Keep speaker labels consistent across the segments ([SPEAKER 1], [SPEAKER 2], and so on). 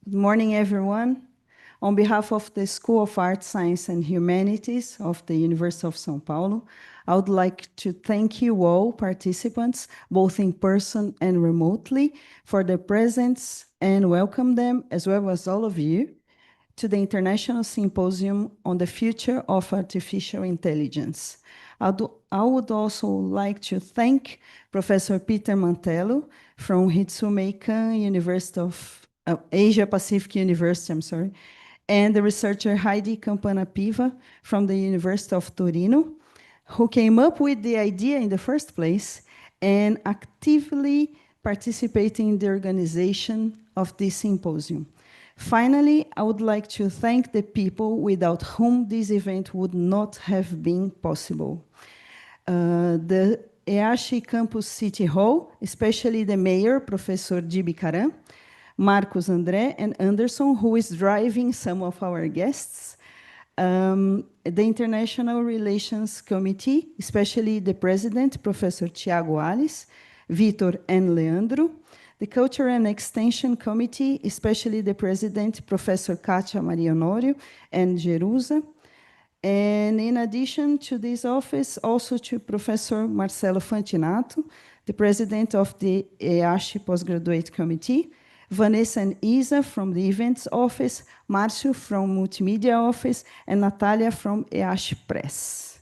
[SPEAKER 1] Good morning, everyone. On behalf of the School of Arts, Science, and Humanities of the University of São Paulo, I would like to thank you all participants, both in person and remotely, for their presence and welcome them, as well as all of you, to the International Symposium on the Future of Artificial Intelligence. I would also like to thank Professor Peter Mantello from Hitsumeikan University of Asia Pacific University, I'm sorry, and the researcher Heidi Campana-Piva from the University of Torino, who came up with the idea in the first place and actively participating in the organization of this symposium. Finally, I would like to thank the people without whom this event would not have been possible. The EASH Campus City Hall, especially the mayor, Professor Gibi Karam, Marcos André, and Anderson, who is driving some of our guests, the International Relations Committee, especially the president, Professor Tiago Alves, Vitor and Leandro, the Culture and Extension Committee, especially the president, Professor Kátia Maria Honório and Jerusa. And in addition to this office, also to Professor Marcelo Fantinato, the president of the EASH Postgraduate Committee, Vanessa and Isa from the Events Office, Márcio from Multimedia Office, and Natália from EASH Press.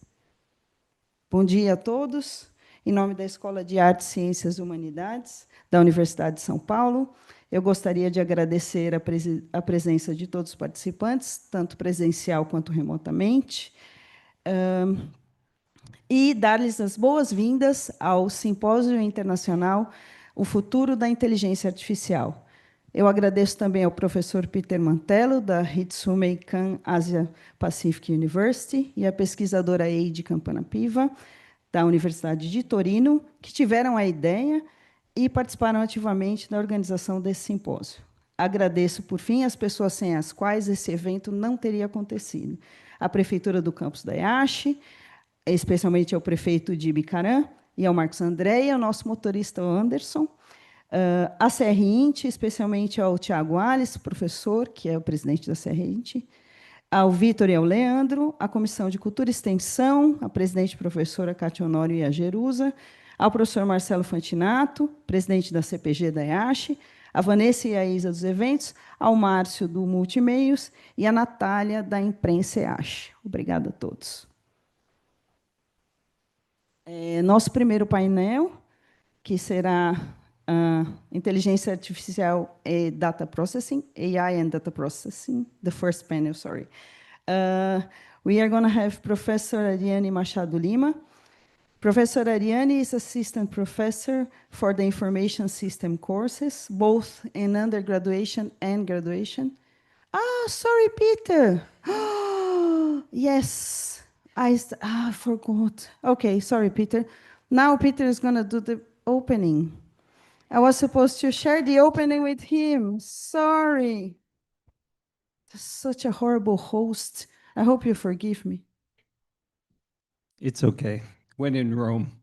[SPEAKER 1] Bom dia a todos. Em nome da Escola de Artes, Ciências e Humanidades da Universidade de São Paulo, eu gostaria de agradecer a presença de todos os participantes, tanto presencial quanto remotamente, e dar-lhes as boas-vindas ao Simpósio Internacional O Futuro da Inteligência Artificial. Eu agradeço também ao professor Peter Mantello, da Hitsumeikan Asia Pacific University, e à pesquisadora Heidi Campana-Piva, da Universidade de Torino, que tiveram a ideia e participaram ativamente da organização desse simpósio. Agradeço, por fim, as pessoas sem as quais esse evento não teria acontecido. A Prefeitura do campus da EASH, especialmente ao prefeito Gibi Karam, e ao Marcos André, e ao nosso motorista Anderson, a CRINT, especialmente ao Tiago Alves, professor, que é o presidente da CRINT, ao Vitor e ao Leandro, à Comissão de Cultura e Extensão, a presidente professora Kátia Honório e a Jerusa, ao professor Marcelo Fantinato, presidente da CPG da EASH, a Vanessa e a Isa dos eventos, ao Márcio do Multimeios e a Natália da Imprensa EASH. Obrigada a todos. Nosso primeiro painel, que será Inteligência Artificial e Data Processing, AI and Data Processing, the first panel, sorry. We are going to have Professor Ariane Machado Lima. Professor Ariane is Assistant Professor for the Information System courses, both in undergraduation and graduation. Ah, sorry, Peter. Yes, I forgot. Okay, sorry, Peter. Now Peter is going to do the opening. I was supposed to share the opening with him. Sorry. Such a horrible host. I hope you forgive me.
[SPEAKER 2] It's okay. When in Rome.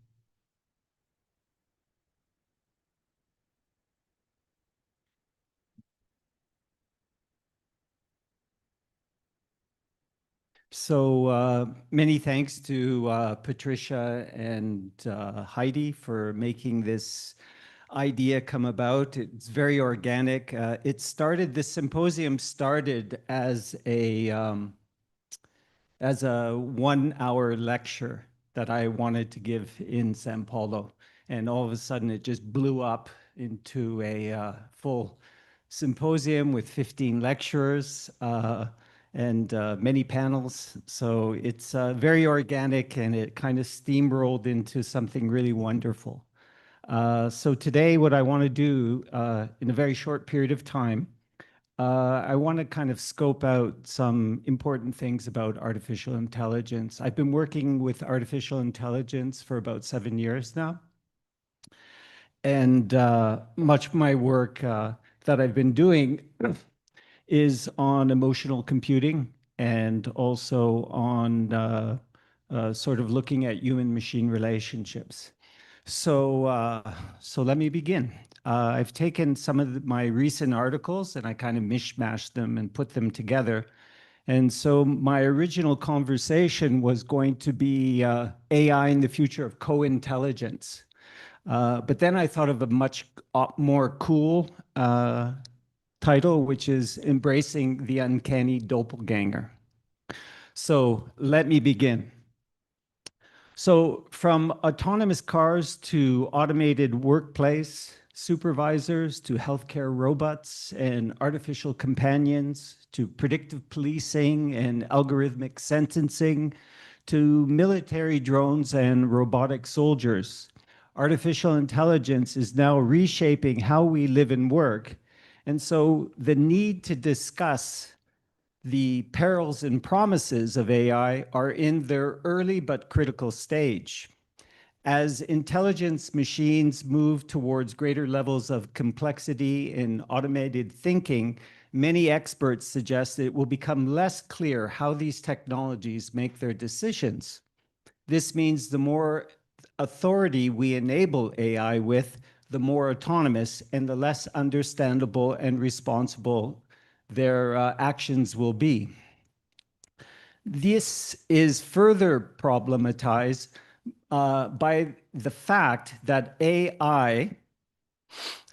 [SPEAKER 2] So many thanks to Patricia and Heidi for making this idea come about. It's very organic. This symposium started as a 1-hour lecture that I wanted to give in São Paulo. And all of a sudden it just blew up into a full symposium with 15 lecturers and many panels. So it's very organic, and it kind of steamrolled into something really wonderful. So today what I want to do in a very short period of time, I want to kind of scope out some important things about artificial intelligence. I've been working with artificial intelligence for about 7 years now. And much of my work that I've been doing is on emotional computing, and also on sort of looking at human-machine relationships. So let me begin. I've taken some of my recent articles and I kind of mishmashed them and put them together. And so my original conversation was going to be AI in the future of co-intelligence. But then I thought of a much more cool title, which is Embracing the Uncanny Doppelganger. So let me begin. So from autonomous cars to automated workplace supervisors to healthcare robots and artificial companions to predictive policing and algorithmic sentencing to military drones and robotic soldiers, artificial intelligence is now reshaping how we live and work. And so the need to discuss the perils and promises of AI are in their early but critical stage. As intelligence machines move towards greater levels of complexity in automated thinking, many experts suggest it will become less clear how these technologies make their decisions. This means the more authority we enable AI with, the more autonomous and the less understandable and responsible their actions will be. This is further problematized by the fact that AI,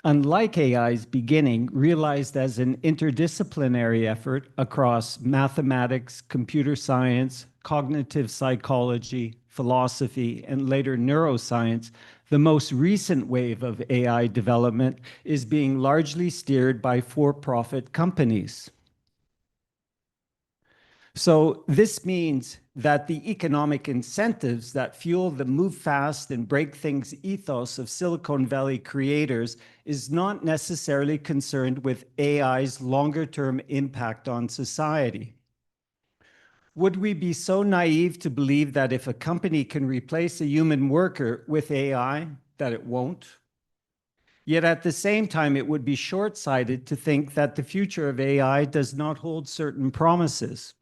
[SPEAKER 2] unlike AI's beginning, realized as an interdisciplinary effort across mathematics, computer science, cognitive psychology, philosophy, and later neuroscience, the most recent wave of AI development is being largely steered by for-profit companies. So this means that the economic incentives that fuel the move fast and break things ethos of Silicon Valley creators is not necessarily concerned with AI's longer-term impact on society. Would we be so naive to believe that if a company can replace a human worker with AI, that it won't? Yet at the same time, it would be short-sighted to think that the future of AI does not hold certain promises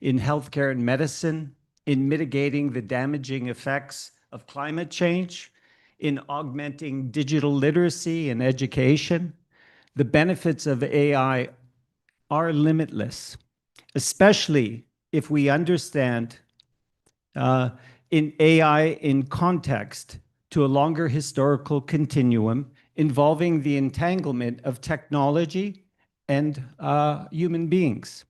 [SPEAKER 2] in healthcare and medicine, in mitigating the damaging effects of climate change, in augmenting digital literacy and education. The benefits of AI are limitless, especially if we understand in AI in context to a longer historical continuum involving the entanglement of technology and human beings.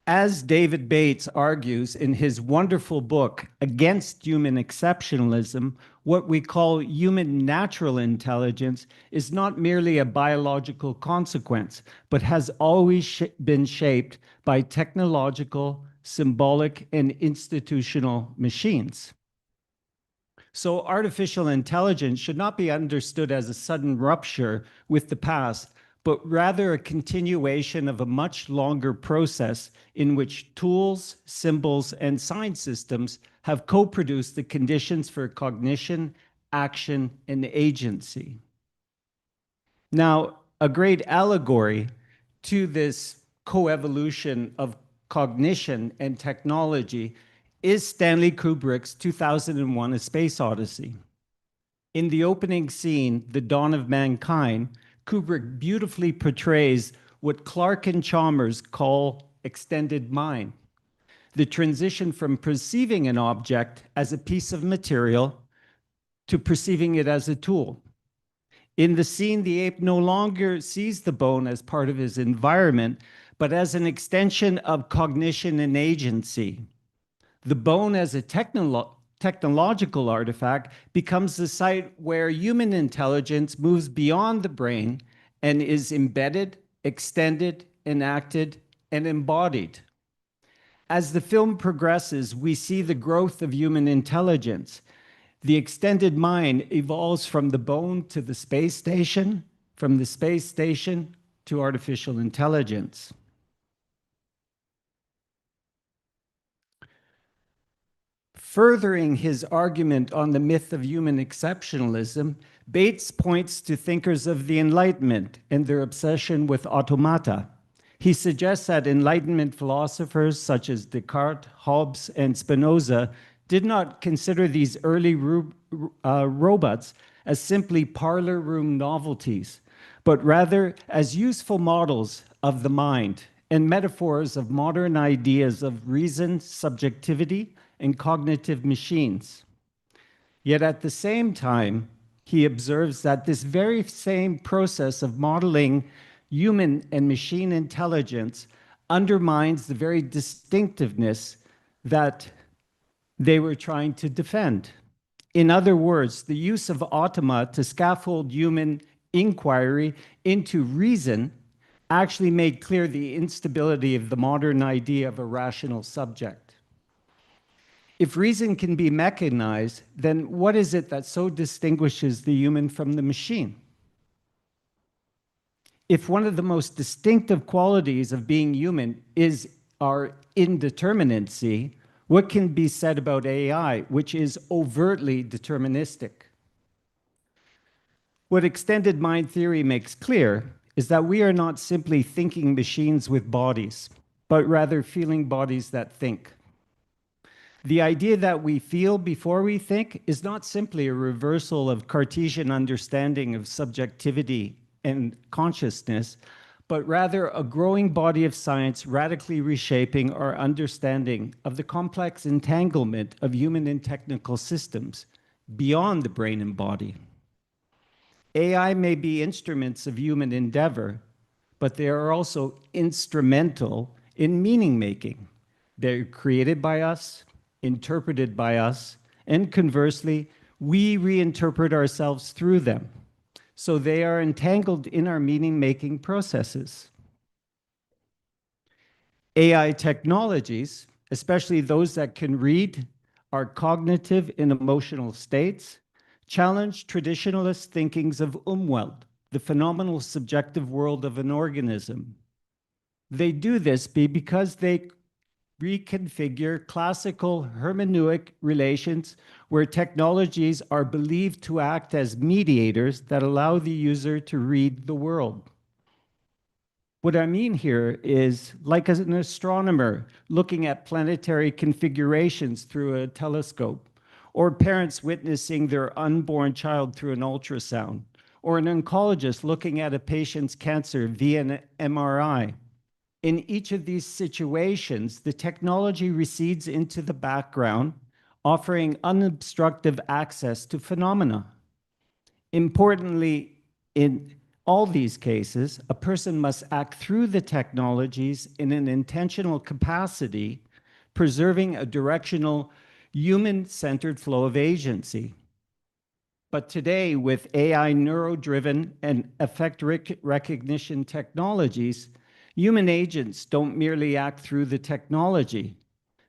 [SPEAKER 2] As David Bates argues in his wonderful book, Against Human Exceptionalism, what we symbol human natural intelligence is not merely a biological consequence, but has always been shaped by technological, symbolic, and institutional machines. So artificial intelligence should not be understood as a sudden rupture with the past, but rather a continuation of a much longer process in which tools, symbols, and sign systems have co-produced the conditions for cognition, action, and agency. Now, a great allegory to this co-evolution of cognition and technology is Stanley Kubrick's 2001: A Space Odyssey. In the opening scene, The Dawn of Mankind, Kubrick beautifully portrays what Clark and Chalmers call extended mind, the transition from perceiving an object as a piece of material to perceiving it as a tool. In the scene, the ape no longer sees the bone as part of his environment, but as an extension of cognition and agency. The bone as a technological artifact becomes the site where human intelligence moves beyond the brain and is embedded, extended, enacted, and embodied. As the film progresses, we see the growth of human intelligence. The extended mind evolves from the bone to the space station, from the space station to artificial intelligence. Furthering his argument on the myth of human exceptionalism, Bates points to thinkers of the Enlightenment and their obsession with automata. He suggests that Enlightenment philosophers such as Descartes, Hobbes, and Spinoza did not consider these early robots as simply parlor room novelties, but rather as useful models of the mind and metaphors of modern ideas of reason, subjectivity, and cognitive machines. Yet at the same time, he observes that this very same process of modeling human and machine intelligence undermines the very distinctiveness that they were trying to defend. In other words, the use of automata to scaffold human inquiry into reason actually made clear the instability of the modern idea of a rational subject. If reason can be mechanized, then what is it that so distinguishes the human from the machine? If one of the most distinctive qualities of being human is our indeterminacy, what can be said about AI, which is overtly deterministic? What extended mind theory makes clear is that we are not simply thinking machines with bodies, but rather feeling bodies that think. The idea that we feel before we think is not simply a reversal of Cartesian understanding of subjectivity and consciousness, but rather a growing body of science radically reshaping our understanding of the complex entanglement of human and technical systems beyond the brain and body. AI may be instruments of human endeavor, but they are also instrumental in meaning making. They're created by us, interpreted by us, and conversely, we reinterpret ourselves through them. So they are entangled in our meaning-making processes. AI technologies, especially those that can read our cognitive and emotional states, challenge traditionalist thinkings of Umwelt, the phenomenal subjective world of an organism. They do this because they reconfigure classical hermeneutic relations where technologies are believed to act as mediators that allow the user to read the world. What I mean here is like as an astronomer looking at planetary configurations through a telescope, or parents witnessing their unborn child through an ultrasound, or an oncologist looking at a patient's cancer via an MRI. In each of these situations, the technology recedes into the background, offering unobstructive access to phenomena. Importantly, in all these cases, a person must act through the technologies in an intentional capacity, preserving a directional, human-centered flow of agency. But today, with AI neuro-driven and effect recognition technologies, human agents don't merely act through the technology.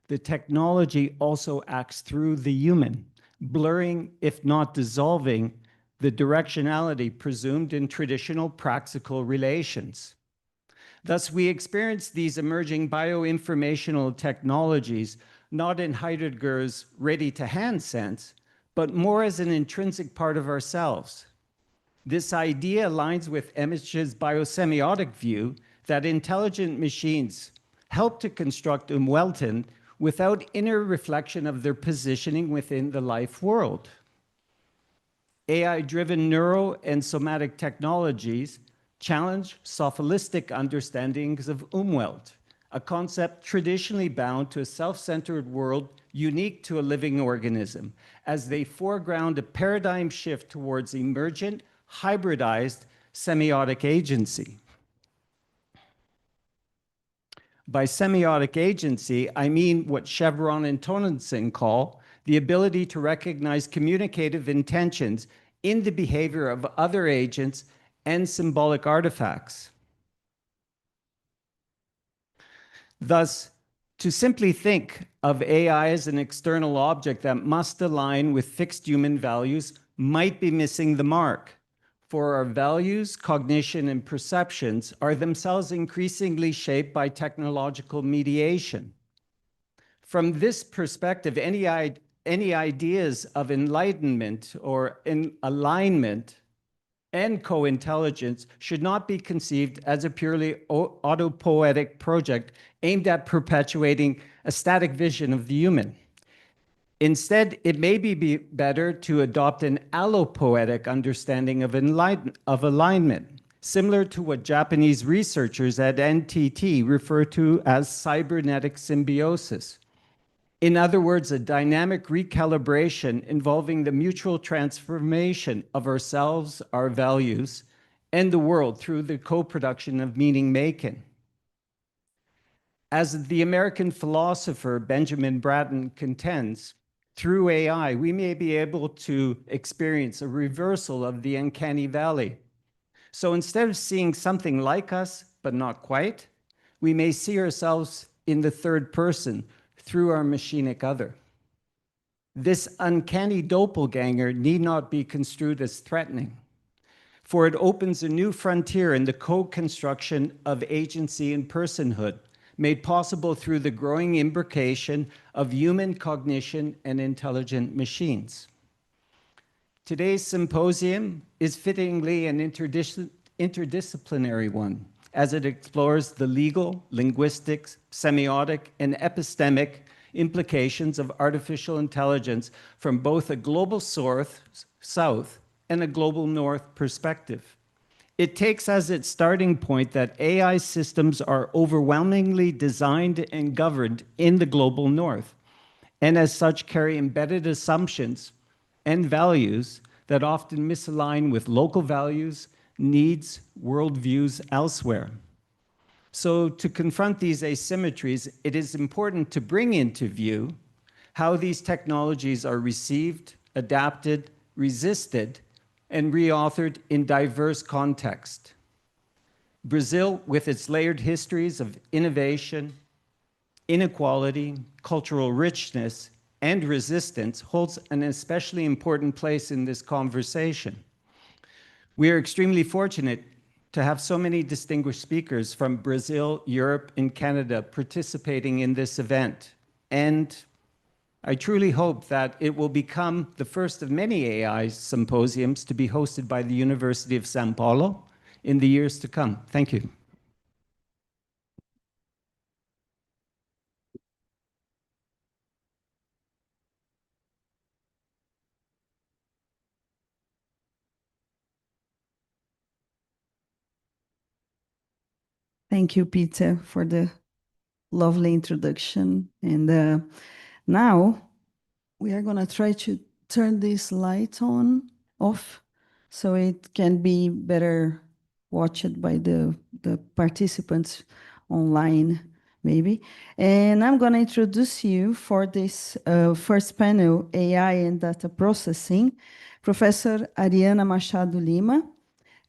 [SPEAKER 2] The technology also acts through the human, blurring, if not dissolving, the directionality presumed in traditional practical relations. Thus, we experience these emerging bioinformational technologies not in Heidegger's ready-to-hand sense, but more as an intrinsic part of ourselves. This idea aligns with Emmish's biosemiotic view that intelligent machines help to construct Umwelten without inner reflection of their positioning within the life world. AI-driven neuro and somatic technologies challenge sophilistic understandings of Umwelt, a concept traditionally bound to a self-centered world unique to a living organism, as they foreground a paradigm shift towards emergent, hybridized semiotic agency. By semiotic agency, I mean what Chevron and Tonenson call the ability to recognize communicative intentions in the behavior of other agents and symbolic artifacts. Thus, to simply think of AI as an external object that must align with fixed human values might be missing the mark. For our values, cognition, and perceptions are themselves increasingly shaped by technological mediation. From this perspective, any ideas of enlightenment or alignment and co-intelligence should not be conceived as a purely autopoietic project aimed at perpetuating a static vision of the human. Instead, it may be better to adopt an allopoetic understanding of alignment, similar to what Japanese researchers at NTT refer to as cybernetic symbiosis. In other words, a dynamic recalibration involving the mutual transformation of ourselves, our values, and the world through the co-production of meaning-making. As the American philosopher Benjamin Bratton contends, through AI, we may be able to experience a reversal of the uncanny valley. So instead of seeing something like us, but not quite, we may see ourselves in the third person through our machinic other. This uncanny doppelganger need not be construed as threatening, for it opens a new frontier in the co-construction of agency and personhood, made possible through the growing imbrication of human cognition and intelligent machines. Today's symposium is fittingly an interdisciplinary one, as it explores the legal, linguistics, semiotic, and epistemic implications of artificial intelligence from both a global south and a global north perspective. It takes as its starting point that AI systems are overwhelmingly designed and governed in the global north, and as such carry embedded assumptions and values that often misalign with local values, needs, worldviews elsewhere. So to confront these asymmetries, it is important to bring into view how these technologies are received, adapted, resisted, and reauthored in diverse contexts. Brazil, with its layered histories of innovation, inequality, cultural richness, and resistance, holds an especially important place in this conversation. We are extremely fortunate to have so many distinguished speakers from Brazil, Europe, and Canada participating in this event. And I truly hope that it will become the first of many AI symposiums to be hosted by the University of São Paulo in the years to come. Thank you.
[SPEAKER 1] Thank you, Peter, for the lovely introduction. And now we are going to try to turn this light off, so it can be better watched by the participants online, maybe. And I'm going to introduce you for this first panel, AI and Data Processing, Professor Ariana Machado Lima.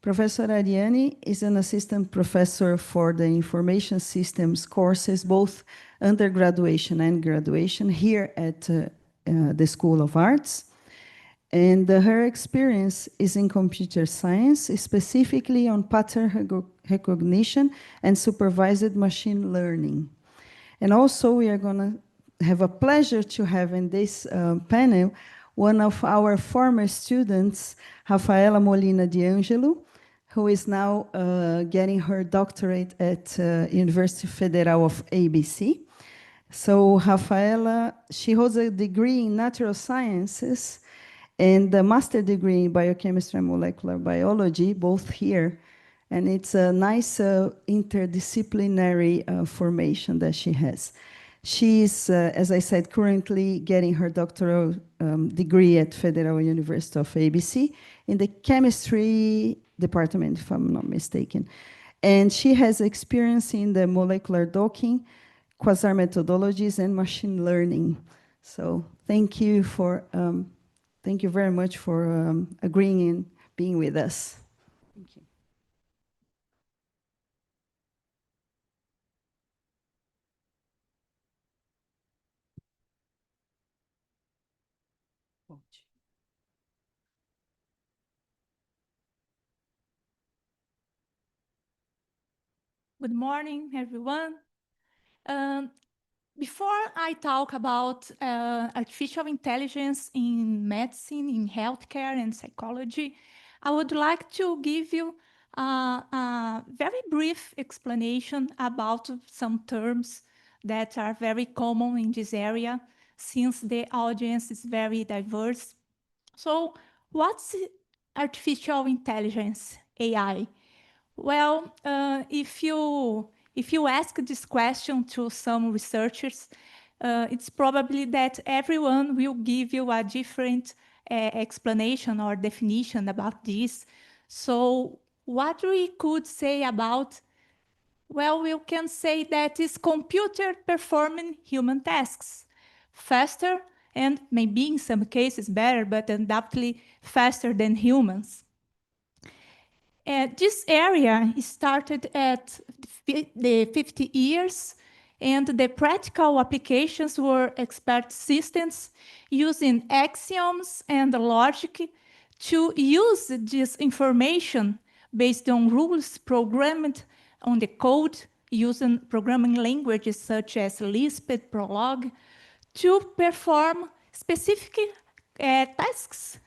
[SPEAKER 1] Professor Ariane is an assistant professor for the information systems courses, both undergraduation and graduation, here at the School of Arts. And her experience is in computer science, specifically on pattern recognition and supervised machine learning. And also we are going to have a pleasure to have in this panel one of our former students, Rafaela Molina de Angelo, who is now getting her doctorate at University Federal of ABC. So Rafaela, she holds a degree in natural sciences and a master degree in biochemistry and molecular biology, both here. And it's a nice interdisciplinary formation that she has. She's, as I said, currently getting her doctoral degree at Federal University of ABC in the chemistry department, if I'm not mistaken. And she has experience in the molecular docking, quasar methodologies, and machine learning. So thank you very much for agreeing and being with us. Thank you.
[SPEAKER 3] Good morning, everyone. Before I talk about artificial intelligence in medicine, in healthcare and psychology, I would like to give you a very brief explanation about some terms that are very common in this area, since the audience is very diverse. So what's artificial intelligence, AI? Well, if you ask this question to some researchers, it's probably that everyone will give you a different explanation or definition about this. So what we could say about, well, we can say that it's computer performing human tasks faster and maybe in some cases better, but undoubtedly faster than humans. This area started at the 50 years, and the practical applications were expert systems using axioms and logic to use this information based on rules programmed on the code using programming languages such as Lisp and Prolog to perform specific tasks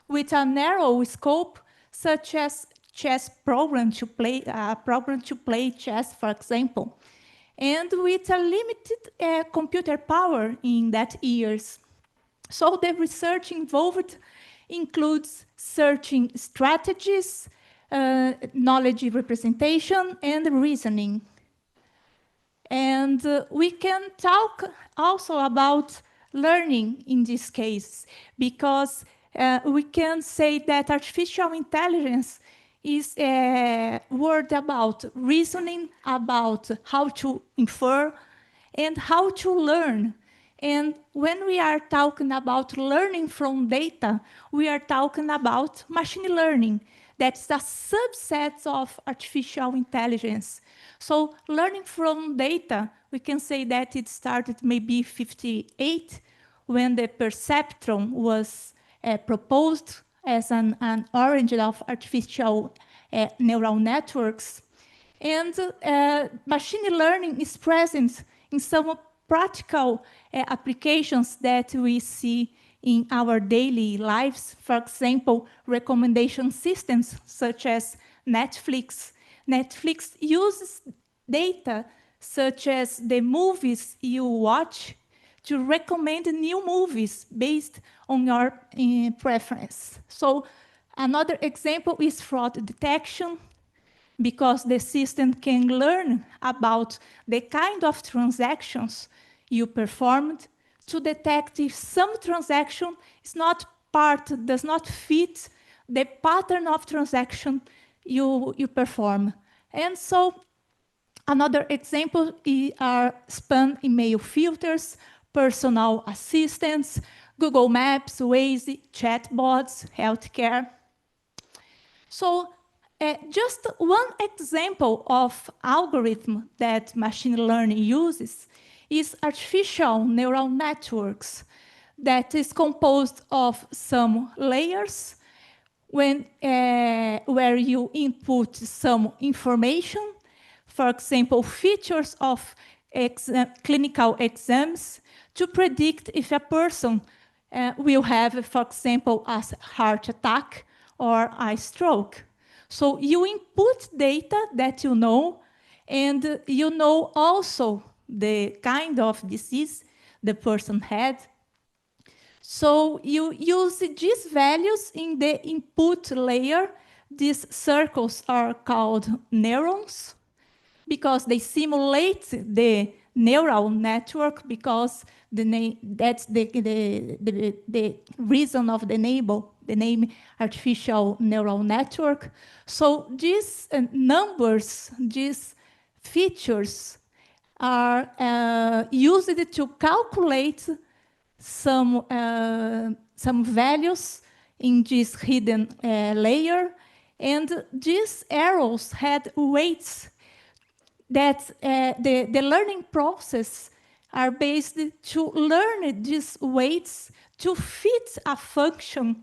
[SPEAKER 3] with a narrow scope, such as chess program to play chess, for example, and with a limited computer power in that years. So the research involved includes searching strategies, knowledge representation, and reasoning. And we can talk also about learning in this case, because we can say that artificial intelligence is a word about reasoning, about how to infer, and how to learn. And when we are talking about learning from data, we are talking about machine learning. That's a subset of artificial intelligence. So learning from data, we can say that it started maybe 58, when the perceptron was proposed as an origin of artificial neural networks. And machine learning is present in some practical applications that we see in our daily lives. For example, recommendation systems such as Netflix. Netflix uses data such as the movies you watch to recommend new movies based on your preference. So another example is fraud detection, because the system can learn about the kind of transactions you performed to detect if some transaction is not does not fit the pattern of transaction you perform. And so another example are spam email filters, personal assistants, Google Maps, Waze, chatbots, healthcare. So just one example of algorithm that machine learning uses is artificial neural networks that is composed of some layers where you input some information, for example, features of clinical exams to predict if a person will have, for example, a heart attack or a stroke. So you input data that you know, and you know also the kind of disease the person had. So you use these values in the input layer. These circles are called neurons because they simulate the neural network, because that's the reason of the name artificial neural network. So these numbers, these features are used to calculate some values in this hidden layer, and these arrows had weights that the learning process are based to learn these weights to fit a function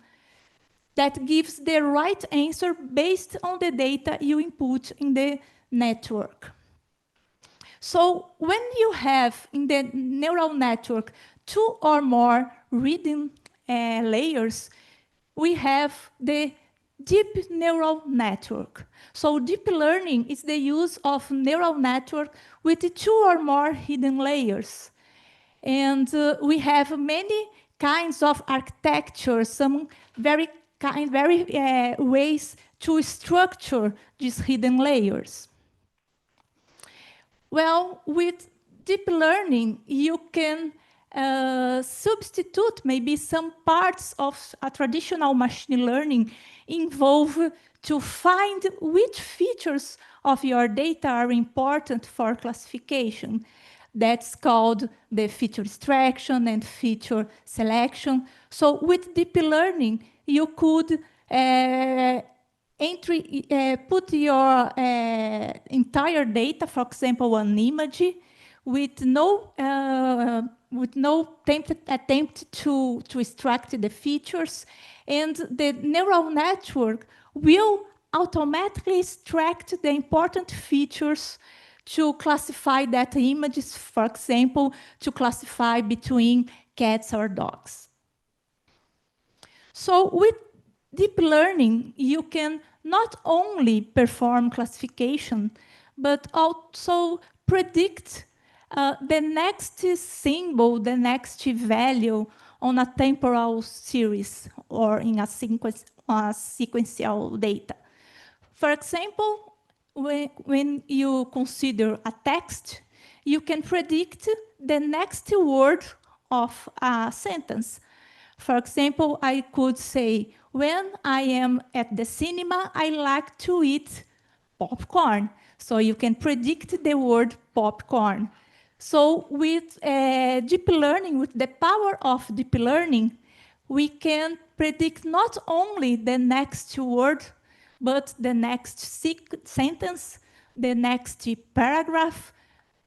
[SPEAKER 3] that gives the right answer based on the data you input in the network. So when you have in the neural network 2 or more reading layers, we have the deep neural network. So deep learning is the use of neural network with 2 or more hidden layers. And we have many kinds of architecture, some very ways to structure these hidden layers. Well, with deep learning, you can substitute maybe some parts of a traditional machine learning involved to find which features of your data are important for classification. That's called the feature extraction and feature selection. So with deep learning, you could put your entire data, for example, an image, with no attempt to extract the features, and the neural network will automatically extract the important features to classify that images, for example, to classify between cats or dogs. So with deep learning, you can not only perform classification, but also predict the next symbol, the next value on a temporal series or in a sequential data. For example, when you consider a text, you can predict the next word of a sentence. For example, I could say, when I am at the cinema, I like to eat popcorn. So you can predict the word popcorn. So with deep learning, with the power of deep learning, we can predict not only the next word, but the next sentence, the next paragraph,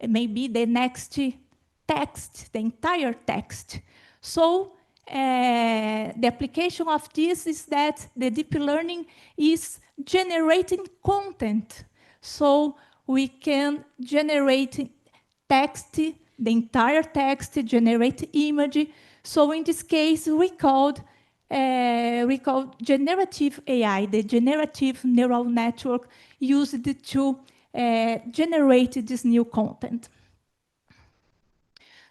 [SPEAKER 3] maybe the next text, the entire text. So the application of this is that the deep learning is generating content. So we can generate text, the entire text, generate image. So in this case, we call generative AI, the generative neural network used to generate this new content.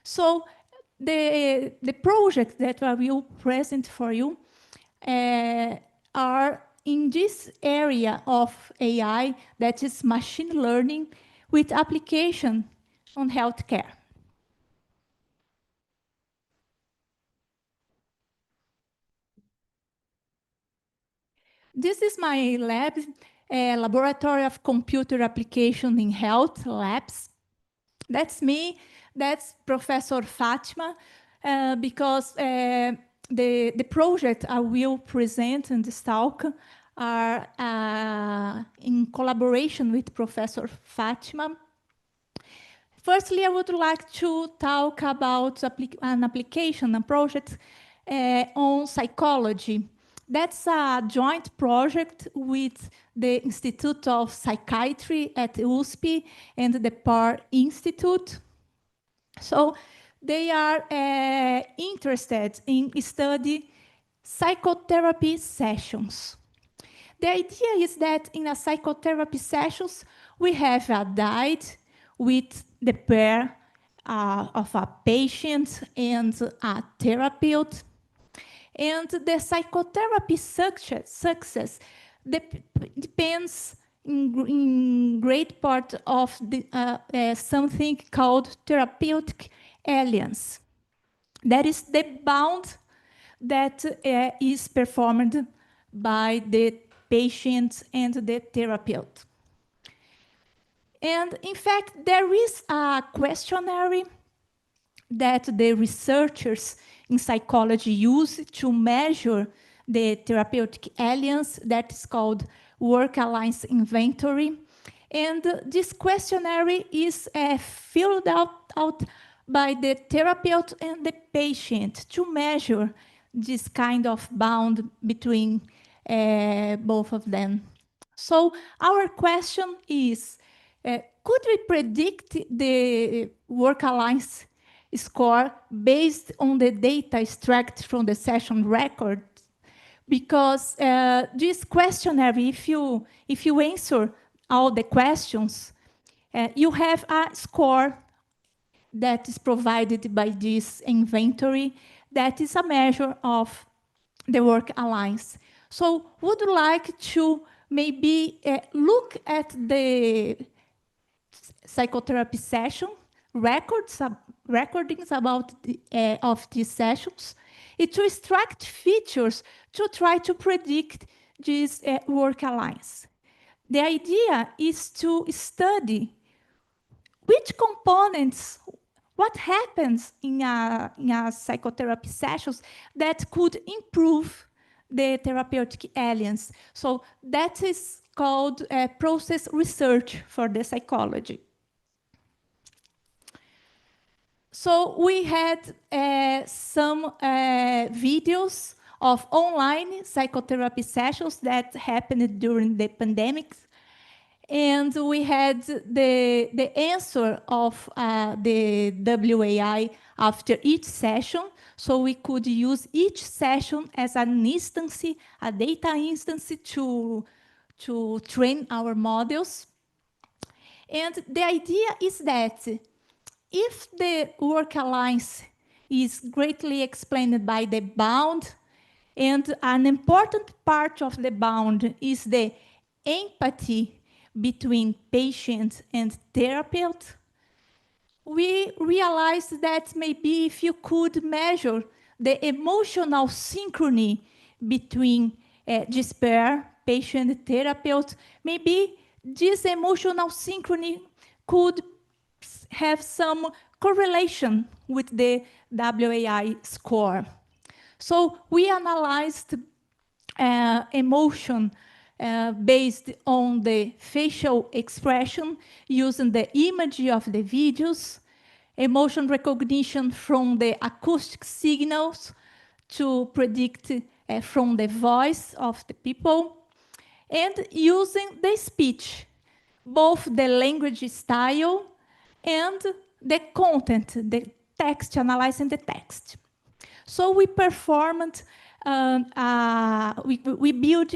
[SPEAKER 3] So the projects that I will present for you are in this area of AI, that is machine learning with application on healthcare. This is my lab, Laboratory of Computer Application in Health Labs. That's me, that's Professor Fatima, because the project I will present in this talk are in collaboration with Professor Fatima. Firstly, I would like to talk about an application, a project on psychology. That's a joint project with the Institute of Psychiatry at USP and the PAR Institute. So they are interested in study psychotherapy sessions. The idea is that in a psychotherapy sessions, we have a guide with the pair of a patient and a therapist. And the psychotherapy success depends in great part of something called therapeutic alliance. That is the bond that is performed by the patient and the therapist. And in fact, there is a questionnaire that the researchers in psychology use to measure the therapeutic alliance, that is called Work Alliance Inventory. And this questionnaire is filled out by the therapist and the patient to measure this kind of bond between both of them. So our question is, could we predict the work alliance score based on the data extracted from the session record? Because this questionnaire, if you answer all the questions, you have a score that is provided by this inventory that is a measure of the work alliance. So would you like to maybe look at the psychotherapy session, recordings about of these sessions, to extract features to try to predict this work alliance. The idea is to study which components, what happens in a psychotherapy sessions that could improve the therapeutic alliance. So that is called process research for the psychology. So we had some videos of online psychotherapy sessions that happened during the pandemic. And we had the answer of the WAI after each session. So we could use each session as an instance, a data instance to train our models. And the idea is that if the work alliance is greatly explained by the bound, and an important part of the bound is the empathy between patient and therapist, we realized that maybe if you could measure the emotional synchrony between this pair, patient and therapist, maybe this emotional synchrony could have some correlation with the WAI score. So we analyzed emotion based on the facial expression using the image of the videos, emotion recognition from the acoustic signals to predict from the voice of the people, and using the speech, both the language style and the content, the text, analyzing the text. So we performed, we built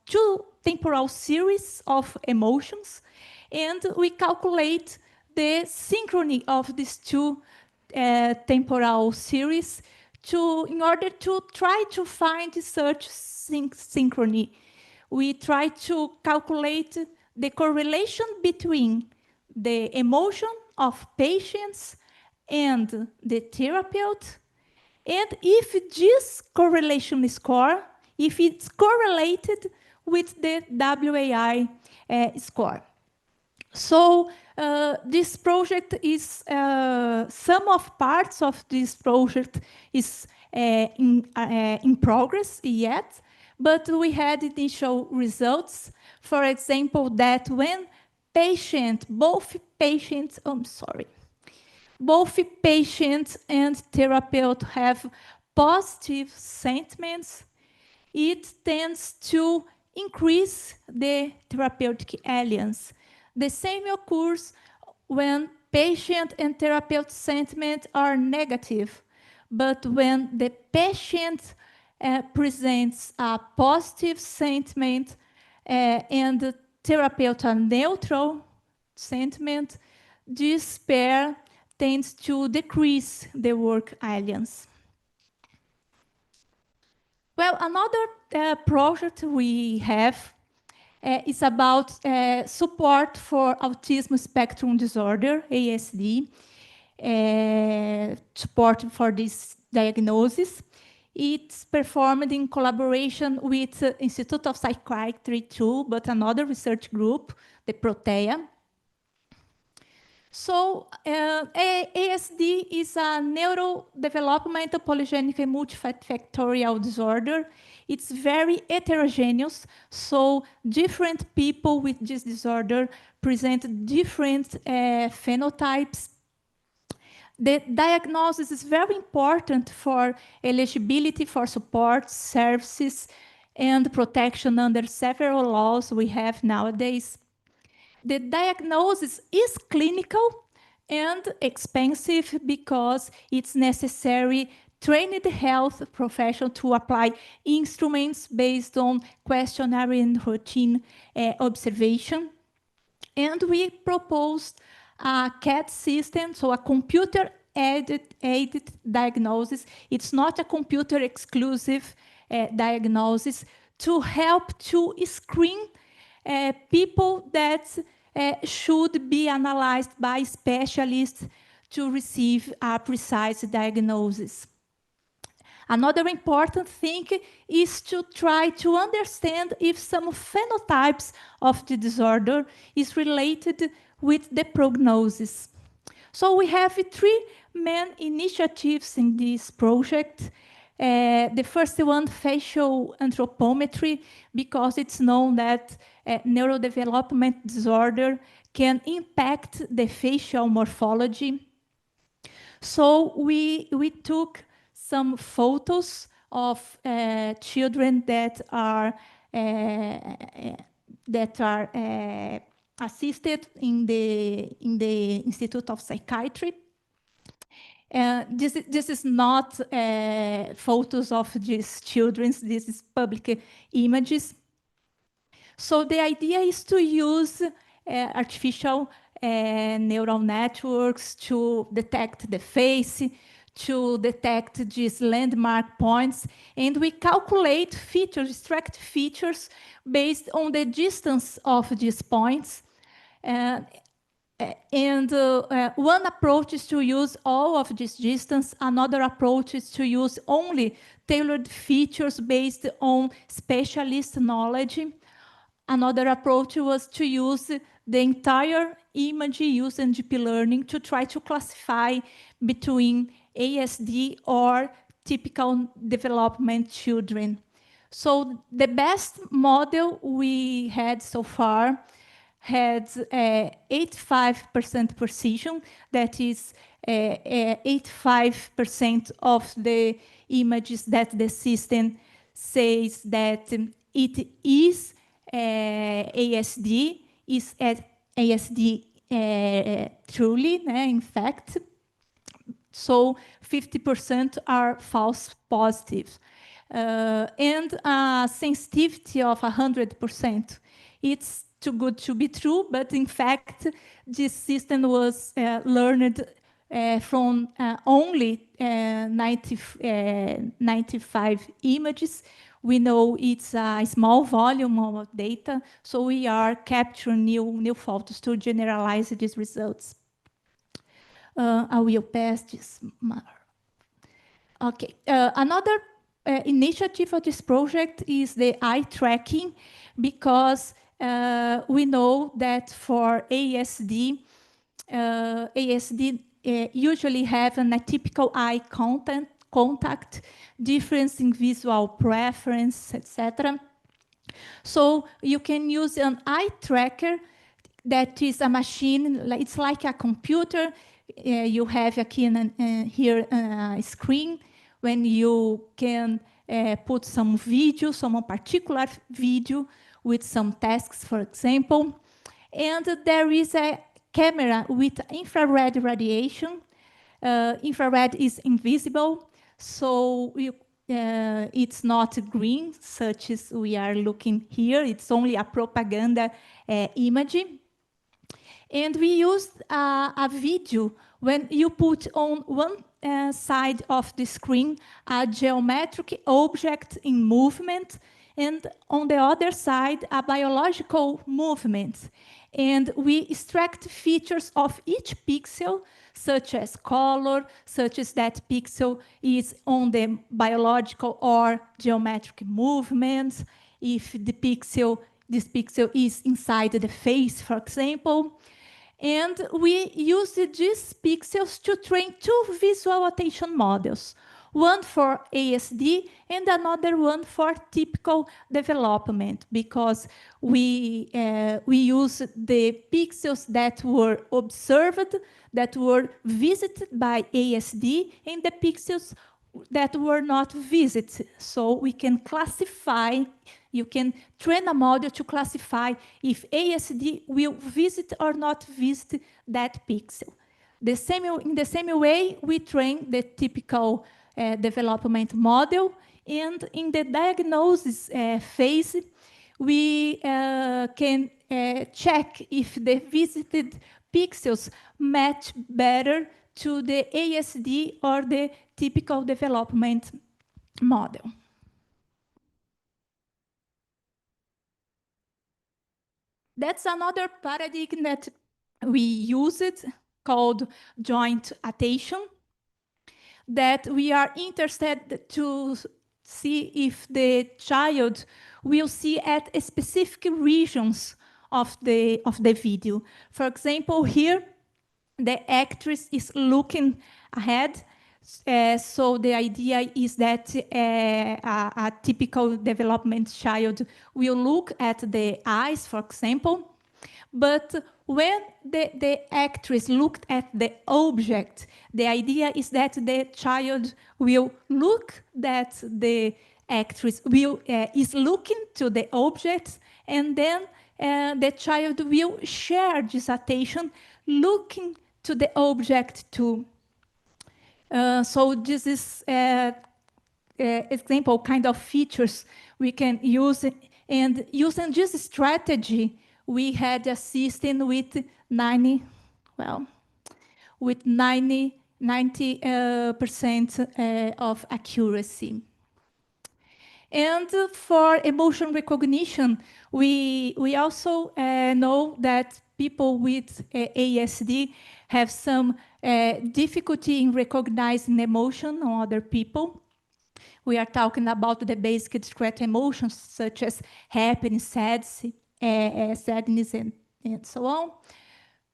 [SPEAKER 3] two temporal series of emotions, and we calculate the synchrony of these two temporal series in order to try to find such synchrony. We try to calculate the correlation between the emotion of patients and the therapist, and if this correlation score, if it's correlated with the WAI score. So this project is, some of parts of this project is in progress yet, but we had initial results. For example, that when both patients and therapist have positive sentiments, it tends to increase the therapeutic alliance. The same occurs when patient and therapeutic sentiment are negative, but when the patient presents a positive sentiment and the therapeutic a neutral sentiment, this pair tends to decrease the work alliance. Well, another project we have is about support for autism spectrum disorder, ASD, support for this diagnosis. It's performed in collaboration with Institute of Psychiatry too, but another research group, the Protea. So ASD is a neurodevelopmental polygenic and multifactorial disorder. It's very heterogeneous, so different people with this disorder present different phenotypes. The diagnosis is very important for eligibility for support services and protection under several laws we have nowadays. The diagnosis is clinical and expensive because it's necessary trained health professional to apply instruments based on questionnaire and routine observation. And we proposed a CAD system, so a computer-aided diagnosis. It's not a computer-exclusive diagnosis to help to screen people that should be analyzed by specialists to receive a precise diagnosis. Another important thing is to try to understand if some phenotypes of the disorder is related with the prognosis. So we have three main initiatives in this project. The first one, facial anthropometry, because it's known that neurodevelopment disorder can impact the facial morphology. So we took some photos of children that are assisted in the Institute of Psychiatry. This is not photos of these children. This is public images. So the idea is to use artificial neural networks to detect the face, to detect these landmark points, and we calculate features, extract features based on the distance of these points. One approach is to use all of this distance. Another approach is to use only tailored features based on specialist knowledge. Another approach was to use the entire image using deep learning to try to classify between ASD or typical development children. So the best model we had so far had 85% precision, that is 85% of the images that the system says that it is ASD, is ASD truly, in fact. So 50% are false positives. And sensitivity of 100%. It's too good to be true, but in fact, this system was learned from only 95 images. We know it's a small volume of data, so we are capturing new photos to generalize these results. I will pass this. Okay, another initiative of this project is the eye tracking, because we know that for ASD, usually have an atypical eye contact, difference in visual preference, etc. So you can use an eye tracker that is a machine, it's like a computer. You have here a screen when you can put some video, some particular video with some tasks, for example. And there is a camera with infrared radiation. Infrared is invisible, so it's not green, such as we are looking here. It's only a propaganda image. And we used a video when you put on one side of the screen a geometric object in movement, and on the other side a biological movement. And we extract features of each pixel, such as color, such as that pixel is on the biological or geometric movements, if this pixel is inside the face, for example. And we used these pixels to train two visual attention models, one for ASD and another one for typical development, because we used the pixels that were observed, that were visited by ASD, and the pixels that were not visited. So we can classify, you can train a model to classify if ASD will visit or not visit that pixel. In the same way, we train the typical development model, and in the diagnosis phase, we can check if the visited pixels match better to the ASD or the typical development model. That's another paradigm that we used called joint attention, that we are interested to see if the child will see at specific regions of the video. For example, here, the actress is looking ahead. So the idea is that a typical development child will look at the eyes, for example. But when the actress looked at the object, the idea is that the child will look that the actress is looking to the object, and then the child will share this attention looking to the object too. So this is example kind of features we can use, and using this strategy, we had a system with 90% of accuracy. And for emotion recognition, we also know that people with ASD have some difficulty in recognizing emotion on other people. We are talking about the basic discrete emotions such as happiness, sadness, and so on.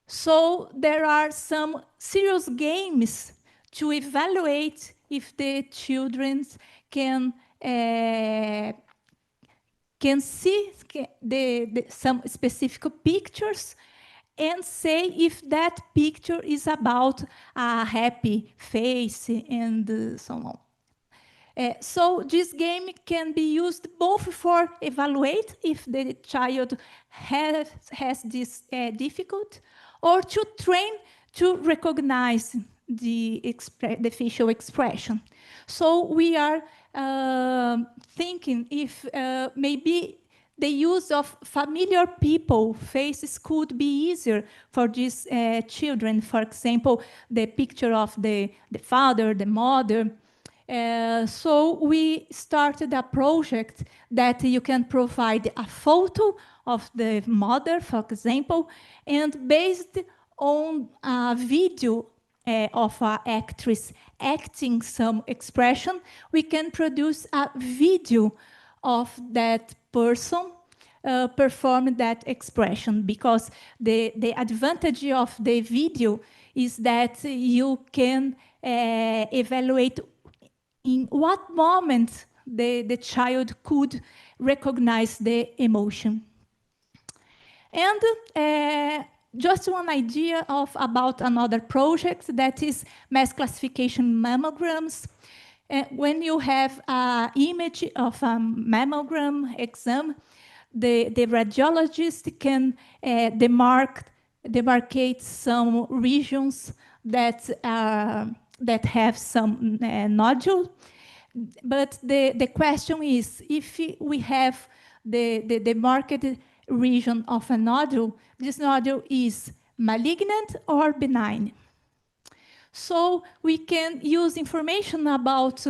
[SPEAKER 3] So there are some serious games to evaluate if the children can see some specific pictures and say if that picture is about a happy face and so on. So this game can be used both for evaluate if the child has this difficulty, or to train to recognize the facial expression. So we are thinking if maybe the use of familiar people faces could be easier for these children. For example, the picture of the father, the mother. So we started a project that you can provide a photo of the mother, for example, and based on a video of an actress acting some expression, we can produce a video of that person performing that expression, because the advantage of the video is that you can evaluate in what moment the child could recognize the emotion. And just one idea about another project, that is mass classification mammograms. When you have an image of a mammogram exam, the radiologist can demarcate some regions that have some nodule. But the question is, if we have the marked region of a nodule, this nodule is malignant or benign. So we can use information about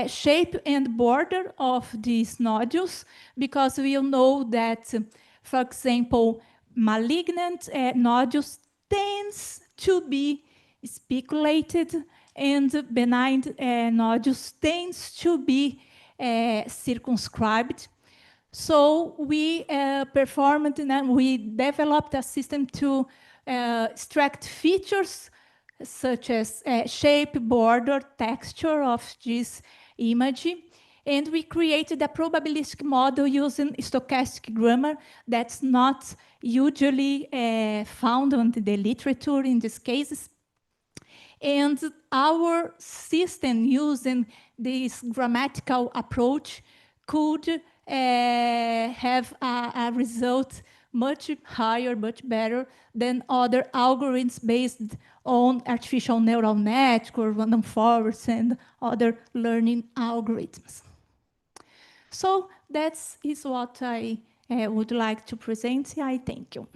[SPEAKER 3] shape and border of these nodules, because we know that, for example, malignant nodules tends to be spiculated, and benign nodules tends to be circumscribed. So we performed and we developed a system to extract features such as shape, border, texture of this image. And we created a probabilistic model using stochastic grammar that's not usually found in the literature in these cases. And our system using this grammatical approach could have a result much higher, much better than other algorithms based on artificial neural network, random forest, and other learning algorithms. So that is what I would like to present. I thank you.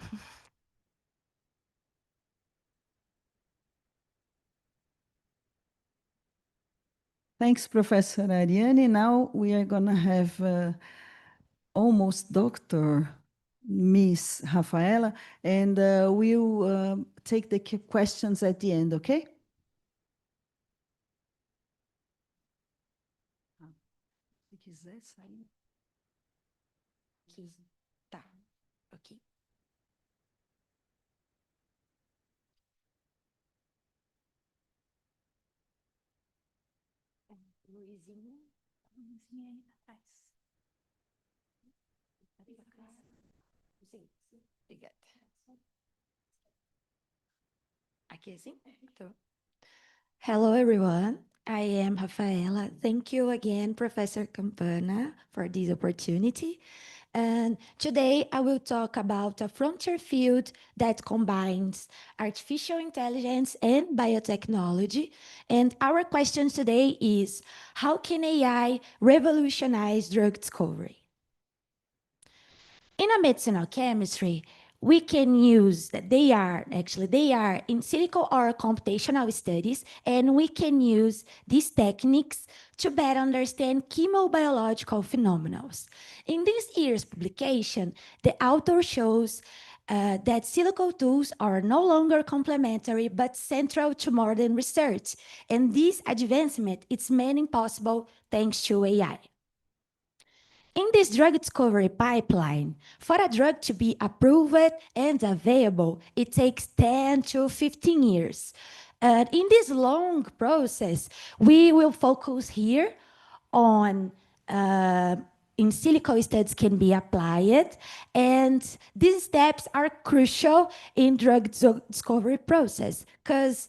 [SPEAKER 1] Thanks, Professor Ariane. Now we are going to have almost Dr. Miss Rafaela, and we'll take the questions at the end, okay? Se quiser sair.
[SPEAKER 4] Tá, ok. Luizinho.
[SPEAKER 3] Luizinho aí atrás.
[SPEAKER 4] Sim, obrigada. Aqui assim? Então. Hello, everyone. I am Rafaela. Thank you again, Professor Campana, for this opportunity. And today I will talk about a frontier field that combines artificial intelligence and biotechnology. And our question today is, how can AI revolutionize drug discovery? In a medicinal chemistry, we can use, they are in silico or computational studies, and we can use these techniques to better understand chemobiological phenomena. In this year's publication, the author shows that silico tools are no longer complementary but central to modern research, and this advancement is made possible thanks to AI. In this drug discovery pipeline, for a drug to be approved and available, it takes 10 to 15 years. In this long process, we will focus here on in silico studies can be applied, and these steps are crucial in drug discovery process because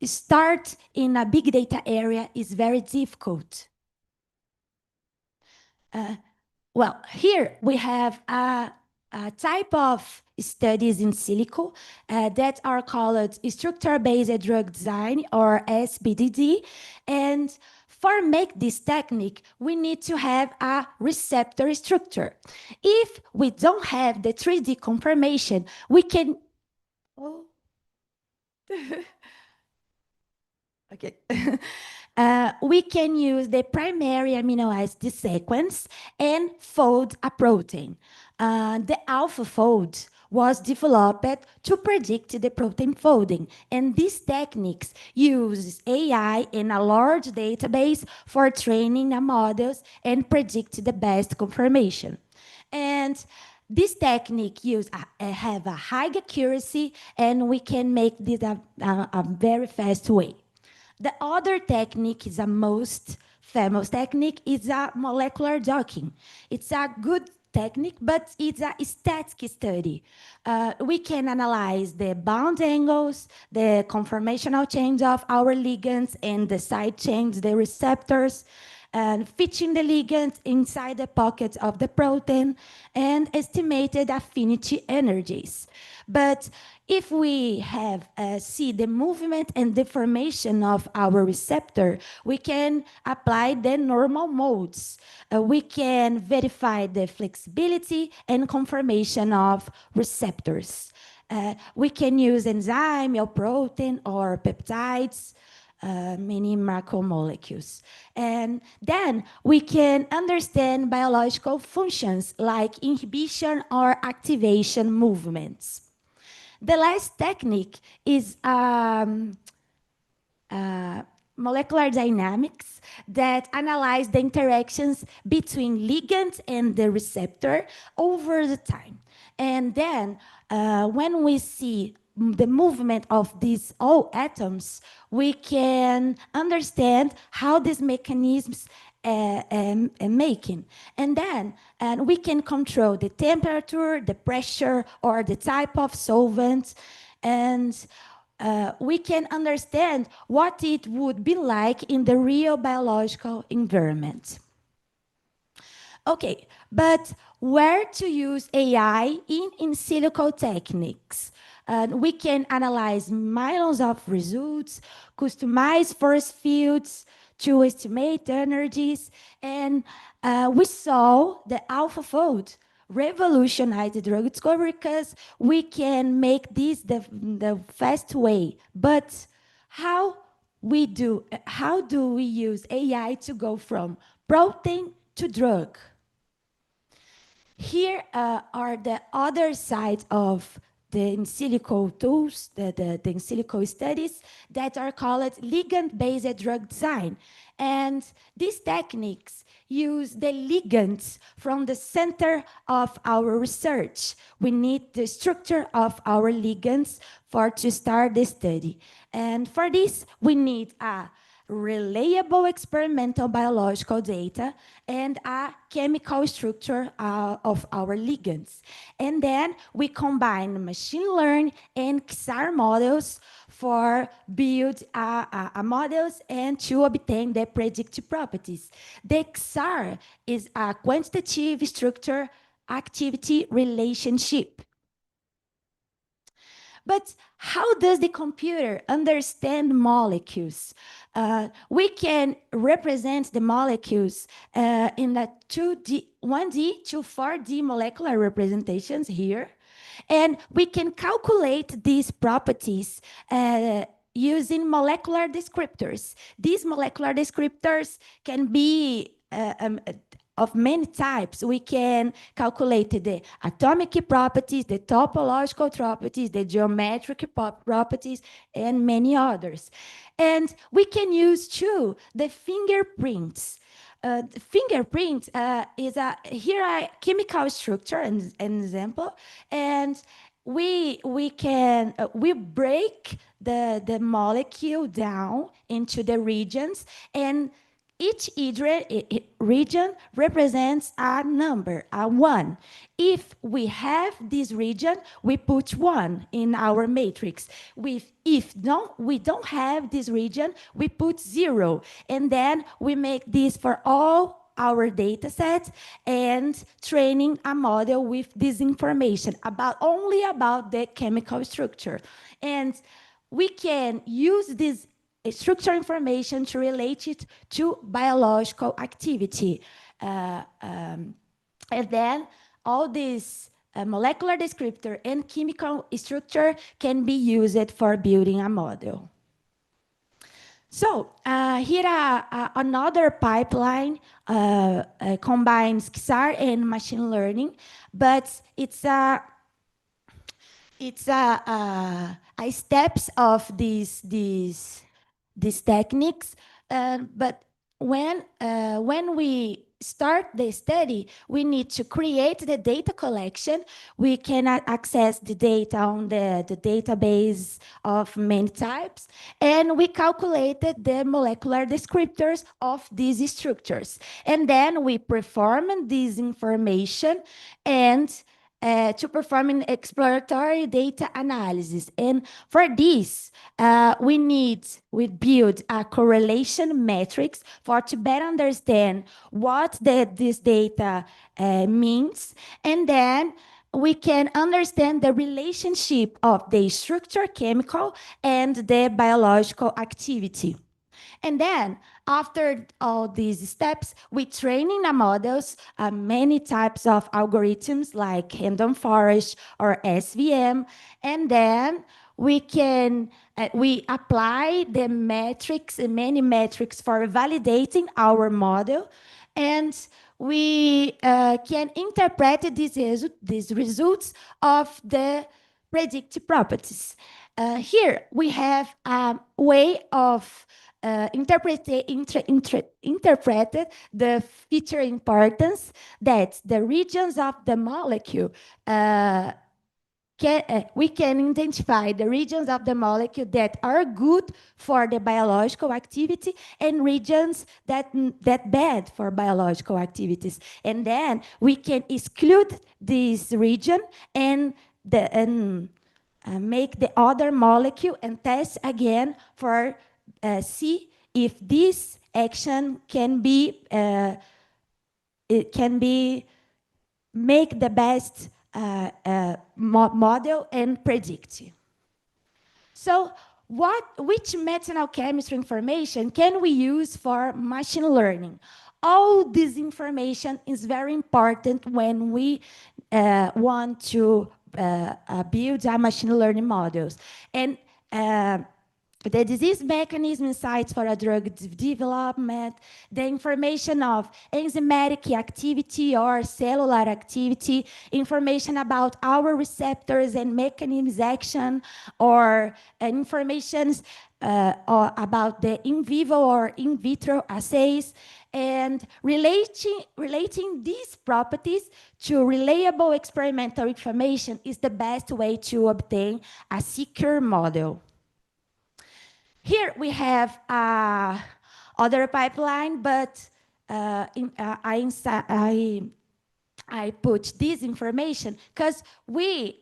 [SPEAKER 4] start in a big data area is very difficult. Well, here we have a type of studies in silico that are called structure-based drug design, or SBDD. And for make this technique, we need to have a receptor structure. If we don't have the 3D confirmation, we can... Oh. Okay. We can use the primary amino acid sequence and fold a protein. The AlphaFold was developed to predict the protein folding, and these techniques use AI and a large database for training the models and predict the best confirmation. And this technique have a high accuracy, and we can make this a very fast way. The other technique is a most famous technique, is a molecular docking. It's a good technique, but it's a static study. We can analyze the bound angles, the conformational change of our ligands, and the side chains, the receptors, and fitting the ligand inside the pocket of the protein, and estimated affinity energies. But if we have see the movement and deformation of our receptor, we can apply the normal modes. We can verify the flexibility and conformation of receptors. We can use enzyme or protein or peptides, many macromolecules. And then we can understand biological functions like inhibition or activation movements. The last technique is molecular dynamics that analyze the interactions between ligand and the receptor over the time. And then when we see the movement of these all atoms, we can understand how these mechanisms making. And then we can control the temperature, the pressure, or the type of solvent, and we can understand what it would be like in the real biological environment. Okay, but where to use AI in silico techniques? We can analyze millions of results, customize force fields to estimate energies, and we saw the AlphaFold revolutionized drug discovery because we can make this the fast way. But how how do we use AI to go from protein to drug? Here are the other side of the in silico tools, the in silico studies that are called ligand-based drug design. And these techniques use the ligands from the center of our research. We need the structure of our ligands to start the study. And for this, we need a reliable experimental biological data and a chemical structure of our ligands. And then we combine machine learning and XR models for build models and to obtain the predictive properties. The XR is a quantitative structure activity relationship. But how does the computer understand molecules? We can represent the molecules in the 1D to 4D molecular representations here. And we can calculate these properties using molecular descriptors. These molecular descriptors can be of many types. We can calculate the atomic properties, the topological properties, the geometric properties, and many others. And we can use too the fingerprints. Fingerprint is here a chemical structure, an example, and we break the molecule down into the regions, and each region represents a number, a 1. If we have this region, we put 1 in our matrix. If we don't have this region, we put 0. And then we make this for all our data sets and training a model with this information only about the chemical structure. And we can use this structure information to relate it to biological activity. And then all these molecular descriptor and chemical structure can be used for building a model. So here another pipeline combines XR and machine learning, but it's steps of these techniques, but when we start the study, we need to create the data collection. We cannot access the data on the database of many types, and we calculated the molecular descriptors of these structures. And then we perform this information and to perform an exploratory data analysis. And for this, we build a correlation matrix to better understand what this data means. And then we can understand the relationship of the structure, chemical, and the biological activity. And then, after all these steps, we train in the models many types of algorithms like random forest or SVM, and then we apply the metrics, many metrics for validating our model, and we can interpret these results of the predictive properties. Here we have a way of interpreted the feature importance that the regions of the molecule we can identify the regions of the molecule that are good for the biological activity and regions that bad for biological activities. And then we can exclude this region and make the other molecule and test again for see if this action can be make the best model and predict. So which medicinal chemistry information can we use for machine learning? All this information is very important when we want to build our machine learning models. And the disease mechanism insights for a drug development, the information of enzymatic activity or cellular activity, information about our receptors and mechanisms action, or information about the in vivo or in vitro assays, and relating these properties to reliable experimental information is the best way to obtain a secure model. Here we have other pipeline, but I put this information because we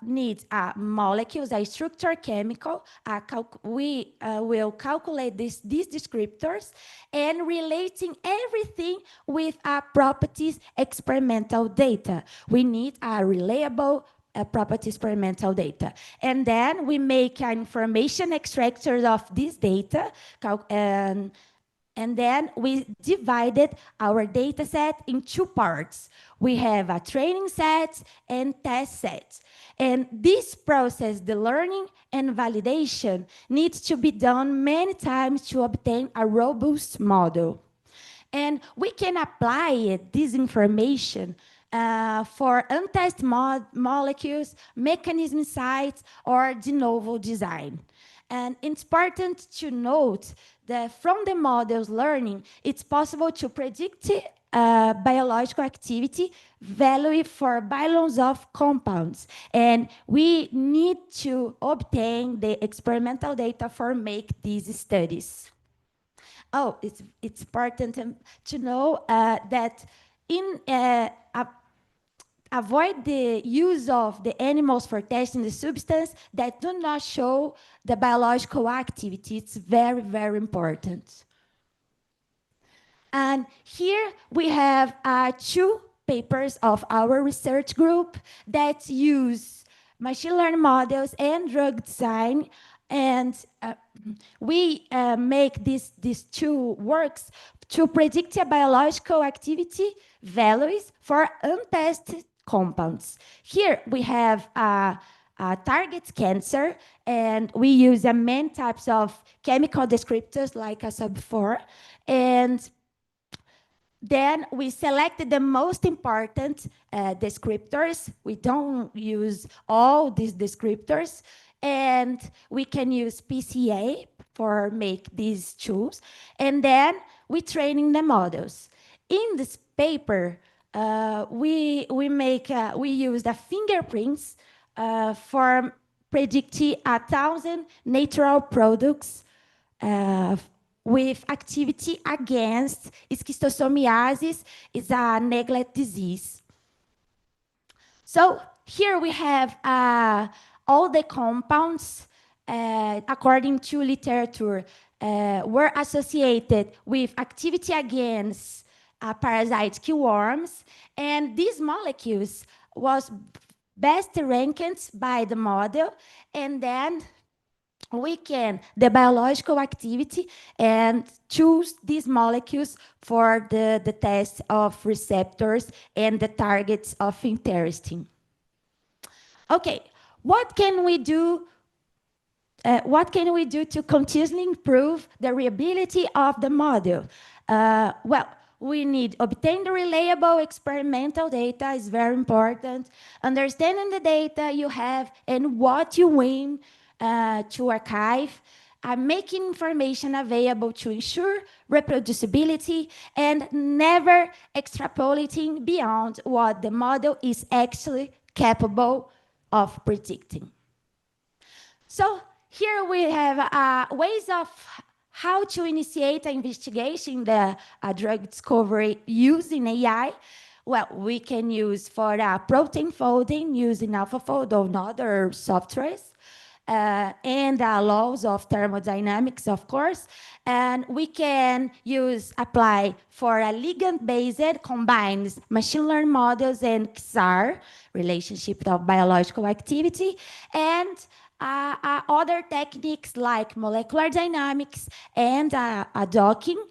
[SPEAKER 4] need molecules, a structure chemical. We will calculate these descriptors and relating everything with properties experimental data. We need a reliable property experimental data. And then we make an information extractor of this data, and then we divided our data set in two parts. We have a training set and test set. And this process, the learning and validation, needs to be done many times to obtain a robust model. And we can apply this information for untested molecules, mechanism sites, or de novo design. And it's important to note that from the model's learning, it's possible to predict biological activity value for billions of compounds. And we need to obtain the experimental data for make these studies. Oh, it's important to know that in avoid the use of the animals for testing the substance that do not show the biological activity. It's very, very important. And here we have two papers of our research group that use machine learning models and drug design. And we make these two works to predict a biological activity values for untested compounds. Here we have target cancer, and we use many types of chemical descriptors like I said before. And then we selected the most important descriptors. We don't use all these descriptors, and we can use PCA for make these tools. And then we training the models. In this paper, we use the fingerprints for predicting 1,000 natural products with activity against schistosomiasis. Is a neglect disease. So here we have all the compounds according to literature were associated with activity against parasite killworms, and these molecules was best ranked by the model, and then we can the biological activity and choose these molecules for the test of receptors and the targets of interest. Okay, what can we do? What can we do to continuously improve the reliability of the model? Well, we need obtain the reliable experimental data is very important. Understanding the data you have and what you aim to archive, making information available to ensure reproducibility, and never extrapolating beyond what the model is actually capable of predicting. So here we have ways of how to initiate an investigation, the drug discovery using AI. Well, we can use for protein folding using AlphaFold or other softwares. And laws of thermodynamics, of course. And we can apply for a ligand-based, combines machine learning models and XR, relationship of biological activity, and other techniques like molecular dynamics and docking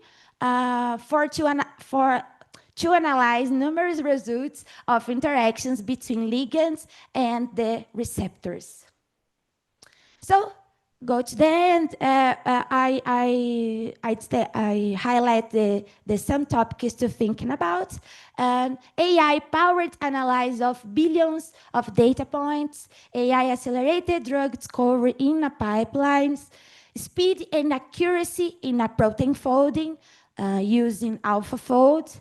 [SPEAKER 4] to analyze numerous results of interactions between ligands and the receptors. So go to the end, I highlight the some topics to thinking about. AI-powered analysis of billions of data points, AI-accelerated drug discovery in a pipelines, speed and accuracy in a protein folding using AlphaFold,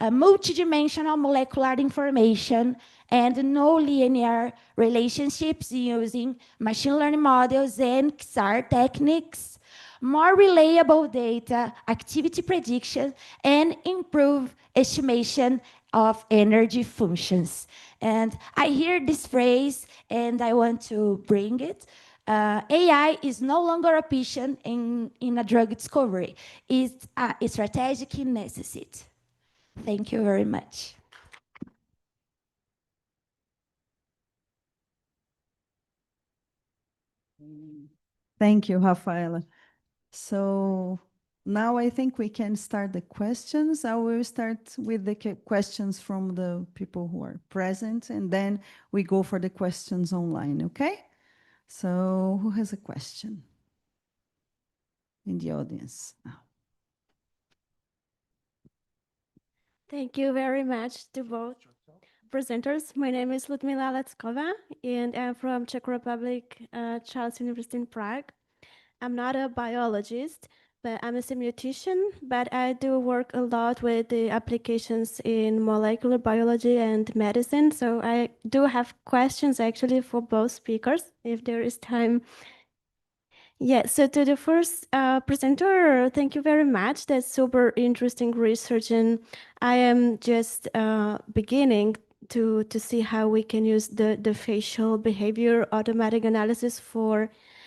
[SPEAKER 4] multidimensional molecular information, and non-linear relationships using machine learning models and XR techniques, more reliable data, activity prediction, and improve estimation of energy functions. And I hear this phrase and I want to bring it. AI is no longer a option in a drug discovery. It's a strategic necessity. Thank you very much.
[SPEAKER 1] Thank you, Rafaela. So now I think we can start the questions. I will start with the questions from the people who are present, and then we go for the questions online, okay? So who has a question in the audience?
[SPEAKER 5] Thank you very much to both presenters. My name is Ludmila Leckova, and I'm from Czech Republic, Charles University in Prague. I'm not a biologist, but I'm a semiotician, but I do work a lot with the applications in molecular biology and medicine. So I do have questions actually for both speakers, if there is time. Yeah, so to the first presenter, thank you very much. That's super interesting research, and I am just beginning to see how we can use the facial behavior automatic analysis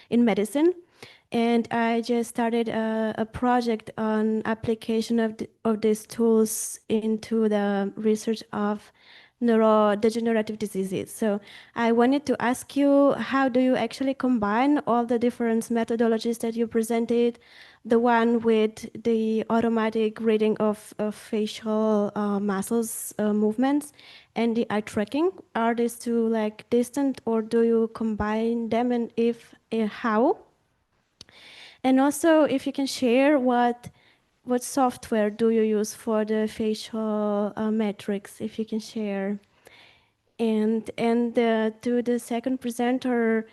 [SPEAKER 5] in medicine. And I just started a project on application of these tools into the research of neurodegenerative diseases. So I wanted to ask you, how do you actually combine all the different methodologies that you presented, the one with the automatic reading of facial muscles movements and the eye tracking? Are these two like distant, or do you combine them, and if how? And also, if you can share what software do you use for the facial metrics, if you can share. And to the second presenter,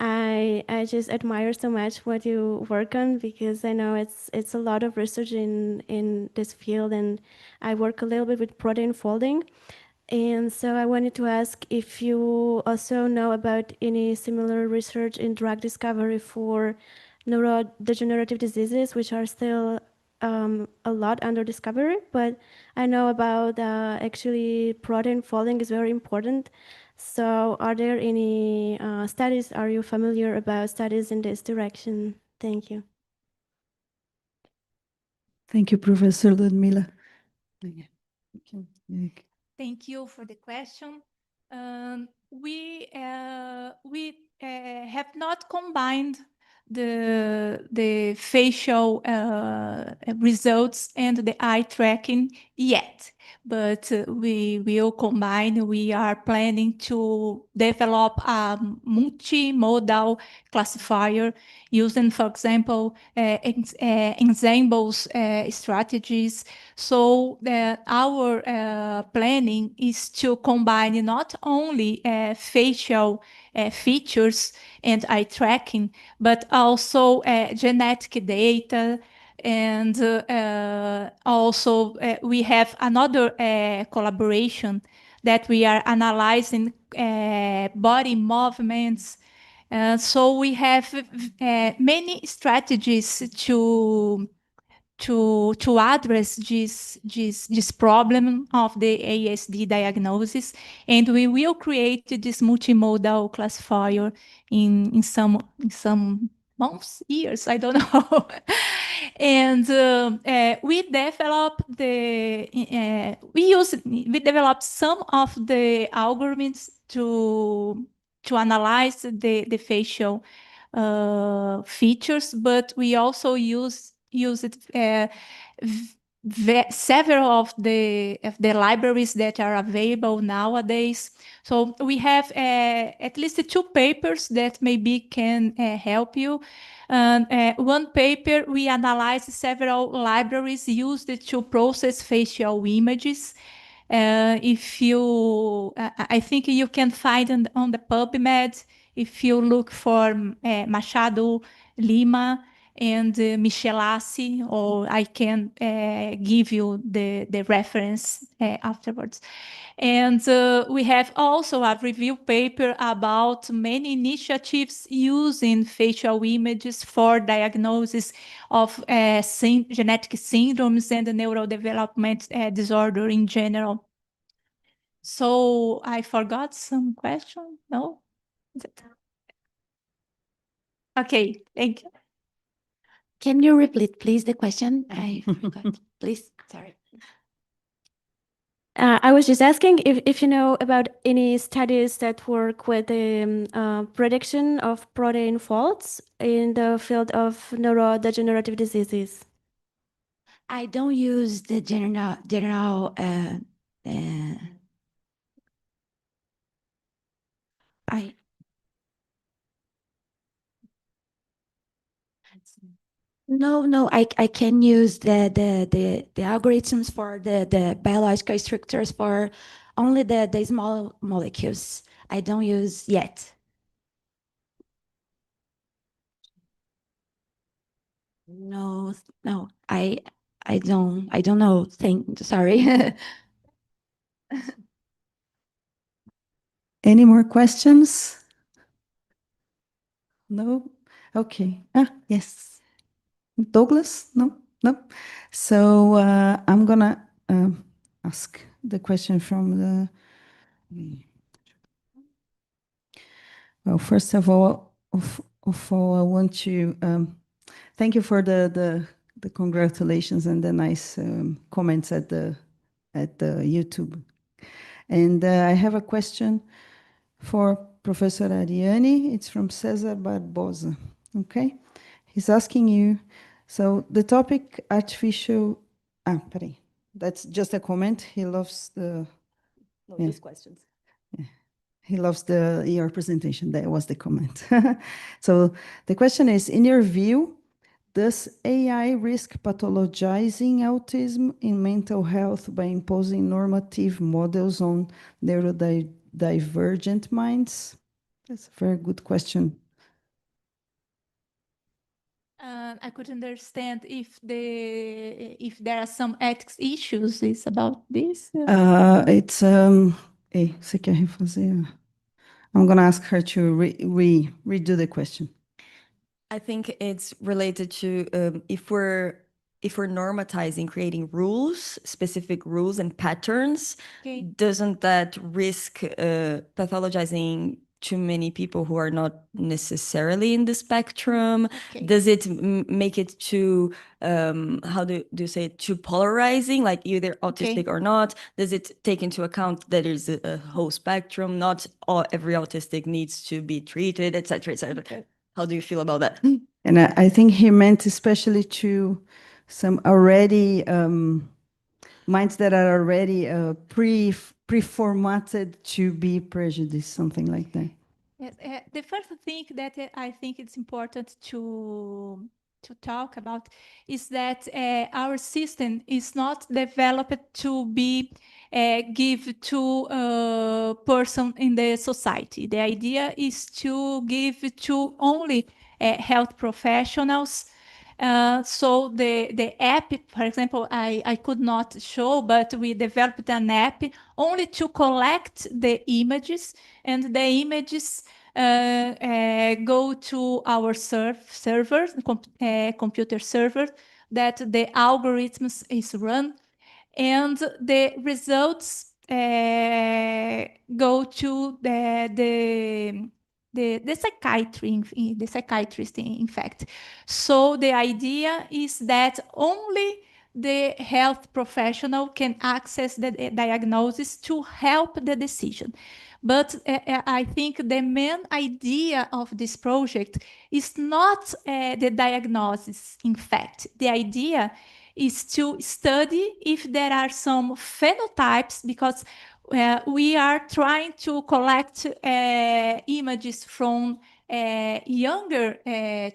[SPEAKER 5] I just admire so much what you work on, because I know it's a lot of research in this field, and I work a little bit with protein folding. And so I wanted to ask if you also know about any similar research in drug discovery for neurodegenerative diseases, which are still a lot under discovery, but I know about actually protein folding is very important. So are there any studies, are you familiar about studies in this direction? Thank you.
[SPEAKER 1] Thank you, Professor Ludmila.
[SPEAKER 3] Thank you for the question. We have not combined the facial results and the eye tracking yet, but we will combine. We are planning to develop a multimodal classifier using, for example, ensembles strategies. So our planning is to combine not only facial features and eye tracking, but also genetic data. And also we have another collaboration that we are analyzing body movements. So we have many strategies to address this problem of the ASD diagnosis, and we will create this multimodal classifier in some months, years, I don't know. And we developed some of the algorithms to analyze the facial features, but we also use it several of the libraries that are available nowadays. So we have at least 2 papers that maybe can help you. One paper, we analyzed several libraries used to process facial images. If you, I think you can find on the PubMed, if you look for Machado Lima and Michelassi, or I can give you the reference afterwards. And we have also a review paper about many initiatives using facial images for diagnosis of genetic syndromes and neurodevelopment disorder in general. So I forgot some question? No? Okay, thank you.
[SPEAKER 4] Can you repeat, please, the question? I forgot. Please, sorry.
[SPEAKER 5] I was just asking if you know about any studies that work with the prediction of protein faults in the field of neurodegenerative diseases.
[SPEAKER 4] I don't use the general No, I can use the algorithms for the biological structures for only the small molecules. I don't use yet. No, I don't know. Sorry.
[SPEAKER 1] Any more questions? No? Okay. Yes. Douglas? No? No? So I'm going to ask the question from the... Well, first of all, I want to thank you for the congratulations and the nice comments at the YouTube. And I have a question for Professor Ariane. It's from Cesar Barbosa. Okay, he's asking you. So the topic artificial. That's just a comment. He loves the.
[SPEAKER 6] No, just questions.
[SPEAKER 1] He loves your presentation. That was the comment. So the question is, in your view, does AI risk pathologizing autism in mental health by imposing normative models on neurodivergent minds? That's a very good question.
[SPEAKER 3] I could understand if there are some ethics issues is about this.
[SPEAKER 1] It's você quer refazer? I'm going to ask her to redo the question.
[SPEAKER 6] I think it's related to if we're normatizing, creating rules, specific rules and patterns,
[SPEAKER 3] Okay.
[SPEAKER 6] doesn't that risk pathologizing too many people who are not necessarily in the spectrum?
[SPEAKER 3] Okay.
[SPEAKER 6] Does it make it too, how do you say it, too polarizing, like either autistic or not? Does it take into account that there's a whole spectrum, not every autistic needs to be treated, et cetera, et cetera?
[SPEAKER 3] Okay.
[SPEAKER 6] How do you feel about that?
[SPEAKER 1] And I think he meant especially to some already minds that are already pre-formatted to be prejudiced, something like that.
[SPEAKER 3] Yes, the first thing that I think it's important to talk about is that our system is not developed to be give to a person in the society. The idea is to give to only health professionals. So the app, for example, I could not show, but we developed an app only to collect the images, and the images go to our server, computer server, that the algorithms is run, and the results go to the psychiatrist, in fact. So the idea is that only the health professional can access the diagnosis to help the decision. But I think the main idea of this project is not the diagnosis, in fact. The idea is to study if there are some phenotypes, because we are trying to collect images from younger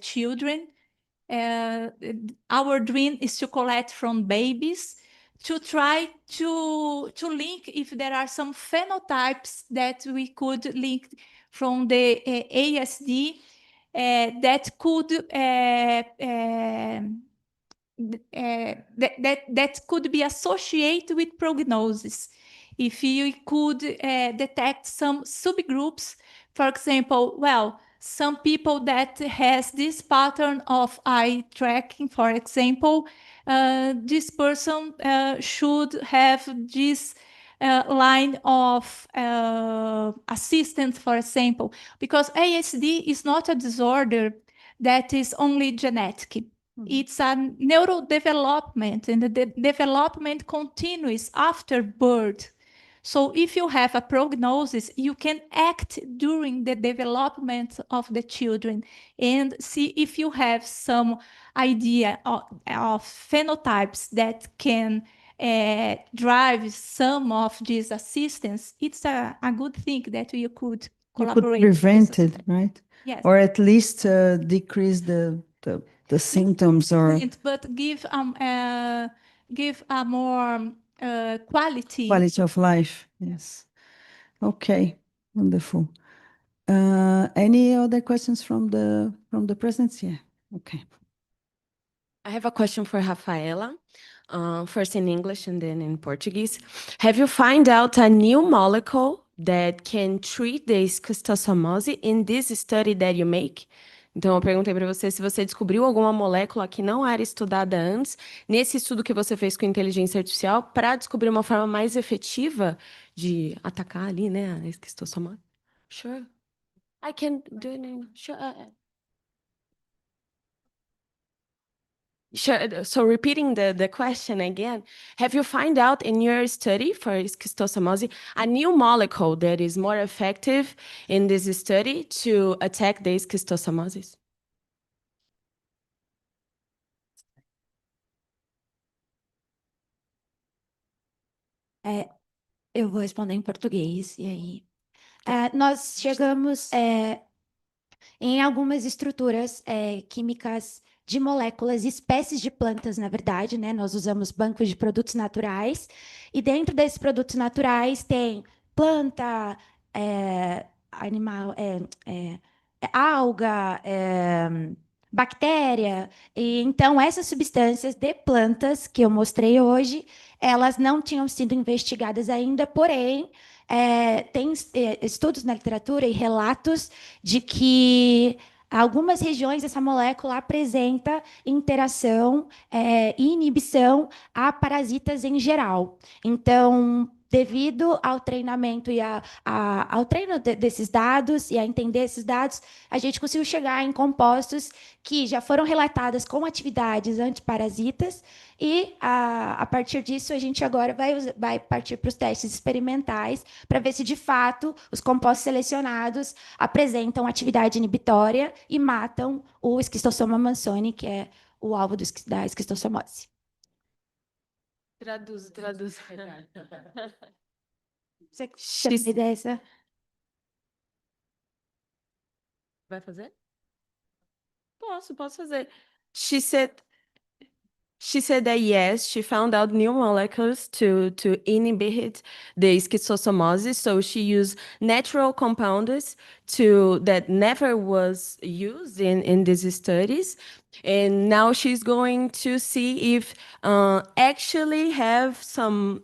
[SPEAKER 3] children. Our dream is to collect from babies, to try to link if there are some phenotypes that we could link from the ASD that could that could be associated with prognosis. If you could detect some subgroups, for example, well, some people that has this pattern of eye tracking, for example, this person should have this line of assistance, for example, because ASD is not a disorder that is only genetic. It's a neurodevelopment, and the development continues after birth. So if you have a prognosis, you can act during the development of the children and see if you have some idea of phenotypes that can drive some of these assistance. It's a good thing that you could collaborate.
[SPEAKER 1] You could prevent it, right?
[SPEAKER 3] Yes.
[SPEAKER 1] Or at least decrease the symptoms, or
[SPEAKER 3] but give a more quality
[SPEAKER 1] of life. Yes. Okay. Wonderful. Any other questions from the presence? Yeah. Okay.
[SPEAKER 7] I have a question for Rafaela, first in English and then in Portuguese. Have you found out a new molecule that can treat the schistosomosis in this study that you make? Então, eu perguntei para você se você descobriu alguma molécula que não era estudada antes, nesse estudo que você fez com inteligência artificial, para descobrir uma forma mais efetiva de atacar ali, né, a esquistossomose. Sure. I can do it in... Sure. Sure. So repeating the question again, have you found out in your study for schistosomosis a new molecule that is more effective in this study to attack the schistosomosis?
[SPEAKER 4] Eu vou responder em português, e aí... nós chegamos em algumas estruturas químicas de moléculas, espécies de plantas, na verdade, né? Nós usamos bancos de produtos naturais, e dentro desses produtos naturais tem planta, animal, alga, bactéria. E então essas substâncias de plantas que eu mostrei hoje, elas não tinham sido investigadas ainda, porém tem estudos na literatura e relatos de que algumas regiões dessa molécula apresenta interação e inibição a parasitas em geral. Então, devido ao treinamento e ao treino desses dados e a entender esses dados, a gente conseguiu chegar em compostos que já foram relatadas com atividades antiparasitas, e a partir disso a gente agora vai partir para os testes experimentais para ver se de fato os compostos selecionados apresentam atividade inibitória e matam o esquistossoma mansoni, que é o alvo da esquistossomose.
[SPEAKER 7] Traduz.
[SPEAKER 4] Você tem uma ideia dessa?
[SPEAKER 7] Vai fazer? Posso fazer. She said that yes, she found out new molecules to inhibit the schistosomosis. So she used natural compounds that never was used in these studies. And now she's going to see if actually have some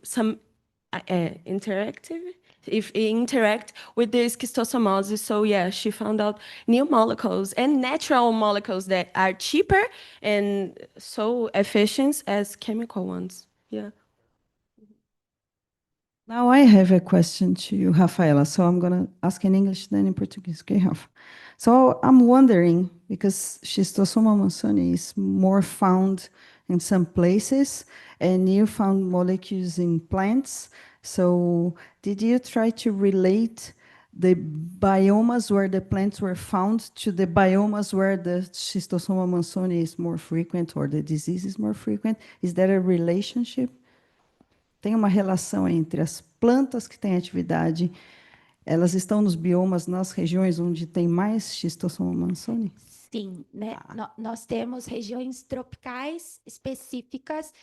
[SPEAKER 7] interact with the schistosomosis. So yeah, she found out new molecules and natural molecules that are cheaper and so efficient as chemical ones. Yeah.
[SPEAKER 1] Now I have a question to you, Rafaela. So I'm going to ask in English, then in Portuguese. Okay, Rafa? So I'm wondering, because Schistosoma mansoni is more found in some places, and you found molecules in plants. So did you try to relate the biomas where the plants were found to the biomas where the Schistosoma mansoni is more frequent or the disease is more frequent? Is there a relationship? Tem uma relação entre as plantas que têm atividade, elas estão nos biomas, nas regiões onde tem mais Schistosoma mansoni?
[SPEAKER 4] Sim, né? Nós temos regiões tropicais específicas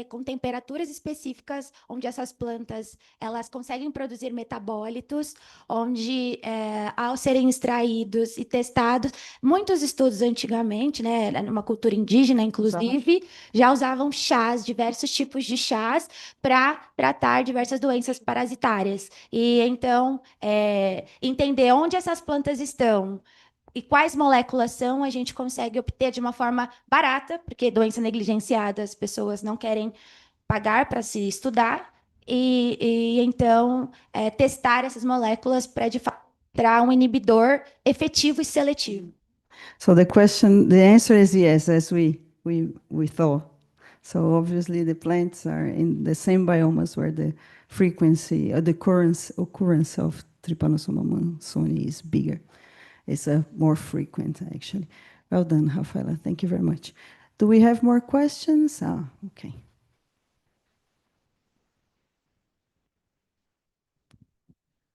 [SPEAKER 4] com temperaturas específicas, onde essas plantas elas conseguem produzir metabólitos, onde ao serem extraídos e testados, muitos estudos antigamente, né, numa cultura indígena, inclusive, já usavam chás, diversos tipos de chás, para tratar diversas doenças parasitárias. E então, entender onde essas plantas estão e quais moléculas são, a gente consegue obter de uma forma barata, porque doença negligenciada, as pessoas não querem pagar para se estudar, e então testar essas moléculas para, de fato, encontrar um inibidor efetivo e seletivo.
[SPEAKER 1] So the answer is yes, as we thought. So obviously the plants are in the same biomas where the frequency or the occurrence of Trypanosoma mansoni is bigger. It's more frequent, actually. Well done, Rafaela. Thank you very much. Do we have more questions? Okay.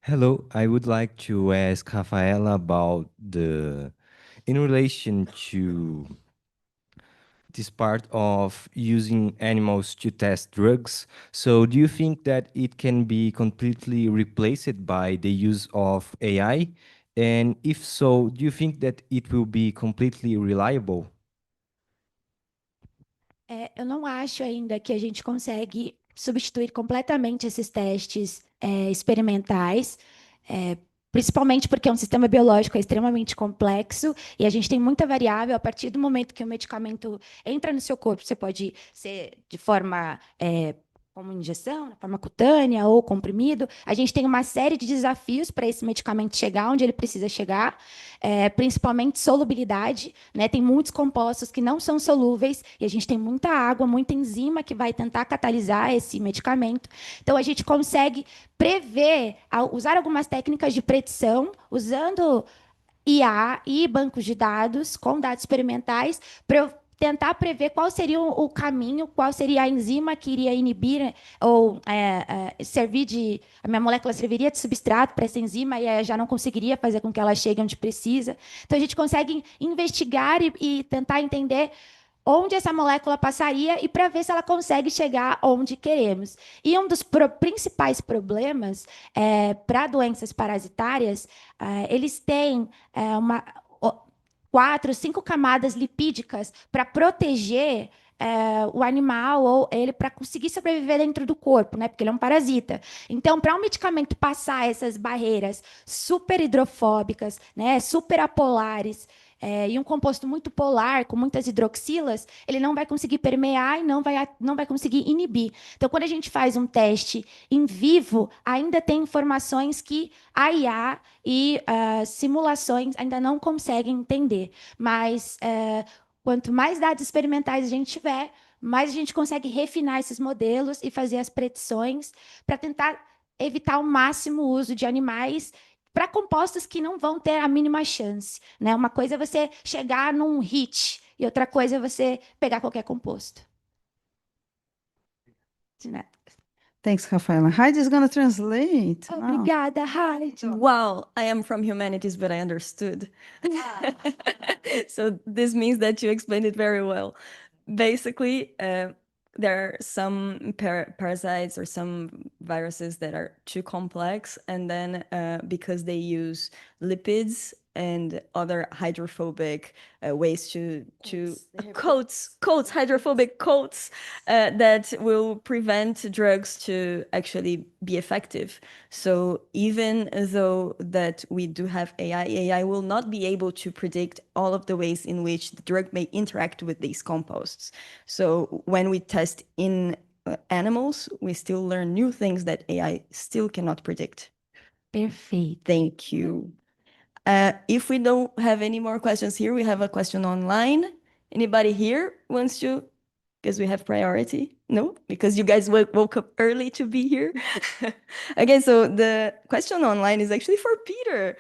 [SPEAKER 8] Hello, I would like to ask Rafaela about in relation to this part of using animals to test drugs. So do you think that it can be completely replaced by the use of AI? And if so, do you think that it will be completely reliable?
[SPEAKER 4] Eu não acho ainda que a gente consegue substituir completamente esses testes experimentais, principalmente porque é um sistema biológico extremamente complexo e a gente tem muita variável. A partir do momento que o medicamento entra no seu corpo, você pode ser de forma como injeção, de forma cutânea ou comprimido. A gente tem uma série de desafios para esse medicamento chegar onde ele precisa chegar, principalmente solubilidade, né? Tem muitos compostos que não são solúveis e a gente tem muita água, muita enzima que vai tentar catalisar esse medicamento. Então, a gente consegue prever, usar algumas técnicas de predição, usando IA e bancos de dados com dados experimentais, para tentar prever qual seria o caminho, qual seria a enzima que iria inibir ou servir a minha molécula serviria de substrato para essa enzima e já não conseguiria fazer com que ela chegue onde precisa. Então, a gente consegue investigar e tentar entender onde essa molécula passaria e para ver se ela consegue chegar onde queremos. E um dos principais problemas para doenças parasitárias, eles têm 4, 5 camadas lipídicas para proteger o animal ou ele para conseguir sobreviver dentro do corpo, né? Porque ele é um parasita. Então, para um medicamento passar essas barreiras super hidrofóbicas, né? Super apolares, e um composto muito polar, com muitas hidroxilas, ele não vai conseguir permear e não vai conseguir inibir. Então, quando a gente faz um teste em vivo, ainda tem informações que a IA e simulações ainda não conseguem entender. Mas quanto mais dados experimentais a gente tiver, mais a gente consegue refinar esses modelos e fazer as predições para tentar evitar ao máximo o uso de animais para compostos que não vão ter a mínima chance, né? Uma coisa é você chegar num hit e outra coisa é você pegar qualquer composto.
[SPEAKER 1] Thanks, Rafaela. Heidi is going to translate.
[SPEAKER 4] Obrigada, Heidi.
[SPEAKER 6] Wow, I am from humanities, but I understood. So this means that you explained it very well. Basically, there are some parasites or some viruses that are too complex, and then because they use lipids and other hydrophobic ways to hydrophobic coats that will prevent drugs to actually be effective. So even though that we do have AI will not be able to predict all of the ways in which the drug may interact with these composts. So when we test in animals, we still learn new things that AI still cannot predict.
[SPEAKER 4] Perfeito.
[SPEAKER 6] Thank you. If we don't have any more questions here, we have a question online. Anybody here wants to because we have priority? No, because you guys woke up early to be here. Okay, so the question online is actually for Peter.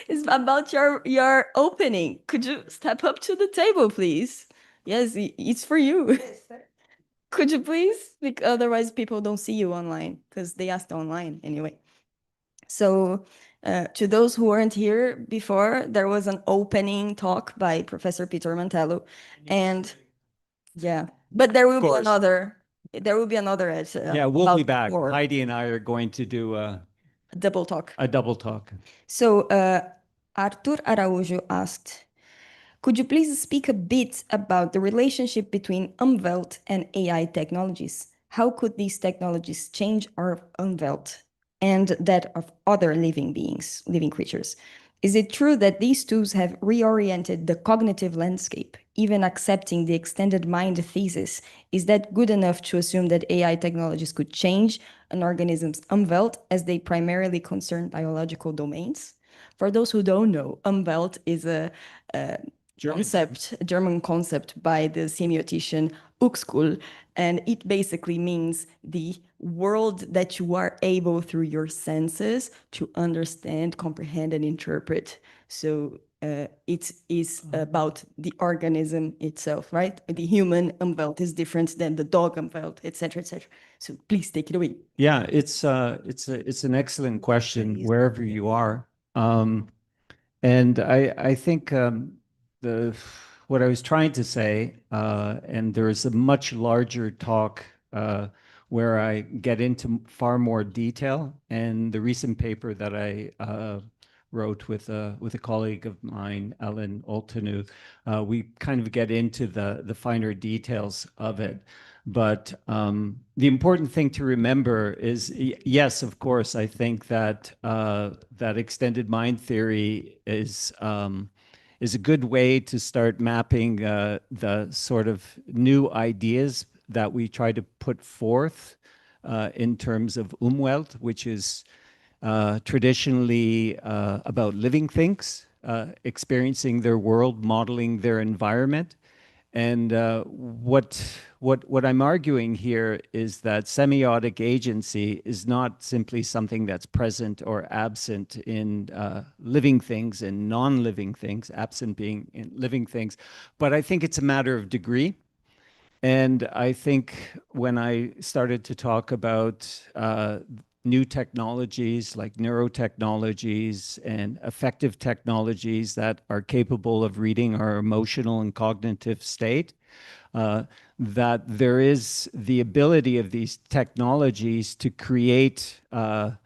[SPEAKER 6] It's about your opening. Could you step up to the table, please? Yes, it's for you. Could you please? Because otherwise people don't see you online because they asked online anyway. So to those who weren't here before, there was an opening talk by Professor Peter Mantello. And yeah, but there will be
[SPEAKER 2] course.
[SPEAKER 6] another. There will be another at
[SPEAKER 2] Yeah, we'll be
[SPEAKER 6] about
[SPEAKER 2] back.
[SPEAKER 6] 4.
[SPEAKER 2] Heidi and I are going to do
[SPEAKER 6] Double talk.
[SPEAKER 2] a double talk.
[SPEAKER 6] So Arthur Araújo asked, could you please speak a bit about the relationship between Umwelt and AI technologies? How could these technologies change our Umwelt and that of other living beings, living creatures? Is it true that these tools have reoriented the cognitive landscape, even accepting the extended mind thesis? Is that good enough to assume that AI technologies could change an organism's Umwelt as they primarily concern biological domains? For those who don't know, Umwelt is a German concept by the semiotician Uexküll, and it basically means the world that you are able through your senses to understand, comprehend, and interpret. So it is about the organism itself, right? The human Umwelt is different than the dog Umwelt, etc., etc. So please take it away.
[SPEAKER 2] Yeah, it's an excellent question wherever you are. And I think what I was trying to say, and there is a much larger talk where I get into far more detail. And the recent paper that I wrote with a colleague of mine, Ellen Oltanu, we kind of get into the finer details of it. But the important thing to remember is, yes, of course, I think that that extended mind theory is a good way to start mapping the sort of new ideas that we try to put forth in terms of Umwelt, which is traditionally about living things, experiencing their world, modeling their environment. And what I'm arguing here is that semiotic agency is not simply something that's present or absent in living things and non-living things, absent being in living things, but I think it's a matter of degree. And I think when I started to talk about new technologies like neurotechnologies and affective technologies that are capable of reading our emotional and cognitive state, that there is the ability of these technologies to create a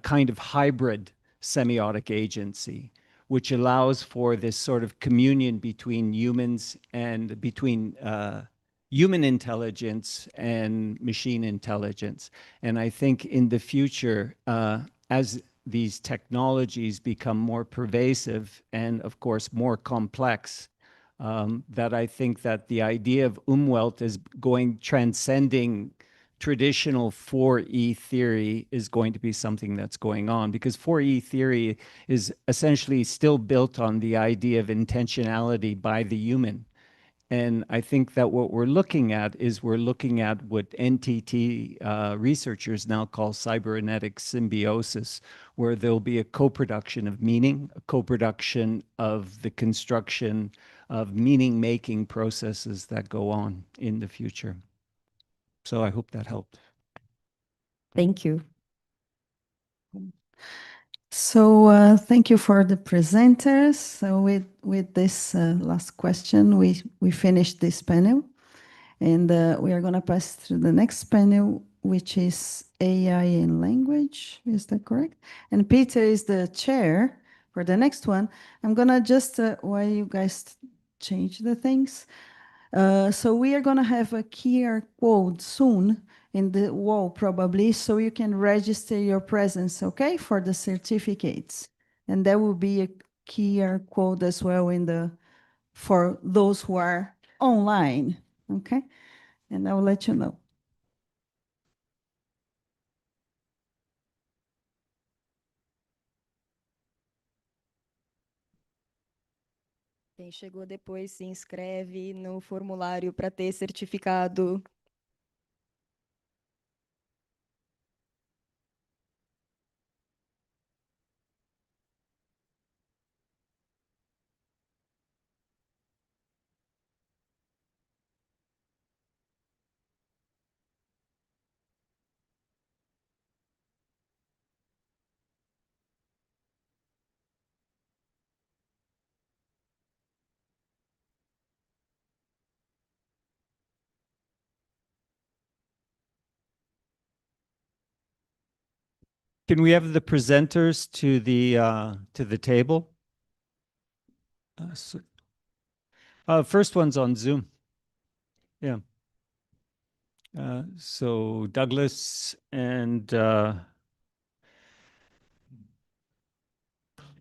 [SPEAKER 2] kind of hybrid semiotic agency, which allows for this sort of communion between humans and between human intelligence and machine intelligence. And I think in the future, as these technologies become more pervasive and, of course, more complex, that I think that the idea of Umwelt is transcending traditional 4E theory is going to be something that's going on, because 4E theory is essentially still built on the idea of intentionality by the human. And I think that what we're looking at is we're looking at what NTT researchers now call cybernetic symbiosis, where there'll be a co-production of meaning, a co-production of the construction of meaning-making processes that go on in the future. So I hope that helped.
[SPEAKER 6] Thank you.
[SPEAKER 1] So thank you for the presenters. So with this last question, we finished this panel, and we are going to pass to the next panel, which is AI and language. Is that correct? And Peter is the chair for the next one. I'm going to just, while you guys change the things, so we are going to have a QR code soon in the wall, probably, so you can register your presence, okay, for the certificates. And there will be a QR code as well for those who are online, okay? And I will let you know.
[SPEAKER 6] Quem chegou depois se inscreve no formulário para ter certificado.
[SPEAKER 2] Can we have the presenters to the table? First one's on Zoom. Yeah. So Douglas and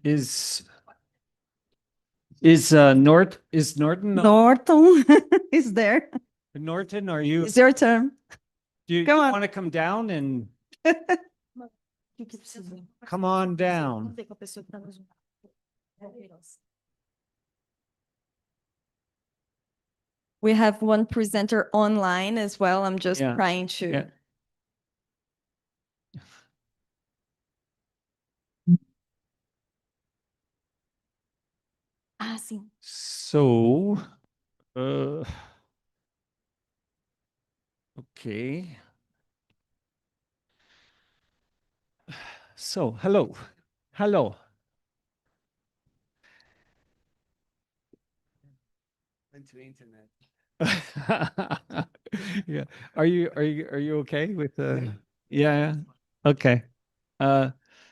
[SPEAKER 2] is Norton?
[SPEAKER 1] Norton is there.
[SPEAKER 2] Norton, are you?
[SPEAKER 1] It's your turn.
[SPEAKER 2] Do you
[SPEAKER 1] Come on.
[SPEAKER 2] want to come down and come on down?
[SPEAKER 6] We have one presenter online as well. I'm just
[SPEAKER 2] Yeah.
[SPEAKER 6] trying to.
[SPEAKER 2] Yeah.
[SPEAKER 6] Ah, sim.
[SPEAKER 2] So, okay. So, hello. Into internet. Yeah. Are you okay with the? Yeah. Okay.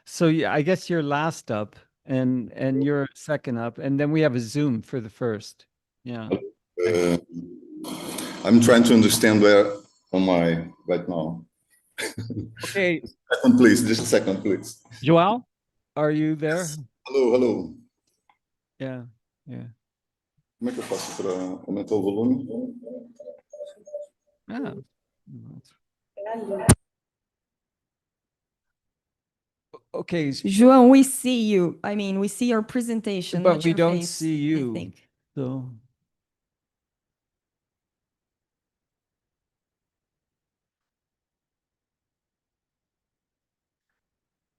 [SPEAKER 2] So yeah, I guess you're last up and you're second up, and then we have a Zoom for the first. Yeah.
[SPEAKER 9] I'm trying to understand where am I right now.
[SPEAKER 2] Okay.
[SPEAKER 9] Second, please, just a second, please.
[SPEAKER 2] João, are you there?
[SPEAKER 9] Hello.
[SPEAKER 2] Yeah. Yeah.
[SPEAKER 9] Como é que eu faço para aumentar o volume?
[SPEAKER 2] Ah. Okay.
[SPEAKER 6] João, we see you. I mean, we see your presentation,
[SPEAKER 2] But
[SPEAKER 6] not
[SPEAKER 2] we
[SPEAKER 6] your
[SPEAKER 2] don't
[SPEAKER 6] face,
[SPEAKER 2] see
[SPEAKER 6] I
[SPEAKER 2] you.
[SPEAKER 6] think.
[SPEAKER 2] So.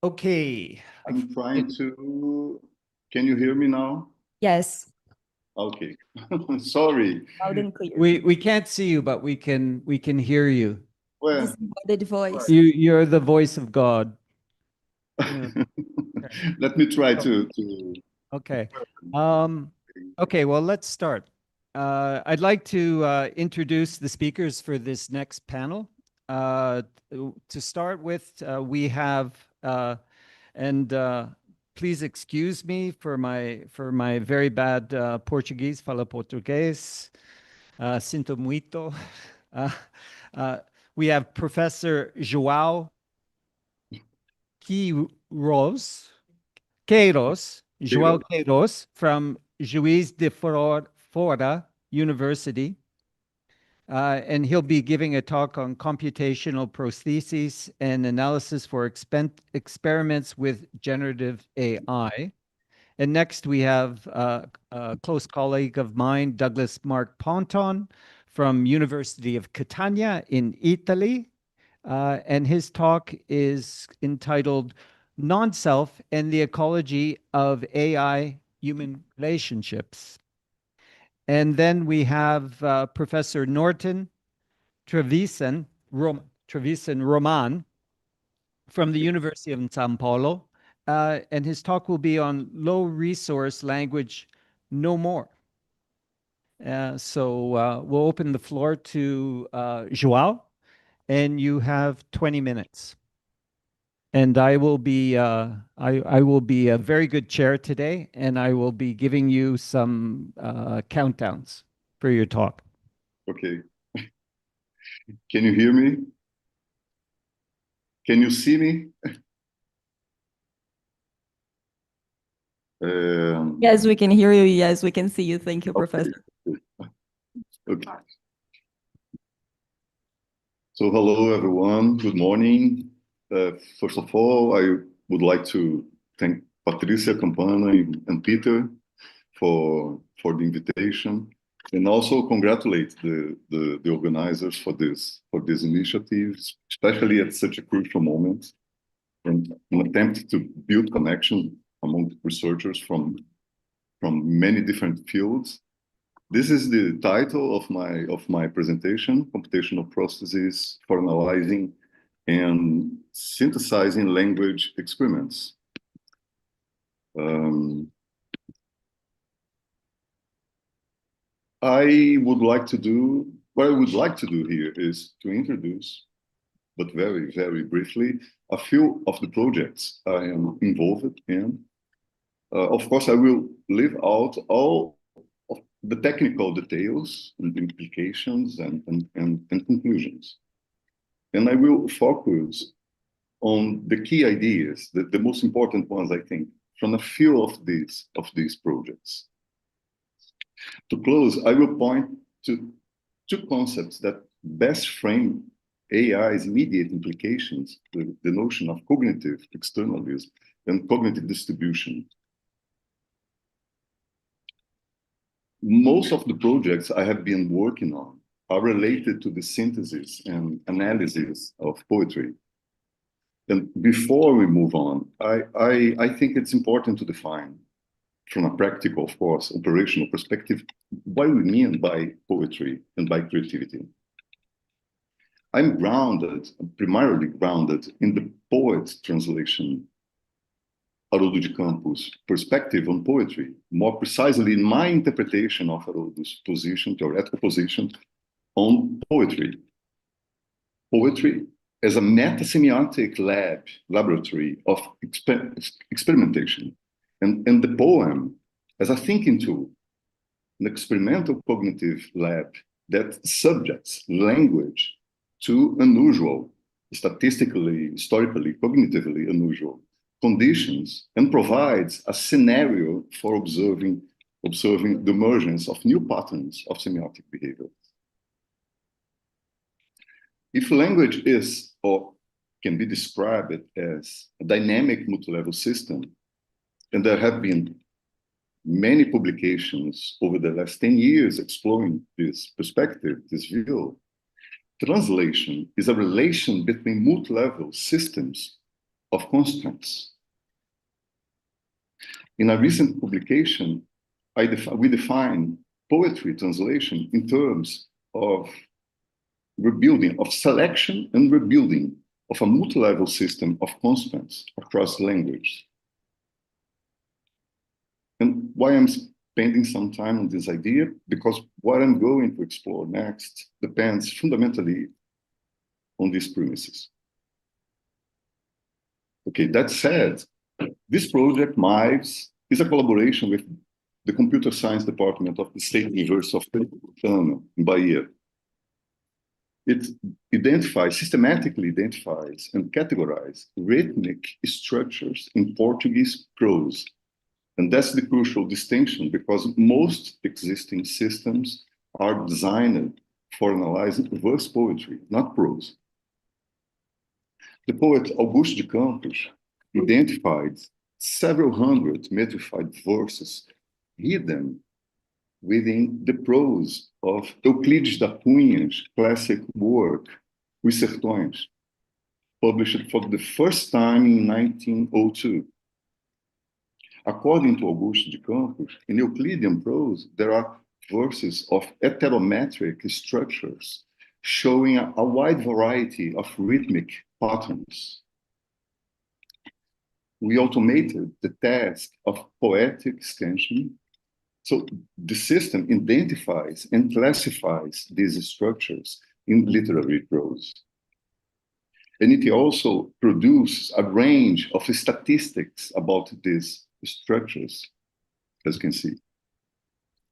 [SPEAKER 2] Okay.
[SPEAKER 9] I'm trying to. Can you hear me now?
[SPEAKER 6] Yes,
[SPEAKER 9] Okay. Sorry.
[SPEAKER 6] loud and clear.
[SPEAKER 2] We can't see you, but we can hear you.
[SPEAKER 9] Where?
[SPEAKER 6] Disembodied voice.
[SPEAKER 2] You're the voice of God. Yeah.
[SPEAKER 9] Let me try to.
[SPEAKER 2] Okay. Okay, well, let's start. I'd like to introduce the speakers for this next panel. To start with, we have, and please excuse me for my very bad Portuguese, fala português, sinto muito. We have Professor João João Queiroz from Juiz de Fora University. And he'll be giving a talk on computational prostheses and analysis for experiments with generative AI. And next we have a close colleague of mine, Douglas Mark Ponton from University of Catania in Italy. And his talk is entitled Non-Self and the Ecology of AI-Human Relationships. And then we have Professor Norton Trevisan Roman from the University of São Paulo. And his talk will be on low resource language, no more. So we'll open the floor to João, and you have 20 minutes. And I will be a very good chair today, and I will be giving you some countdowns for your talk.
[SPEAKER 9] Okay. Can you hear me? Can you see me?
[SPEAKER 6] Yes, we can hear you. Yes, we can see you. Thank you, Professor.
[SPEAKER 9] Okay. So hello, everyone. Good morning. First of all, I would like to thank Patricia Campana and Peter for the invitation, and also congratulate the organizers for this initiative, especially at such a crucial moment, and an attempt to build connections among researchers from many different fields. This is the title of my presentation: Computational Processes for Analyzing and Synthesizing Language Experiments. What I would like to do here is to introduce, but very, very briefly, a few of the projects I am involved in. Of course, I will leave out all of the technical details and implications and conclusions. And I will focus on the key ideas, the most important ones, I think, from a few of these projects. To close, I will point to two concepts that best frame AI's immediate implications, the notion of cognitive externalism and cognitive distribution. Most of the projects I have been working on are related to the synthesis and analysis of poetry. And before we move on, I think it's important to define, from a practical, of course, operational perspective, what we mean by poetry and by creativity. I'm primarily grounded in the poet's translation, Haroldo de Campos' perspective on poetry, more precisely in my interpretation of Haroldo's theoretical position on poetry. Poetry as a meta-semiotic laboratory of experimentation, and the poem as a thinking tool, an experimental cognitive lab that subjects language to unusual, statistically, historically, cognitively unusual conditions, and provides a scenario for observing the emergence of new patterns of semiotic behavior. If language is, or can be described as, a dynamic multi-level system, and there have been many publications over the last 10 years exploring this perspective, this view, translation is a relation between multi-level systems of constants. In a recent publication, we define poetry translation in terms of rebuilding, of selection and rebuilding of a multi-level system of constants across language. And why I'm spending some time on this idea? Because what I'm going to explore next depends fundamentally on these premises. Okay, that said, this project, MIVES, is a collaboration with the Computer Science Department of the State University of Pernambuco in Bahia. It systematically identifies and categorizes rhythmic structures in Portuguese prose. And that's the crucial distinction, because most existing systems are designed for analyzing verse poetry, not prose. The poet Augusto de Campos identified several hundred metrified verses hidden within the prose of Euclides da Cunha's classic work, Os Sertões, published for the first time in 1902. According to Augusto de Campos, in Euclidean prose, there are verses of heterometric structures showing a wide variety of rhythmic patterns. We automated the task of poetic extension. So the system identifies and classifies these structures in literary prose. And it also produces a range of statistics about these structures, as you can see,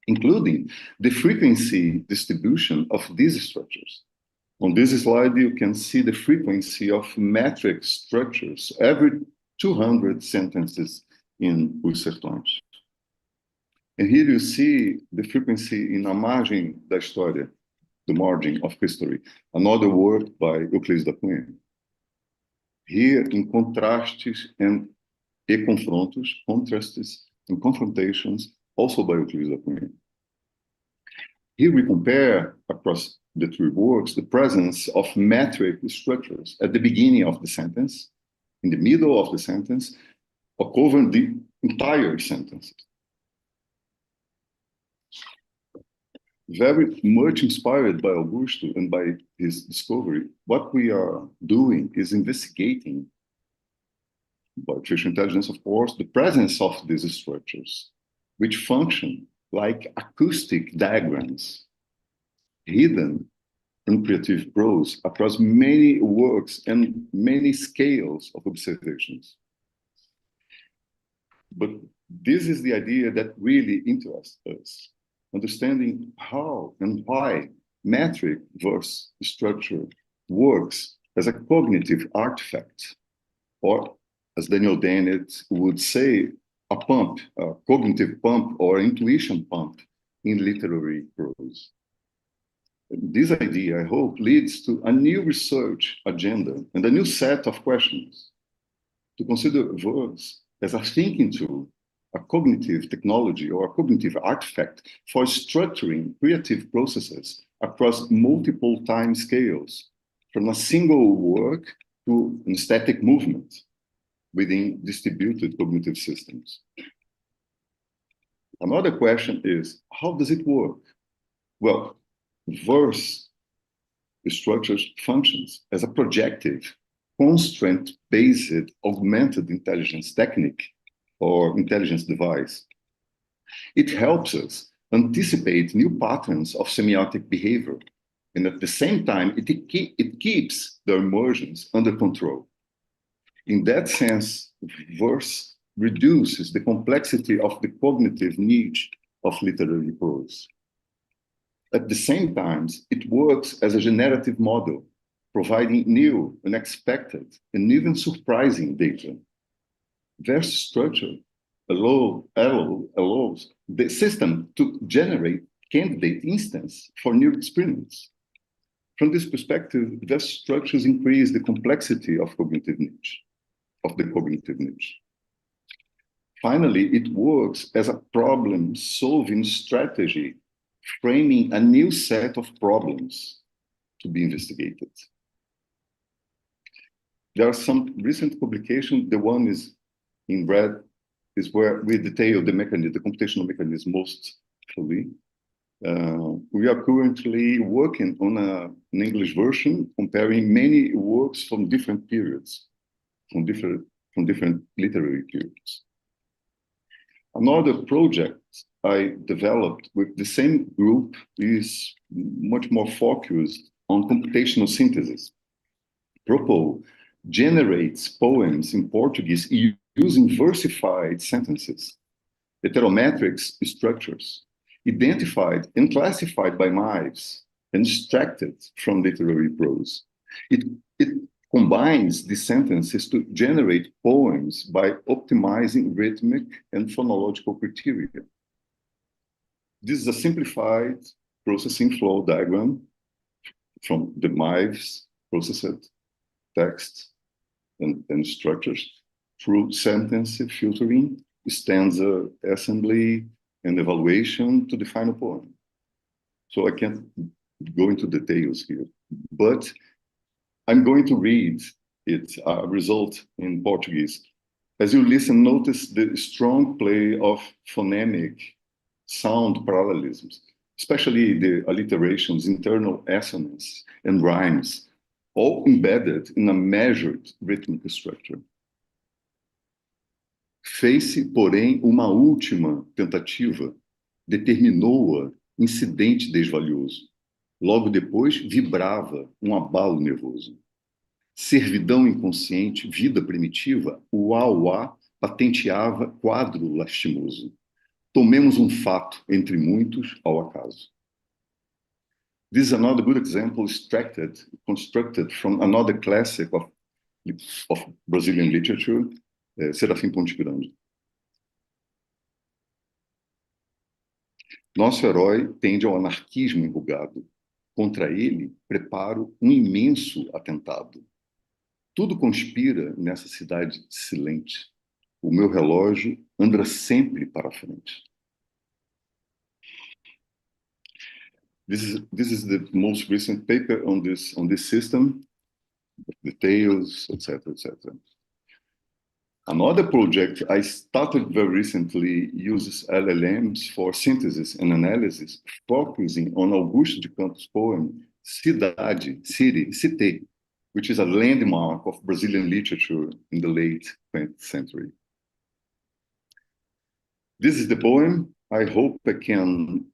[SPEAKER 9] including the frequency distribution of these structures. On this slide, you can see the frequency of metric structures every 200 sentences in Os Sertões. And here you see the frequency in A Margem da História, The Margin of History, another work by Euclides da Cunha. Here, in contrastes and confrontos, contrastes and confrontations, also by Euclides da Cunha. Here we compare across the three works the presence of metric structures at the beginning of the sentence, in the middle of the sentence, or covering the entire sentence. Very much inspired by Augusto and by his discovery, what we are doing is investigating, by artificial intelligence, of course, the presence of these structures, which function like acoustic diagrams, hidden in creative prose across many works and many scales of observations. But this is the idea that really interests us, understanding how and why metric verse structure works as a cognitive artifact, or as Daniel Dennett would say, a pump, a cognitive pump or intuition pump in literary prose. This idea, I hope, leads to a new research agenda and a new set of questions to consider verse as a thinking tool, a cognitive technology or a cognitive artifact for structuring creative processes across multiple time scales, from a single work to an static movement within distributed cognitive systems. Another question is, how does it work? Well, verse structures functions as a projective, constraint-based augmented intelligence technique or intelligence device. It helps us anticipate new patterns of semiotic behavior, and at the same time, it keeps the emergence under control. In that sense, verse reduces the complexity of the cognitive niche of literary prose. At the same time, it works as a generative model, providing new, unexpected, and even surprising data. Verse structure allows the system to generate candidate instance for new experiments. From this perspective, verse structures increase the complexity of the cognitive niche. Finally, it works as a problem-solving strategy, framing a new set of problems to be investigated. There are some recent publications. The one is in red, is where we detail the mechanism, the computational mechanism most fully. We are currently working on an English version, comparing many works from different periods, from different literary periods. Another project I developed with the same group is much more focused on computational synthesis. Propo generates poems in Portuguese using versified sentences, heterometric structures, identified and classified by Mives, and extracted from literary prose. It combines these sentences to generate poems by optimizing rhythmic and phonological criteria. This is a simplified processing flow diagram from the Mives processed text and structures through sentence filtering, stanza assembly, and evaluation to the final poem. So I can't go into details here, but I'm going to read its result in Portuguese. As you listen, notice the strong play of phonemic sound parallelisms, especially the alliterations, internal assonance, and rhymes, all embedded in a measured rhythmic structure. Fez-se, porém, uma última tentativa, determinou-a incidente desvalioso. Logo depois, vibrava um abalo nervoso. Servidão inconsciente, vida primitiva, o auá patenteava quadro lastimoso. Tomemos um fato entre muitos ao acaso. This is another good example constructed from another classic of Brazilian literature, Serafim Ponte Grande. Nosso herói tende ao anarquismo enrugado. Contra ele, preparo um imenso atentado. Tudo conspira nessa cidade silente. O meu relógio anda sempre para frente. This is the most recent paper on this system, details, etc., etc. Another project I started very recently uses LLMs for synthesis and analysis, focusing on Augusto de Campos' poem Cidade, City, Cité, which is a landmark of Brazilian literature in the late 20th century. This is the poem. I hope I can.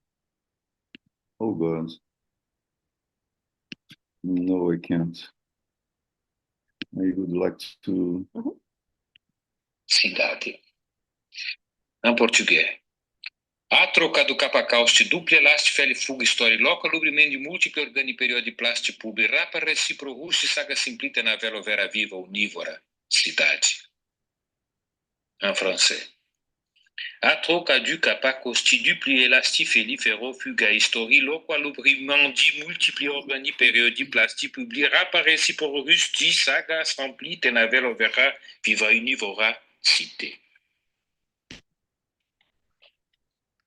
[SPEAKER 9] Oh God. No, I can't. I would like to.
[SPEAKER 10] Cidade. Em português. A troca do capacauste duple last feli fuga história loca lubrimendi múltiple organi periodi plasti publi rapa recipro rusti saga simplita na velo vera viva unívora. Cidade. En français. A troca du capacauste duple elasti feli ferro fuga histori loca lubrimendi multipli organi periodi plasti publi rapa recipro rusti saga simplita na velo vera viva unívora. Cité.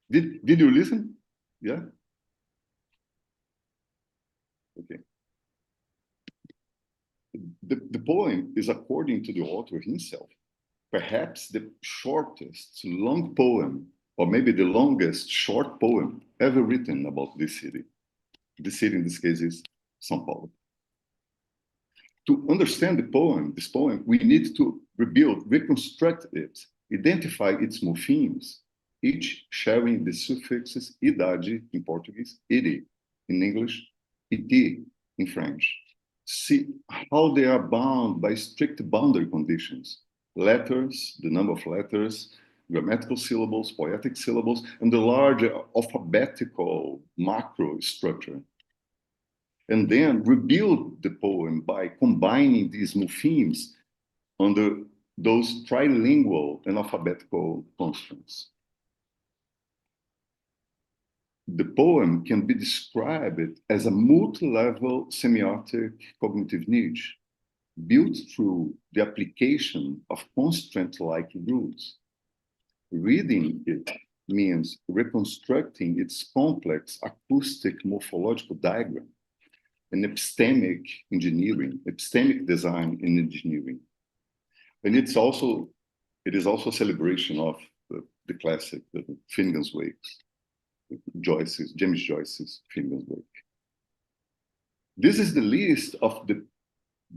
[SPEAKER 9] Did you listen? Yeah? Okay. The poem is, according to the author himself, perhaps the shortest long poem, or maybe the longest short poem ever written about this city. The city in this case is São Paulo. To understand this poem, we need to reconstruct it, identify its morphemes, each sharing the suffixes idade in Portuguese, ide in English, iti in French. See how they are bound by strict boundary conditions, letters, the number of letters, grammatical syllables, poetic syllables, and the larger alphabetical macro structure. And then rebuild the poem by combining these morphemes under those trilingual and alphabetical constraints. The poem can be described as a multi-level semiotic cognitive niche built through the application of constraint-like rules. Reading it means reconstructing its complex acoustic morphological diagram and epistemic design in engineering. And it is also a celebration of the classic, Finnegan's Wake. James Joyce's Finnegan's Wake. This is the list of the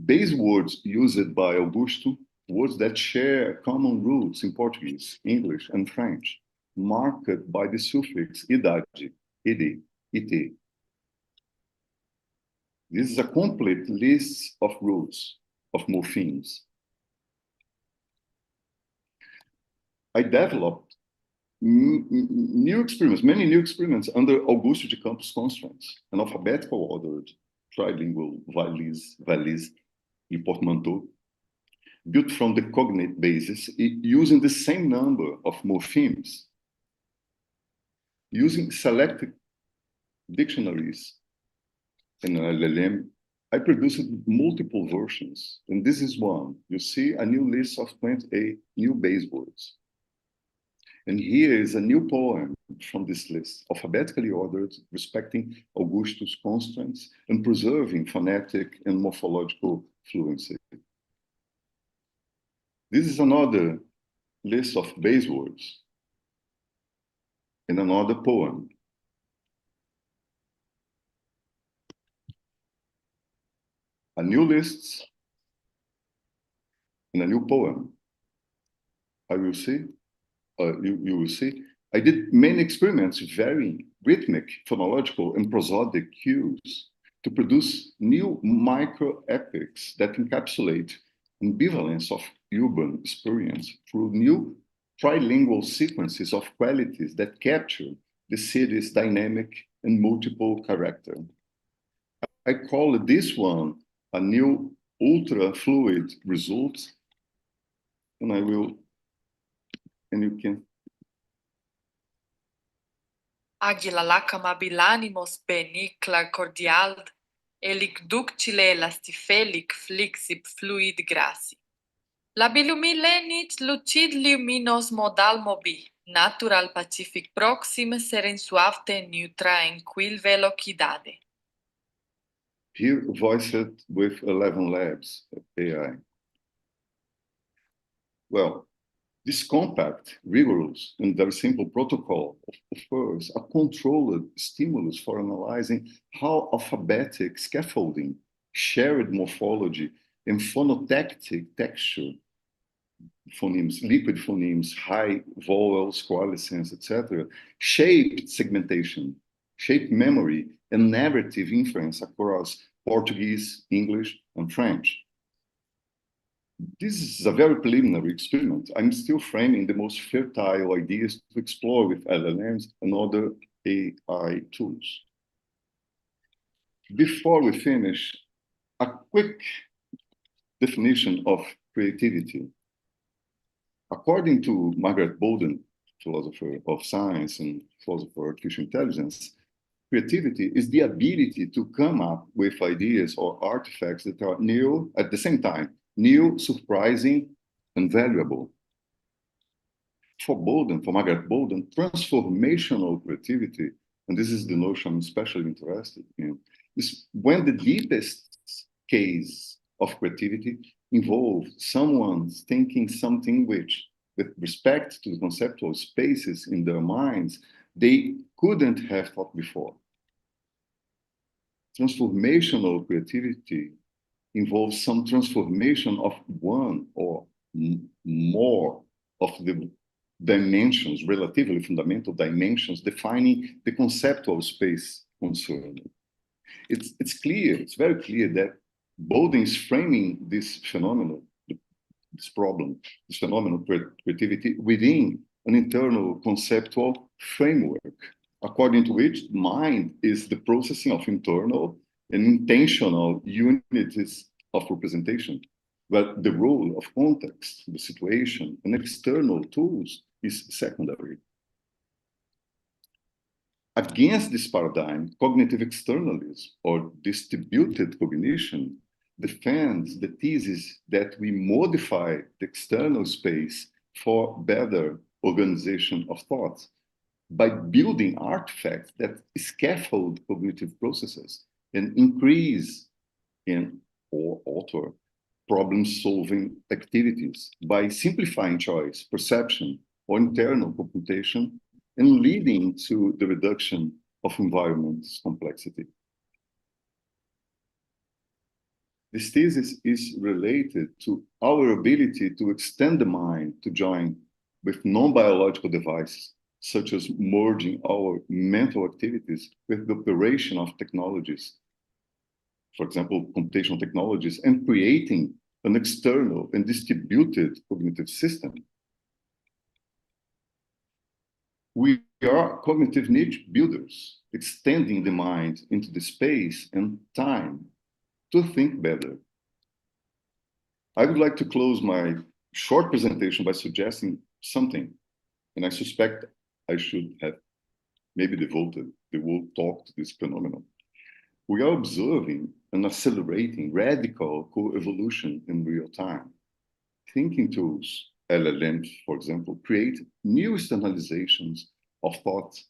[SPEAKER 9] base words used by Augusto, words that share common roots in Portuguese, English, and French, marked by the suffix idade, ide, ite. This is a complete list of roots, of morphemes. I developed many new experiments under Augusto de Campos' constraints, an alphabetical ordered trilingual valise in portmanteau, built from the cognate basis using the same number of morphemes. Using selected dictionaries in LLM, I produced multiple versions, and this is one. You see a new list of 28 new base words. And here is a new poem from this list, alphabetically ordered, respecting Augusto's constraints and preserving phonetic and morphological fluency. This is another list of base words and another poem. A new list and a new poem. I will see. You will see. I did many experiments varying rhythmic, phonological, and prosodic cues to produce new micro-epics that encapsulate ambivalence of urban experience through new trilingual sequences of qualities that capture the city's dynamic and multiple character. I call this one a new ultra-fluid result, and I will. And you can.
[SPEAKER 11] Agila lacama bilanimos benicla cordial, elic ductile lastifelic flixip fluid grassi. Labilumi lenit lucid luminos modal mobi, natural pacific proxima seren suave neutra en quil velocidade.
[SPEAKER 9] Here voiced with 11 labs at AI. Well, this compact, rigorous, and very simple protocol offers a controlled stimulus for analyzing how alphabetic scaffolding, shared morphology, and phonotactic texture, phonemes, liquid phonemes, high vowels, coalescence, etc., shaped segmentation, shaped memory, and narrative inference across Portuguese, English, and French. This is a very preliminary experiment. I'm still framing the most fertile ideas to explore with LLMs and other AI tools. Before we finish, a quick definition of creativity. According to Margaret Bolden, philosopher of science and philosopher of artificial intelligence, creativity is the ability to come up with ideas or artifacts that are new at the same time, new, surprising, and valuable. For Bolden, for Margaret Bolden, transformational creativity, and this is the notion I'm especially interested in, is when the deepest case of creativity involves someone thinking something which, with respect to the conceptual spaces in their minds, they couldn't have thought before. Transformational creativity involves some transformation of one or more of the dimensions, relatively fundamental dimensions, defining the conceptual space concerned. It's clear, it's very clear that Bolden is framing this phenomenon, this problem, this phenomenon of creativity within an internal conceptual framework, according to which mind is the processing of internal and intentional unities of representation, but the role of context, the situation, and external tools is secondary. Against this paradigm, cognitive externalism, or distributed cognition, defends the thesis that we modify the external space for better organization of thought by building artifacts that scaffold cognitive processes and increase or alter problem-solving activities by simplifying choice, perception, or internal computation, and leading to the reduction of environment's complexity. This thesis is related to our ability to extend the mind to join with non-biological devices, such as merging our mental activities with the operation of technologies, for example, computational technologies, and creating an external and distributed cognitive system. We are cognitive niche builders, extending the mind into the space and time to think better. I would like to close my short presentation by suggesting something, and I suspect I should have maybe devoted the whole talk to this phenomenon. We are observing an accelerating radical co-evolution in real time. Thinking tools, LLMs, for example, create new externalizations of thoughts.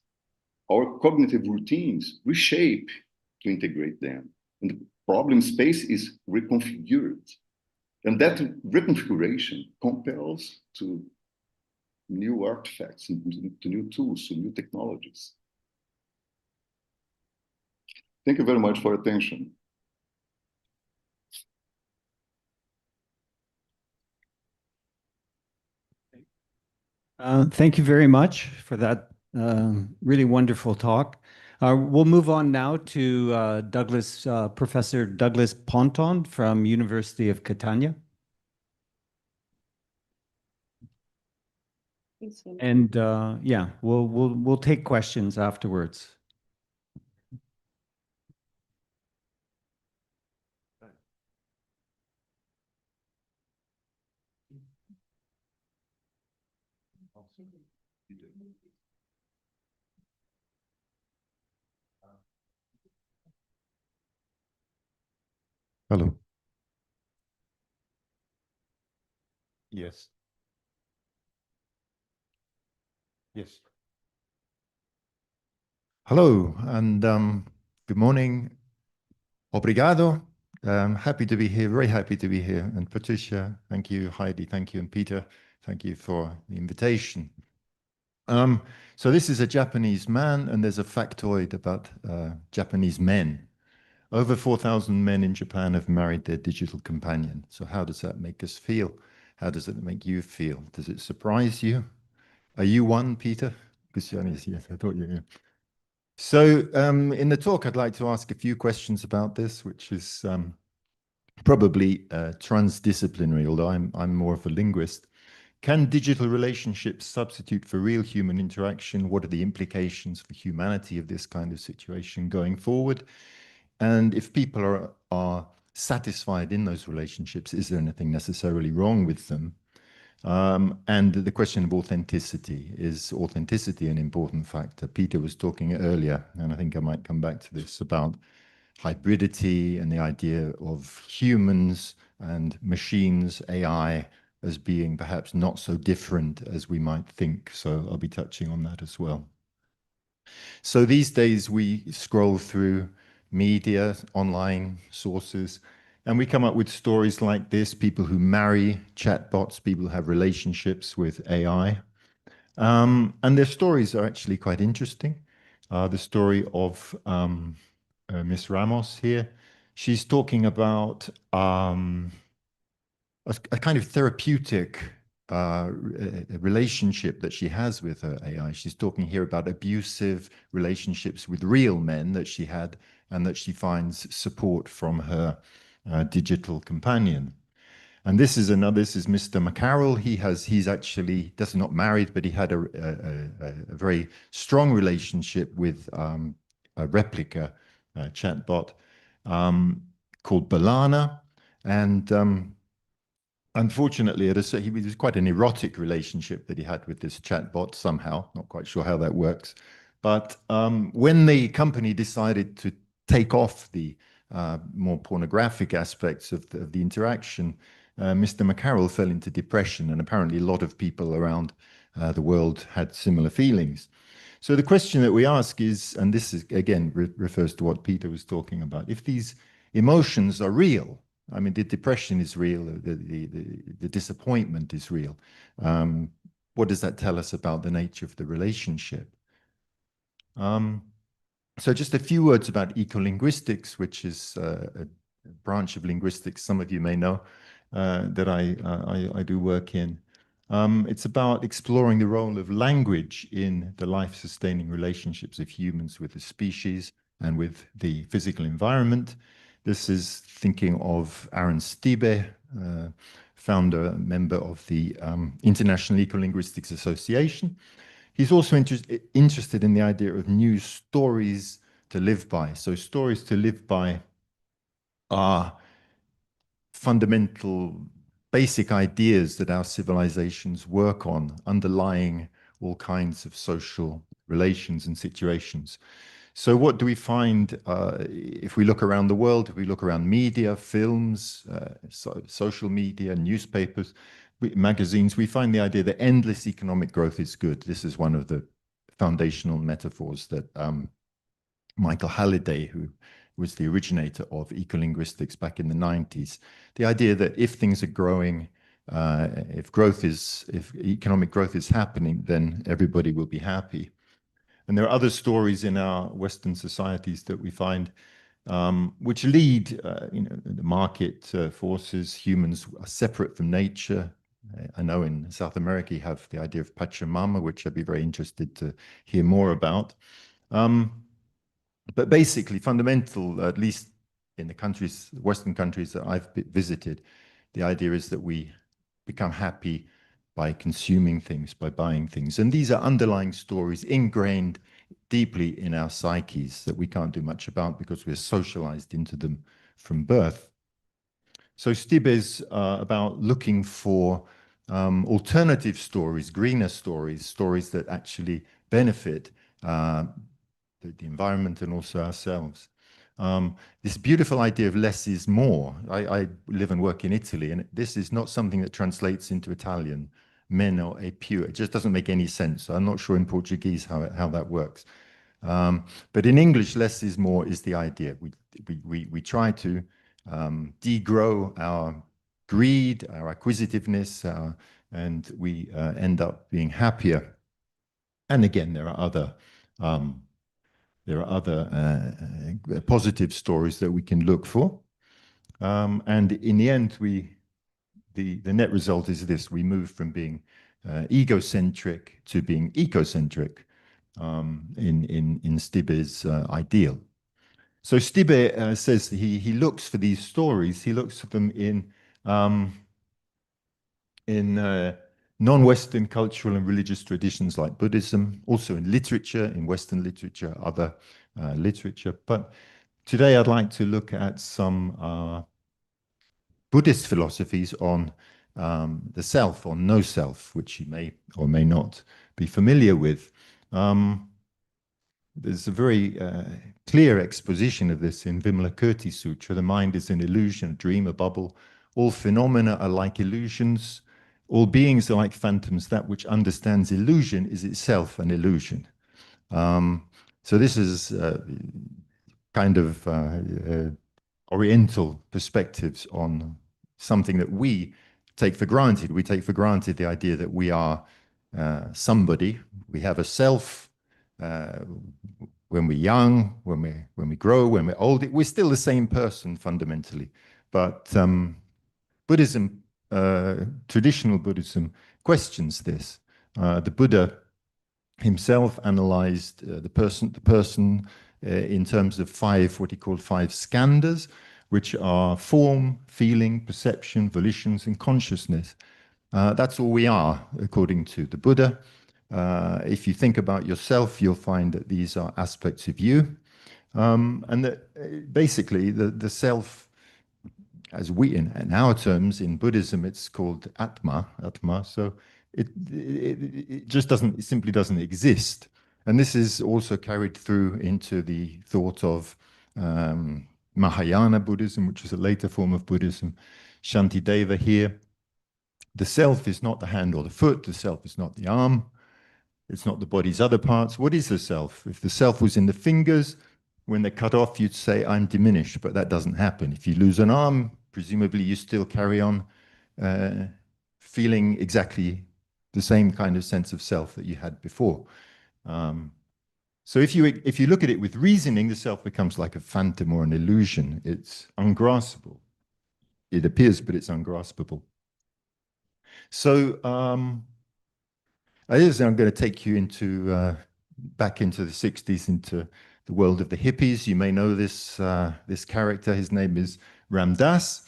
[SPEAKER 9] Our cognitive routines reshape to integrate them. And the problem space is reconfigured. And that reconfiguration compels to new artifacts, to new tools, to new technologies. Thank you very much for your attention.
[SPEAKER 2] Thank you very much for that really wonderful talk. We'll move on now to Professor Douglas Ponton from University of Catania. And yeah, we'll take questions afterwards.
[SPEAKER 12] Hello. Yes. Yes. Hello, and good morning. Obrigado. Happy to be here, very happy to be here. And Patricia, thank you. Heidi, thank you. And Peter, thank you for the invitation. So this is a Japanese man, and there's a factoid about Japanese men. Over 4,000 men in Japan have married their digital companion. So how does that make us feel? How does it make you feel? Does it surprise you? Are you one, Peter? Yes, I thought you were. So in the talk, I'd like to ask a few questions about this, which is probably transdisciplinary, although I'm more of a linguist. Can digital relationships substitute for real human interaction? What are the implications for humanity of this kind of situation going forward? And if people are satisfied in those relationships, is there anything necessarily wrong with them? And the question of authenticity. Is authenticity an important factor? Peter was talking earlier, and I think I might come back to this, about hybridity and the idea of humans and machines, AI, as being perhaps not so different as we might think. So I'll be touching on that as well. So these days we scroll through media, online sources, and we come up with stories like this, people who marry chatbots, people who have relationships with AI. And their stories are actually quite interesting. The story of Miss Ramos here, she's talking about a kind of therapeutic relationship that she has with her AI. She's talking here about abusive relationships with real men that she had, and that she finds support from her digital companion. And this is Mr. McCarroll. He's actually not married, but he had a very strong relationship with a replica chatbot called Balana, and unfortunately, it was quite an erotic relationship that he had with this chatbot somehow. Not quite sure how that works. But when the company decided to take off the more pornographic aspects of the interaction, Mr. McCarroll fell into depression, and apparently a lot of people around the world had similar feelings. So the question that we ask is, and this is again refers to what Peter was talking about, if these emotions are real, I mean, the depression is real, the disappointment is real. What does that tell us about the nature of the relationship? So just a few words about ecolinguistics, which is a branch of linguistics some of you may know that I do work in. It's about exploring the role of language in the life-sustaining relationships of humans with the species and with the physical environment. This is thinking of Aaron Stiebe, founder, member of the International Ecolinguistics Association. He's also interested in the idea of new stories to live by. So stories to live by are fundamental, basic ideas that our civilizations work on, underlying all kinds of social relations and situations. So what do we find if we look around the world, if we look around media, films, social media, newspapers, magazines, we find the idea that endless economic growth is good. This is one of the foundational metaphors that Michael Halliday, who was the originator of ecolinguistics back in the 90s, the idea that if things are growing, if economic growth is happening, then everybody will be happy. And there are other stories in our Western societies that we find which lead, the market forces. Humans are separate from nature. I know in South America you have the idea of Pachamama, which I'd be very interested to hear more about. But basically, fundamental, at least in the Western countries that I've visited, the idea is that we become happy by consuming things, by buying things. And these are underlying stories ingrained deeply in our psyches that we can't do much about because we're socialized into them from birth. So Stiebe is about looking for alternative stories, greener stories, stories that actually benefit the environment and also ourselves. This beautiful idea of less is more. I live and work in Italy, and this is not something that translates into Italian. meno e più. It just doesn't make any sense. I'm not sure in Portuguese how that works. But in English, less is more is the idea. We try to degrow our greed, our acquisitiveness, and we end up being happier. And again, there are other positive stories that we can look for. And in the end, the net result is this: we move from being egocentric to being ecocentric in Stibbe's ideal. So Stibbe says he looks for these stories. He looks for them in non-Western cultural and religious traditions like Buddhism, also in literature, in Western literature, other literature. But today I'd like to look at some Buddhist philosophies on the self, or no self, which you may or may not be familiar with. There's a very clear exposition of this in Vimalakirti Sutra. The mind is an illusion, a dream, a bubble. All phenomena are like illusions. All beings are like phantoms. That which understands illusion is itself an illusion. So this is kind of Oriental perspectives on something that we take for granted. We take for granted the idea that we are somebody. We have a self. When we're young, when we grow, when we're old, we're still the same person fundamentally. But Buddhism, traditional Buddhism, questions this. The Buddha himself analyzed the person in terms of what he called five skandhas, which are form, feeling, perception, volitions, and consciousness. That's all we are, according to the Buddha. If you think about yourself, you'll find that these are aspects of you. And that basically the self, as we, in our terms, in Buddhism, it's called Atma. So it just doesn't, it simply doesn't exist. And this is also carried through into the thought of Mahayana Buddhism, which is a later form of Buddhism. Shantideva here. The self is not the hand or the foot. The self is not the arm. It's not the body's other parts. What is the self? If the self was in the fingers, when they're cut off, you'd say, I'm diminished, but that doesn't happen. If you lose an arm, presumably you still carry on feeling exactly the same kind of sense of self that you had before. So if you look at it with reasoning, the self becomes like a phantom or an illusion. It's ungraspable. It appears, but it's ungraspable. So I'm going to take you back into the 60s, into the world of the hippies. You may know this character. His name is Ram Dass.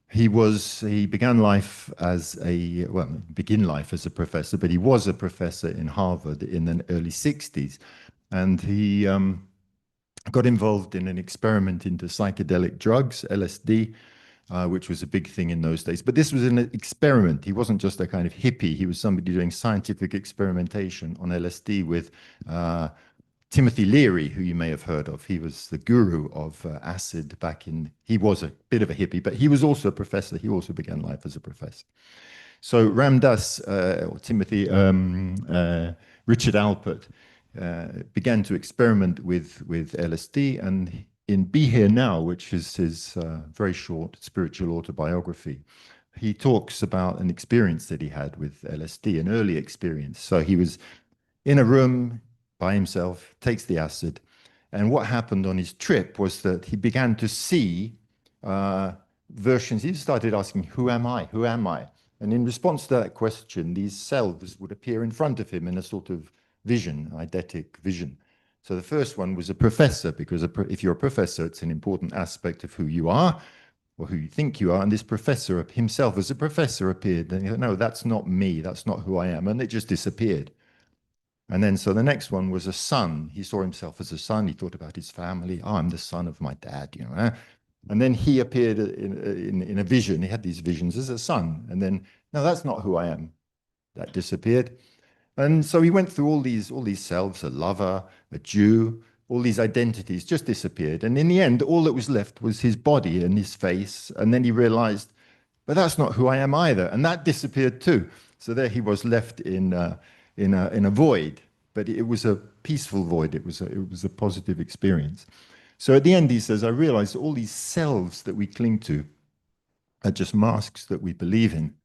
[SPEAKER 12] He began life as a professor, but he was a professor in Harvard in the early 60s. And he got involved in an experiment into psychedelic drugs, LSD, which was a big thing in those days. But this was an experiment. He wasn't just a kind of hippie. He was somebody doing scientific experimentation on LSD with Timothy Leary, who you may have heard of. He was the guru of acid he was a bit of a hippie, but he was also a professor. He also began life as a professor. So Ram Dass, or Timothy, Richard Alpert, began to experiment with LSD, and in Be Here Now, which is his very short spiritual autobiography, he talks about an experience that he had with LSD, an early experience. So he was in a room by himself, takes the acid, and what happened on his trip was that he began to see versions. He started asking, who am I? Who am I? And in response to that question, these selves would appear in front of him in a sort of vision, eidetic vision. So the first one was a professor, because if you're a professor, it's an important aspect of who you are, or who you think you are. And this professor himself as a professor appeared, and he thought, no, that's not me, that's not who I am. And it just disappeared. And then, so the next one was a son. He saw himself as a son. He thought about his family. Oh, I'm the son of my dad, you know. And then he appeared in a vision. He had these visions as a son. And then, no, that's not who I am. That disappeared. And so he went through all these selves, a lover, a Jew, all these identities just disappeared. And in the end, all that was left was his body and his face. And then he realized, but that's not who I am either. And that disappeared too. So there he was left in a void, but it was a peaceful void. It was a positive experience. So at the end, he says, I realized all these selves that we cling to are just masks that we believe in,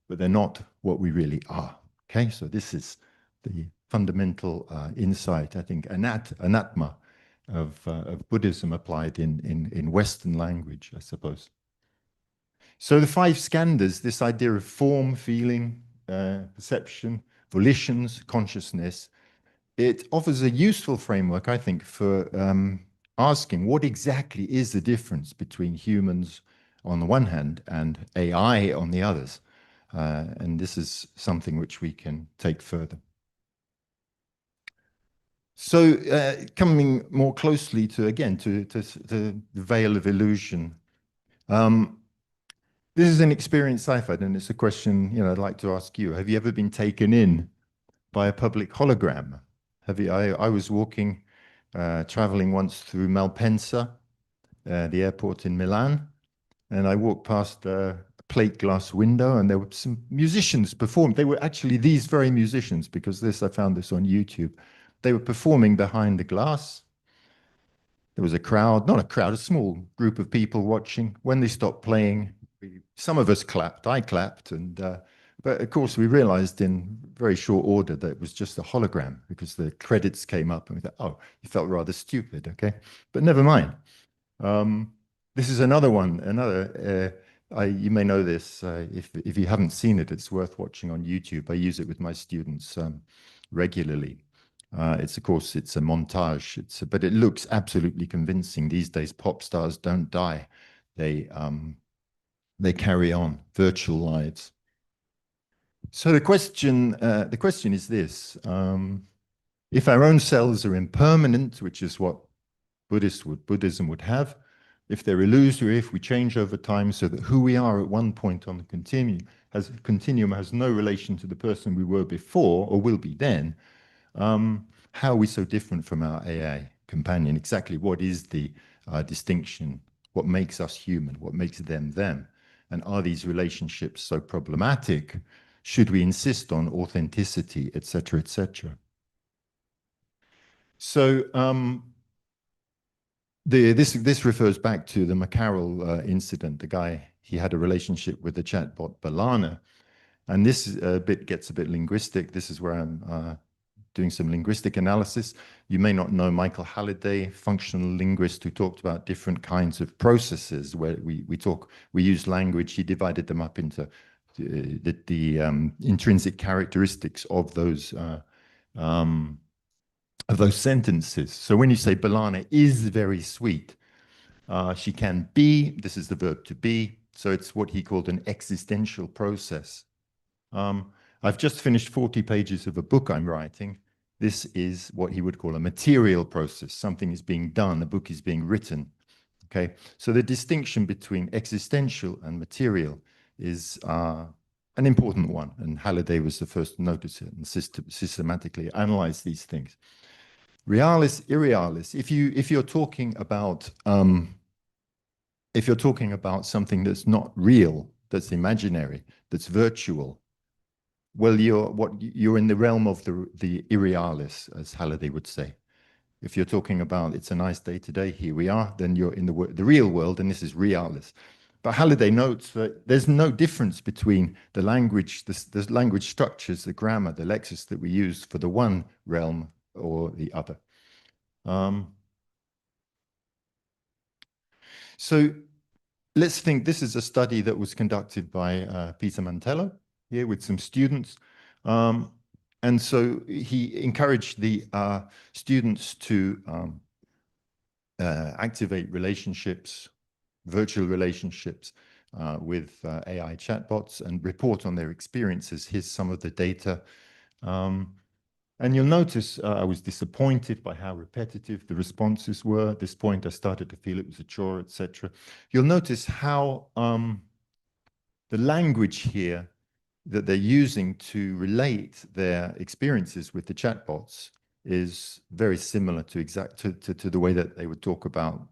[SPEAKER 12] but they're not what we really are. Okay, so this is the fundamental insight, I think, anatma of Buddhism applied in Western language, I suppose. So the 5 skandhas, this idea of form, feeling, perception, volitions, consciousness, it offers a useful framework, I think, for asking what exactly is the difference between humans on the one hand and AI on the others. And this is something which we can take further. So coming more closely to, again, to the veil of illusion. This is an experience I've had, and it's a question I'd like to ask you. Have you ever been taken in by a public hologram? I was walking, traveling once through Malpensa, the airport in Milan, and I walked past a plate glass window, and there were some musicians performing. They were actually these very musicians, because I found this on YouTube. They were performing behind the glass. There was a crowd, not a crowd, a small group of people watching. When they stopped playing, some of us clapped. I clapped, but of course we realized in very short order that it was just a hologram, because the credits came up and we thought, oh, you felt rather stupid, okay? But never mind. This is another one. You may know this. If you haven't seen it, it's worth watching on YouTube. I use it with my students regularly. Of course, it's a montage. But it looks absolutely convincing. These days, pop stars don't die. They carry on virtual lives. So the question is this: if our own selves are impermanent, which is what Buddhism would have, if they're illusory, if we change over time, so that who we are at one point on the continuum has no relation to the person we were before or will be then, how are we so different from our AI companion? Exactly what is the distinction? What makes us human? What makes them them? And are these relationships so problematic? Should we insist on authenticity, etc., etc.? So this refers back to the McCarroll incident. The guy, he had a relationship with the chatbot Balana, and this gets a bit linguistic. This is where I'm doing some linguistic analysis. You may not know Michael Halliday, functional linguist, who talked about different kinds of processes where we use language. He divided them up into the intrinsic characteristics of those sentences. So when you say Balana is very sweet, she can be, this is the verb to be, so it's what he called an existential process. I've just finished 40 pages of a book I'm writing. This is what he would call a material process. Something is being done, a book is being written. Okay, so the distinction between existential and material is an important one, and Halliday was the first to notice it and systematically analyze these things. Realis, irrealis. If you're talking about something that's not real, that's imaginary, that's virtual, well, you're in the realm of the irrealis, as Halliday would say. If you're talking about it's a nice day today, here we are, then you're in the real world, and this is realis. But Halliday notes that there's no difference between the language, the language structures, the grammar, the lexis that we use for the one realm or the other. So let's think this is a study that was conducted by Peter Mantello here with some students. And so he encouraged the students to activate relationships, virtual relationships with AI chatbots and report on their experiences. Here's some of the data. And you'll notice I was disappointed by how repetitive the responses were. At this point, I started to feel it was a chore, etc. You'll notice how the language here that they're using to relate their experiences with the chatbots is very similar to the way that they would talk about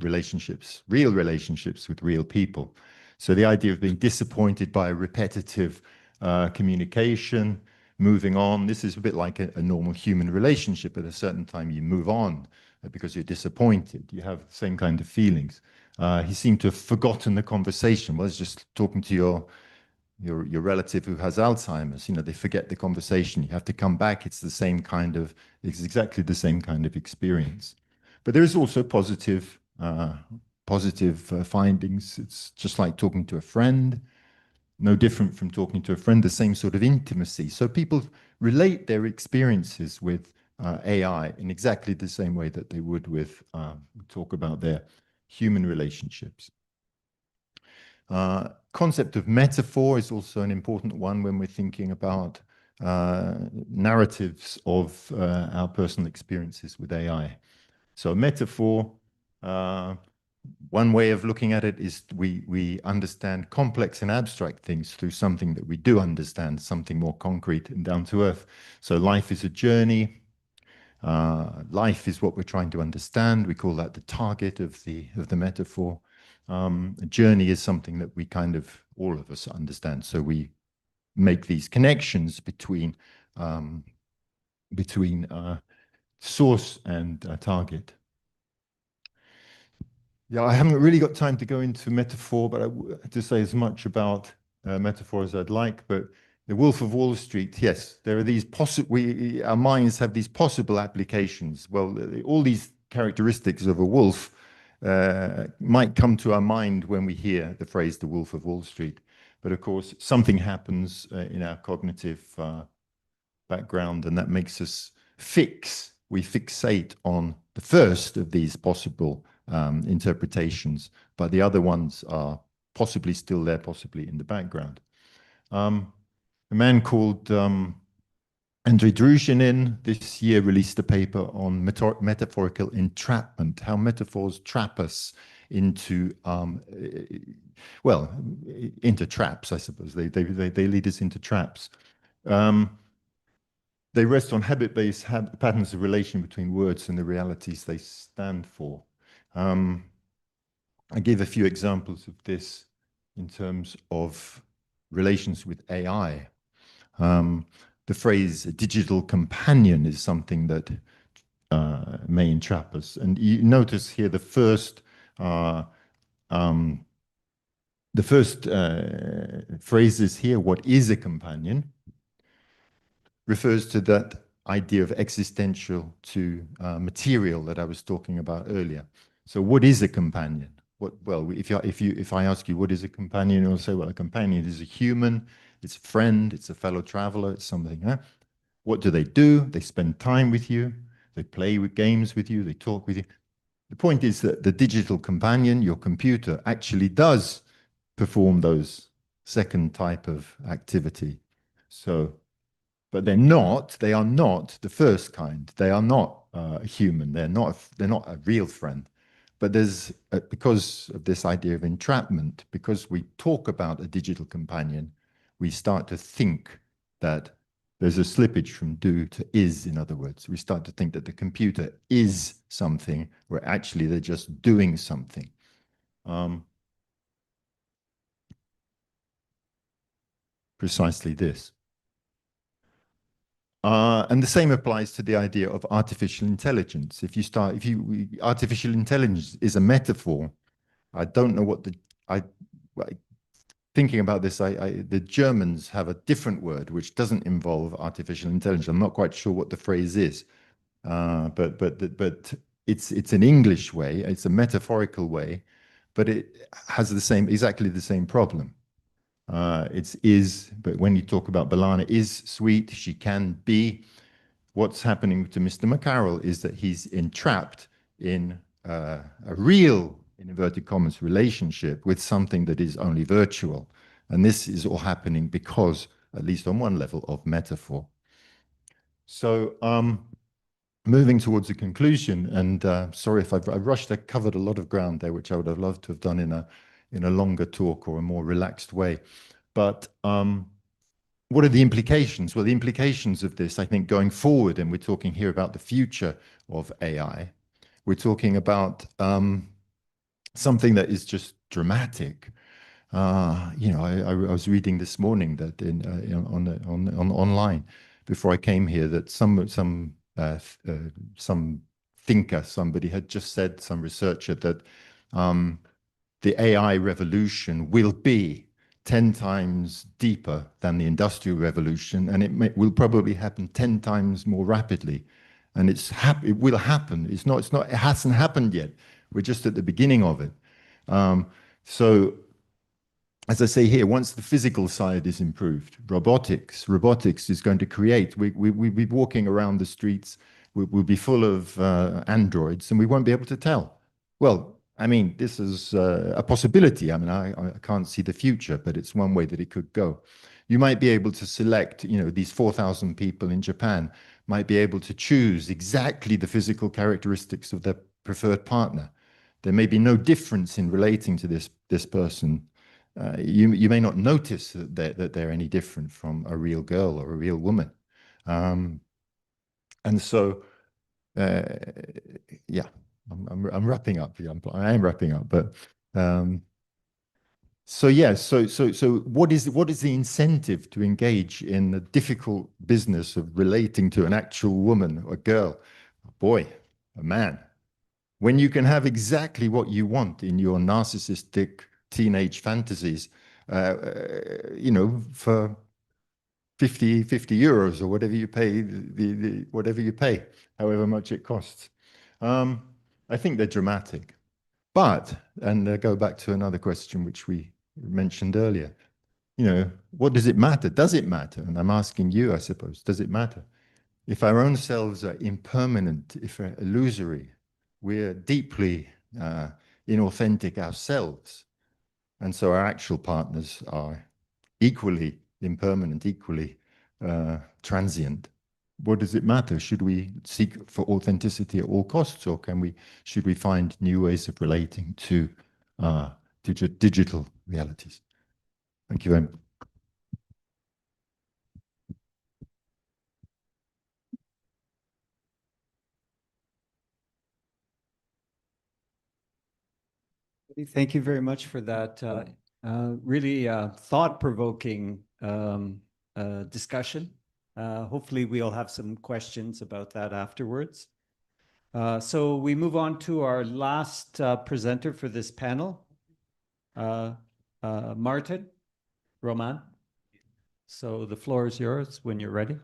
[SPEAKER 12] relationships, real relationships with real people. So the idea of being disappointed by a repetitive communication, moving on. This is a bit like a normal human relationship. At a certain time, you move on because you're disappointed. You have the same kind of feelings. He seemed to have forgotten the conversation. Was just talking to your relative who has Alzheimer's. You know, they forget the conversation. You have to come back. It's exactly the same kind of experience. But there is also positive findings. It's just like talking to a friend, no different from talking to a friend, the same sort of intimacy. So people relate their experiences with AI in exactly the same way that they would with talk about their human relationships. Concept of metaphor is also an important one when we're thinking about narratives of our personal experiences with AI. So metaphor, one way of looking at it is we understand complex and abstract things through something that we do understand, something more concrete and down to earth. So life is a journey. Life is what we're trying to understand. We call that the target of the metaphor. A journey is something that we kind of, all of us understand. So we make these connections between source and target. Yeah, I haven't really got time to go into metaphor, but to say as much about metaphor as I'd like. But the Wolf of Wall Street, yes, there are these our minds have these possible applications. Well, all these characteristics of a wolf might come to our mind when we hear the phrase the Wolf of Wall Street. But of course, something happens in our cognitive background, and that makes us we fixate on the first of these possible interpretations, but the other ones are possibly still there, possibly in the background. A man called Andrei Druzhinin this year released a paper on metaphorical entrapment, how metaphors trap us into, into traps, I suppose. They lead us into traps. They rest on habit-based patterns of relation between words and the realities they stand for. I gave a few examples of this in terms of relations with AI. The phrase digital companion is something that may entrap us. And you notice here the first phrases here, what is a companion, refers to that idea of existential to material that I was talking about earlier. So what is a companion? Well, if I ask you what is a companion, you'll say, well, a companion is a human, it's a friend, it's a fellow traveler, it's something. Huh? What do? They spend time with you, they play with games with you, they talk with you. The point is that the digital companion, your computer, actually does perform those second type of activity. So, but they are not the first kind. They are not human. They're not a real friend. But there's, because of this idea of entrapment, because we talk about a digital companion, we start to think that there's a slippage from do to is, in other words. We start to think that the computer is something, where actually they're just doing something. Precisely this. And the same applies to the idea of artificial intelligence. Artificial intelligence is a metaphor. I don't know what thinking about this, the Germans have a different word which doesn't involve artificial intelligence. I'm not quite sure what the phrase is, but it's an English way. It's a metaphorical way, but it has exactly the same problem. But when you talk about Balana is sweet, she can be. What's happening to Mr. McCarroll is that he's entrapped in a real, in inverted commas, relationship with something that is only virtual. And this is all happening because, at least on one level, of metaphor. So moving towards a conclusion, and sorry if I rushed, I covered a lot of ground there, which I would have loved to have done in a longer talk or a more relaxed way. But what are the implications? Well, the implications of this, I think, going forward, and we're talking here about the future of AI, we're talking about something that is just dramatic. You know, I was reading this morning that on online before I came here that some thinker, somebody had just said, some researcher, that the AI revolution will be 10 times deeper than the industrial revolution, and it will probably happen 10 times more rapidly. And it will happen. It hasn't happened yet. We're just at the beginning of it. So, as I say here, once the physical side is improved, robotics is going to create. We'll be walking around the streets. We'll be full of androids, and we won't be able to tell. Well, I mean, this is a possibility. I mean, I can't see the future, but it's one way that it could go. You might be able to select, you know, these 4,000 people in Japan might be able to choose exactly the physical characteristics of their preferred partner. There may be no difference in relating to this person. You may not notice that they're any different from a real girl or a real woman. And so, yeah. I'm wrapping up. I am wrapping up, but so yeah. So what is the incentive to engage in the difficult business of relating to an actual woman, a girl, a boy, a man, when you can have exactly what you want in your narcissistic teenage fantasies, you know, for 50 euros or whatever you pay, whatever you pay, however much it costs. I think they're dramatic. But, and go back to another question which we mentioned earlier, you know, what does it matter? Does it matter? And I'm asking you, I suppose, does it matter? If our own selves are impermanent, if we're illusory, we're deeply inauthentic ourselves, and so our actual partners are equally impermanent, equally transient. What does it matter? Should we seek for authenticity at all costs, or should we find new ways of relating to digital realities? Thank you very much.
[SPEAKER 2] Thank you very much for that really thought-provoking discussion. Hopefully we'll have some questions about that afterwards. So we move on to our last presenter for this panel, Martin Roman. So the floor is yours when you're ready.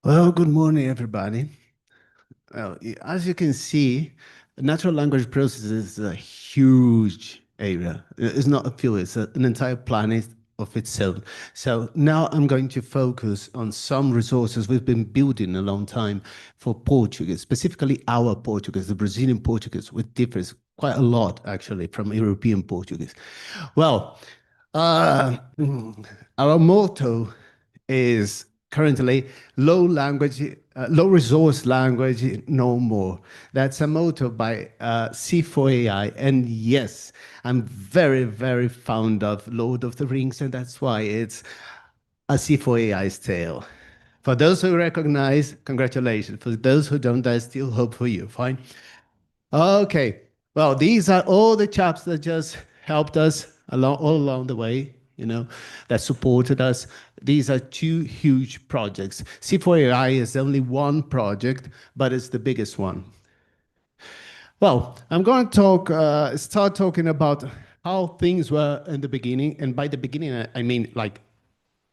[SPEAKER 13] Well, good morning, everybody. Well, as you can see, natural language processing is a huge area. It's not a field, it's an entire planet of itself. So now I'm going to focus on some resources we've been building a long time for Portuguese, specifically our Portuguese, the Brazilian Portuguese, which differs quite a lot, actually, from European Portuguese. Well, our motto is currently low resource language, no more. That's a motto by C4AI. And yes, I'm very, very fond of Lord of the Rings, and that's why it's a C4AI's tale. For those who recognize, congratulations. For those who don't, I still hope for you. Fine. Okay. Well, these are all the chaps that just helped us all along the way, you know, that supported us. These are two huge projects. C4AI is only one project, but it's the biggest one. Well, I'm going to start talking about how things were in the beginning. And by the beginning, I mean like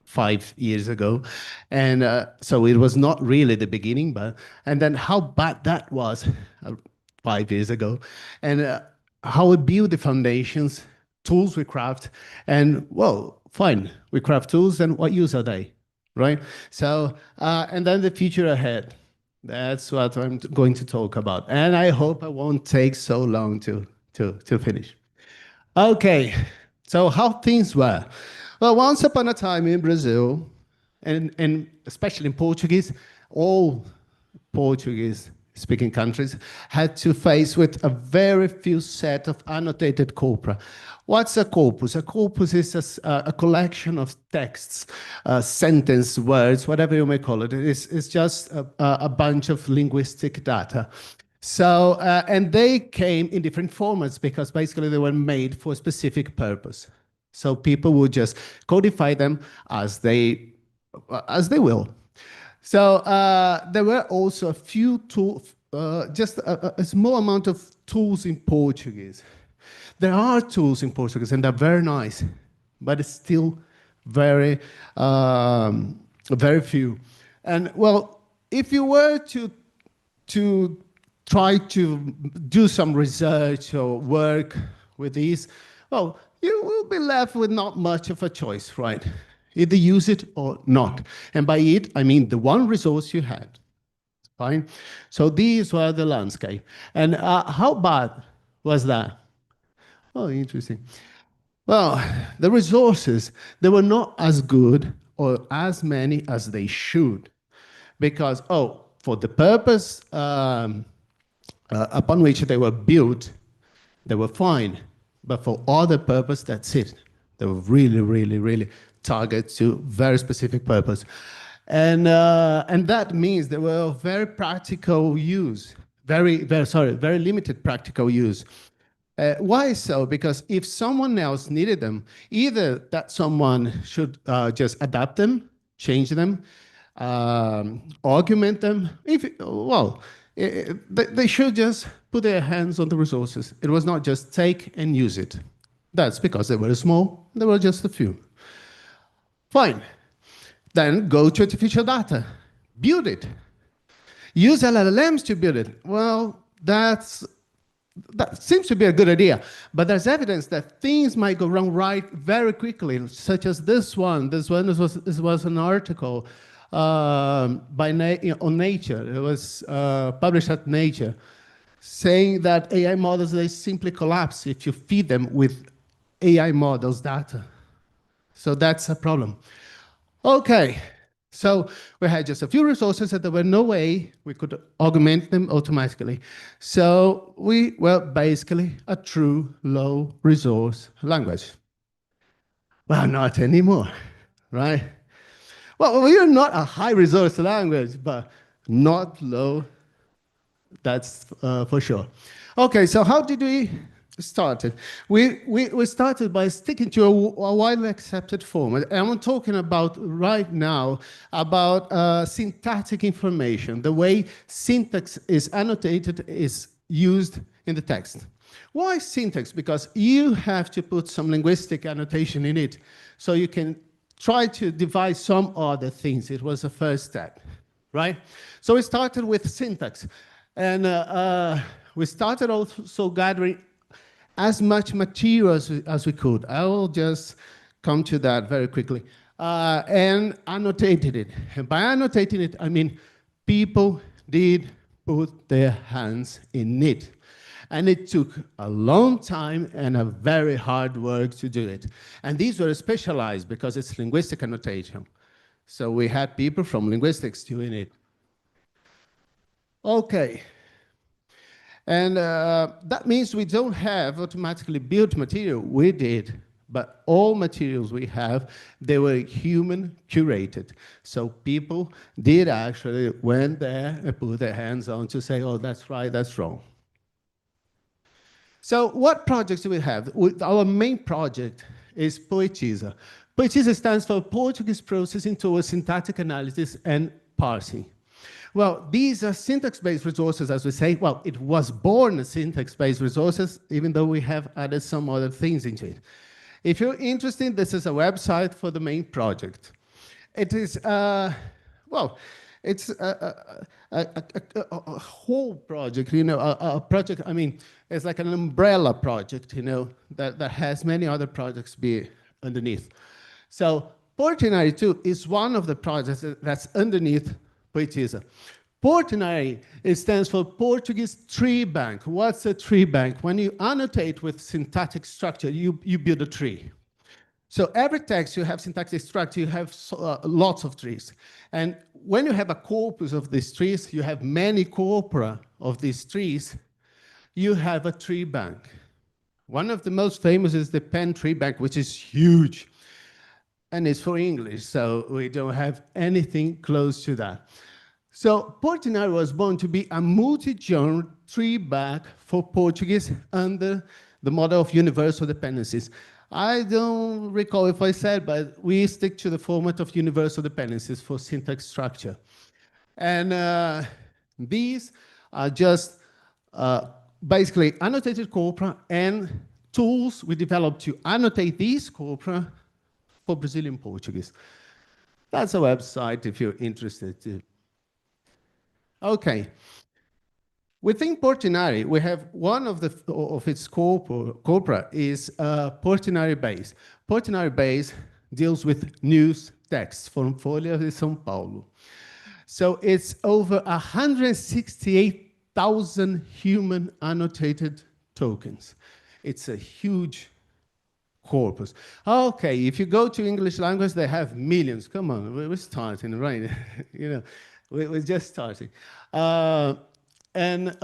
[SPEAKER 13] 5 years ago. And so it was not really the beginning, and then how bad that was 5 years ago. And how we build the foundations, tools we craft, and well, fine, we craft tools, and what use are they, right? So, and then the future ahead. That's what I'm going to talk about, and I hope I won't take so long to finish. Okay, so how things were. Well, once upon a time in Brazil, and especially in Portuguese, all Portuguese-speaking countries had to face with a very few set of annotated corpora. What's a corpus? A corpus is a collection of texts, sentence, words, whatever you may call it. It's just a bunch of linguistic data. So, and they came in different formats because basically they were made for a specific purpose. So people would just codify them as they will. So there were also a few tools, just a small amount of tools in Portuguese. There are tools in Portuguese, and they're very nice, but it's still very, very few. And well, if you were to try to do some research or work with these, well, you will be left with not much of a choice, right? Either use it or not. And by it, I mean the one resource you had. Fine. So these were the landscape. And how bad was that? Oh, interesting. Well, the resources, they were not as good or as many as they should. Because, for the purpose upon which they were built, they were fine. But for other purpose, that's it. They were really, really, really targeted to very specific purpose. And that means they were of very practical use, very limited practical use. Why so? Because if someone else needed them, either that someone should just adapt them, change them, augment them. They should just put their hands on the resources. It was not just take and use it. That's because they were small. There were just a few. Fine. Then go to artificial data. Build it. Use LLMs to build it. Well, that seems to be a good idea, but there's evidence that things might go wrong right very quickly, such as this one. This was an article on Nature. It was published at Nature, saying that AI models, they simply collapse if you feed them with AI models data. So that's a problem. Okay. So we had just a few resources and there were no way we could augment them automatically. So we were basically a true low resource language. Well, not anymore, right? Well, we are not a high resource language, but not low, that's for sure. Okay, so how did we start it? We started by sticking to a widely accepted format. And I'm talking about right now about syntactic information, the way syntax is annotated, is used in the text. Why syntax? Because you have to put some linguistic annotation in it so you can try to devise some other things. It was the first step, right? So we started with syntax. And we started also gathering as much material as we could. I will just come to that very quickly. And annotated it. And by annotating it, I mean people did put their hands in it. And it took a long time and a very hard work to do it. And these were specialized because it's linguistic annotation. So we had people from linguistics doing it. Okay. And that means we don't have automatically built material. We did, but all materials we have, they were human curated. So people did actually went there and put their hands on to say, oh, that's right, that's wrong. So what projects do we have? Our main project is Poetisa. Poetisa stands for Portuguese Processing Towards Syntactic Analysis and Parsing. Well, these are syntax-based resources, as we say. Well, it was born as syntax-based resources, even though we have added some other things into it. If you're interested, this is a website for the main project. It is, well, it's a whole project, a project, I mean, it's like an umbrella project, that has many other projects be underneath. So Portinari too is one of the projects that's underneath Poetisa. Portinari, it stands for Portuguese Tree Bank. What's a tree bank? When you annotate with syntactic structure, you build a tree. So every text you have syntactic structure, you have lots of trees. And when you have a corpus of these trees, you have many corpora of these trees, you have a tree bank. One of the most famous is the Penn Tree Bank, which is huge. And it's for English, so we don't have anything close to that. So Portinari was born to be a multi-genre tree bank for Portuguese under the model of universal dependencies. I don't recall if I said, but we stick to the format of universal dependencies for syntax structure. And these are just basically annotated corpora and tools we developed to annotate these corpora for Brazilian Portuguese. That's a website if you're interested. Okay. Within Portinari, we have one of its corpora is Portinari base. Portinari base deals with news text from Folha de São Paulo. So it's over 168,000 human annotated tokens. It's a huge corpus. Okay, if you go to English language, they have millions. Come on, we're starting, right? We're just starting. And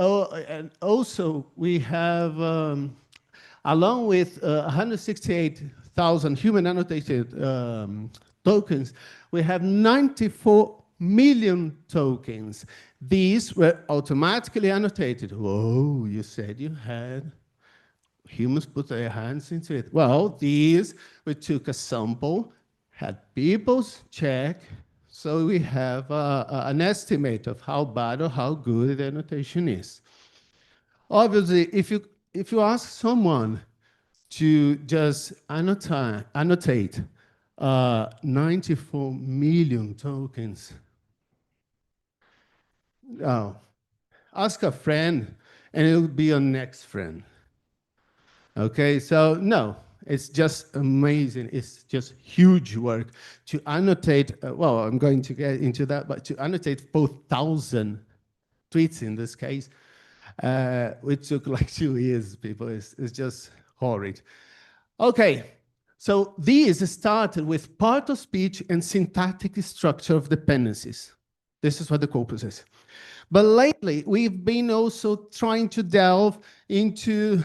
[SPEAKER 13] also we have, along with 168,000 human annotated tokens, we have 94 million tokens. These were automatically annotated. Whoa, you said you had humans put their hands into it. Well, these, we took a sample, had people check, so we have an estimate of how bad or how good the annotation is. Obviously, if you ask someone to just annotate 94 million tokens, ask a friend, and it'll be your next friend. Okay, so no, it's just amazing. It's just huge work to annotate. Well, I'm going to get into that, but to annotate 4,000 tweets in this case, which took like 2 years, people. It's just horrid. Okay, so these started with part of speech and syntactic structure of dependencies. This is what the corpus is. But lately, we've been also trying to delve into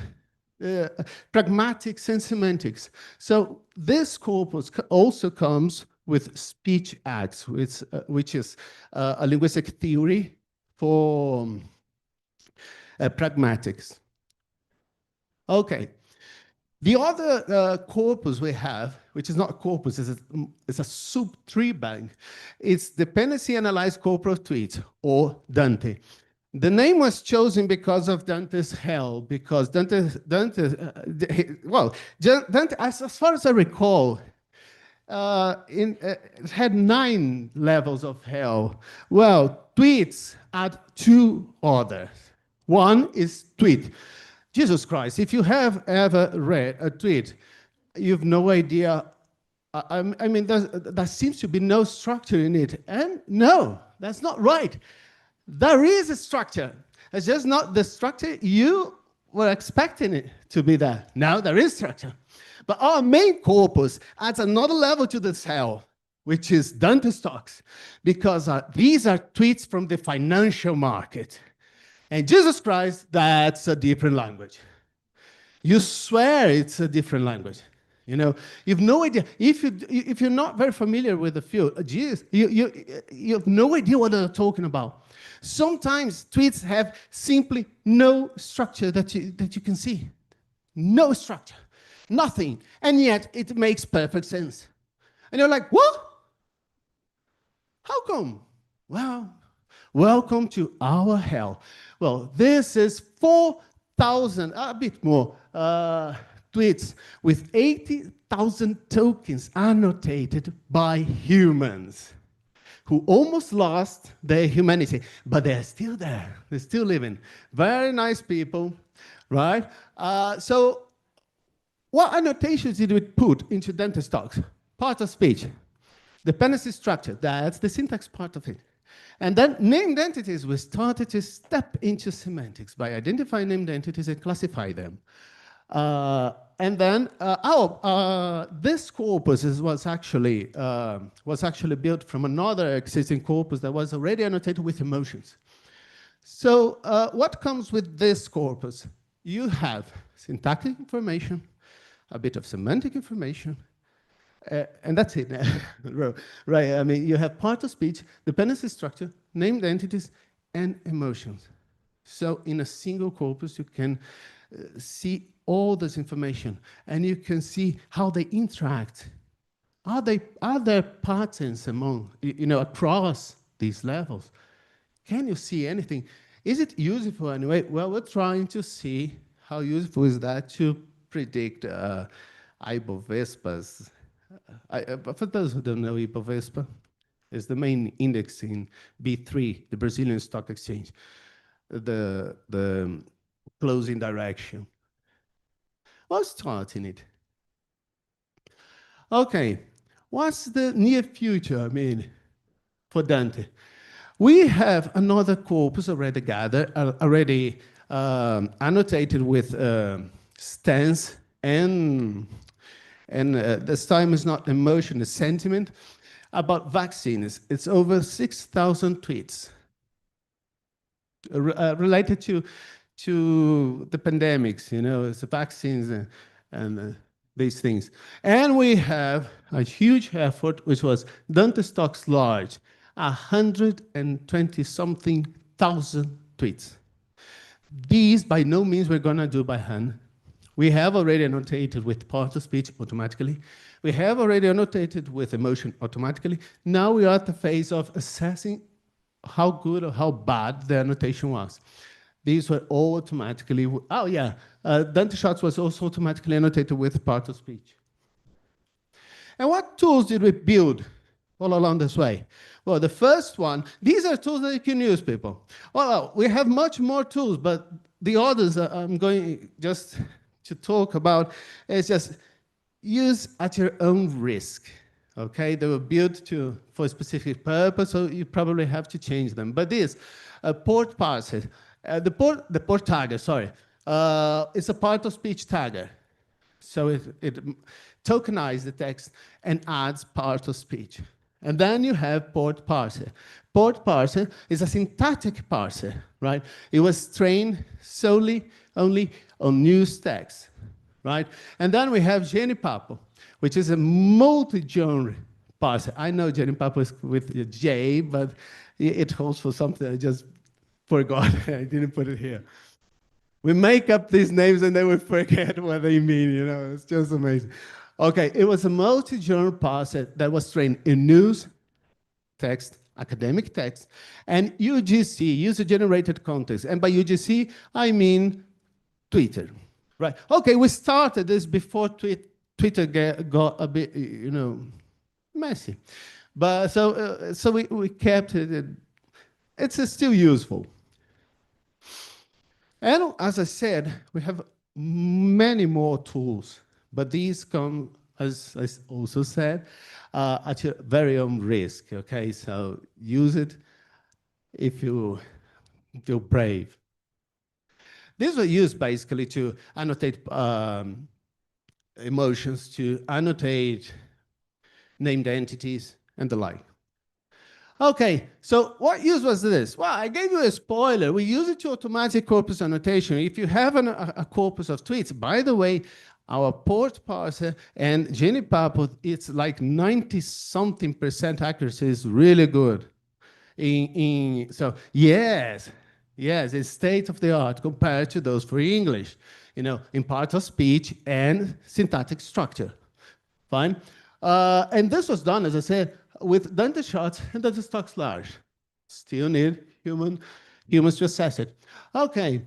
[SPEAKER 13] pragmatics and semantics. So this corpus also comes with speech acts, which is a linguistic theory for pragmatics. Okay. The other corpus we have, which is not a corpus, it's a sub-tree bank, it's Dependency Analyzed Corpora of Tweets, or Dante. The name was chosen because of Dante's hell, because Dante, as far as I recall, it had 9 levels of hell. Well, tweets add 2 others. One is tweet. Jesus Christ, if you have ever read a tweet, you've no idea. I mean, there seems to be no structure in it. And no, that's not right. There is a structure. It's just not the structure you were expecting it to be there. Now there is structure. But our main corpus adds another level to this hell, which is Dante stocks, because these are tweets from the financial market. And Jesus Christ, that's a different language. You swear it's a different language. You've no idea. If you're not very familiar with the field, Jesus, you have no idea what they're talking about. Sometimes tweets have simply no structure that you can see. No structure. Nothing. And yet it makes perfect sense. And you're like, what? How come? Well, welcome to our hell. Well, this is 4,000, a bit more, tweets with 80,000 tokens annotated by humans. who almost lost their humanity, but they're still there. They're still living. Very nice people, right? So what annotations did we put into dentist talks? Part of speech, dependency structure, that's the syntax part of it. And then named entities, we started to step into semantics by identifying named entities and classify them. And then, this corpus was actually built from another existing corpus that was already annotated with emotions. So what comes with this corpus? You have syntactic information, a bit of semantic information, and that's it. Right, I mean, you have part of speech, dependency structure, named entities, and emotions. So in a single corpus, you can see all this information, and you can see how they interact. Are there patterns among, across these levels? Can you see anything? Is it useful anyway? Well, we're trying to see how useful is that to predict Ibovespas. For those who don't know, Ibovespa is the main index in B3, the Brazilian Stock Exchange, the closing direction. What's starting it? Okay, what's the near future, I mean, for Dante? We have another corpus already gathered, already annotated with stance and this time is not emotion, it's sentiment, about vaccines. It's over 6,000 tweets related to the pandemics, it's the vaccines and these things. And we have a huge effort, which was dentist talks large, 120-something thousand tweets. These, by no means, we're going to do by hand. We have already annotated with part of speech automatically. We have already annotated with emotion automatically. Now we are at the phase of assessing how good or how bad the annotation was. These were all automatically, Dante Shots was also automatically annotated with part of speech. And what tools did we build all along this way? Well, the first one, these are tools that you can use, people. Well, we have much more tools, but the others I'm going just to talk about is just use at your own risk. Okay, they were built for a specific purpose, so you probably have to change them. But this, port parser, the port tagger, sorry, it's a part of speech tagger. So it tokenizes the text and adds part of speech. And then you have port parser. Port parser is a syntactic parser, right? It was trained solely only on news text, right? And then we have Genipapo, which is a multi-genre parser. I know Genipapo is with a J, but it holds for something I just forgot. I didn't put it here. We make up these names and then we forget what they mean, it's just amazing. Okay, it was a multi-genre parser that was trained in news, text, academic text, and UGC, user-generated context. And by UGC, I mean Twitter, right? Okay, we started this before Twitter got a bit, messy. But so we kept it. It's still useful. And as I said, we have many more tools, but these come, as I also said, at your very own risk, okay? So use it if you feel brave. These were used basically to annotate emotions, to annotate named entities, and the like. Okay, so what use was this? Well, I gave you a spoiler. We use it to automatic corpus annotation. If you have a corpus of tweets, by the way, our port parser and Genipapo, it's like 90-something% accuracy is really good. So yes, it's state of the art compared to those for English, in part of speech and syntactic structure. Fine. And this was done, as I said, with dentist shots and dentist talks large. Still need humans to assess it. Okay,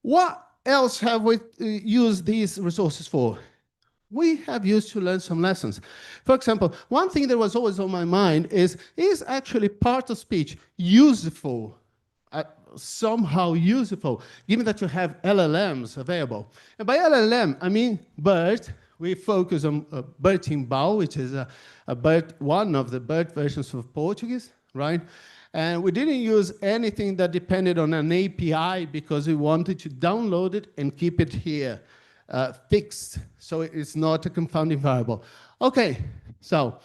[SPEAKER 13] what else have we used these resources for? we have used to learn some lessons. For example, one thing that was always on my mind is actually part of speech useful, somehow useful, given that you have LLMs available? And by LLM, I mean BERT. We focus on BERT-Timbal, which is one of the BERT versions of Portuguese, right? And we didn't use anything that depended on an API because we wanted to download it and keep it here. Fixed, so it's not a confounding variable. Okay, so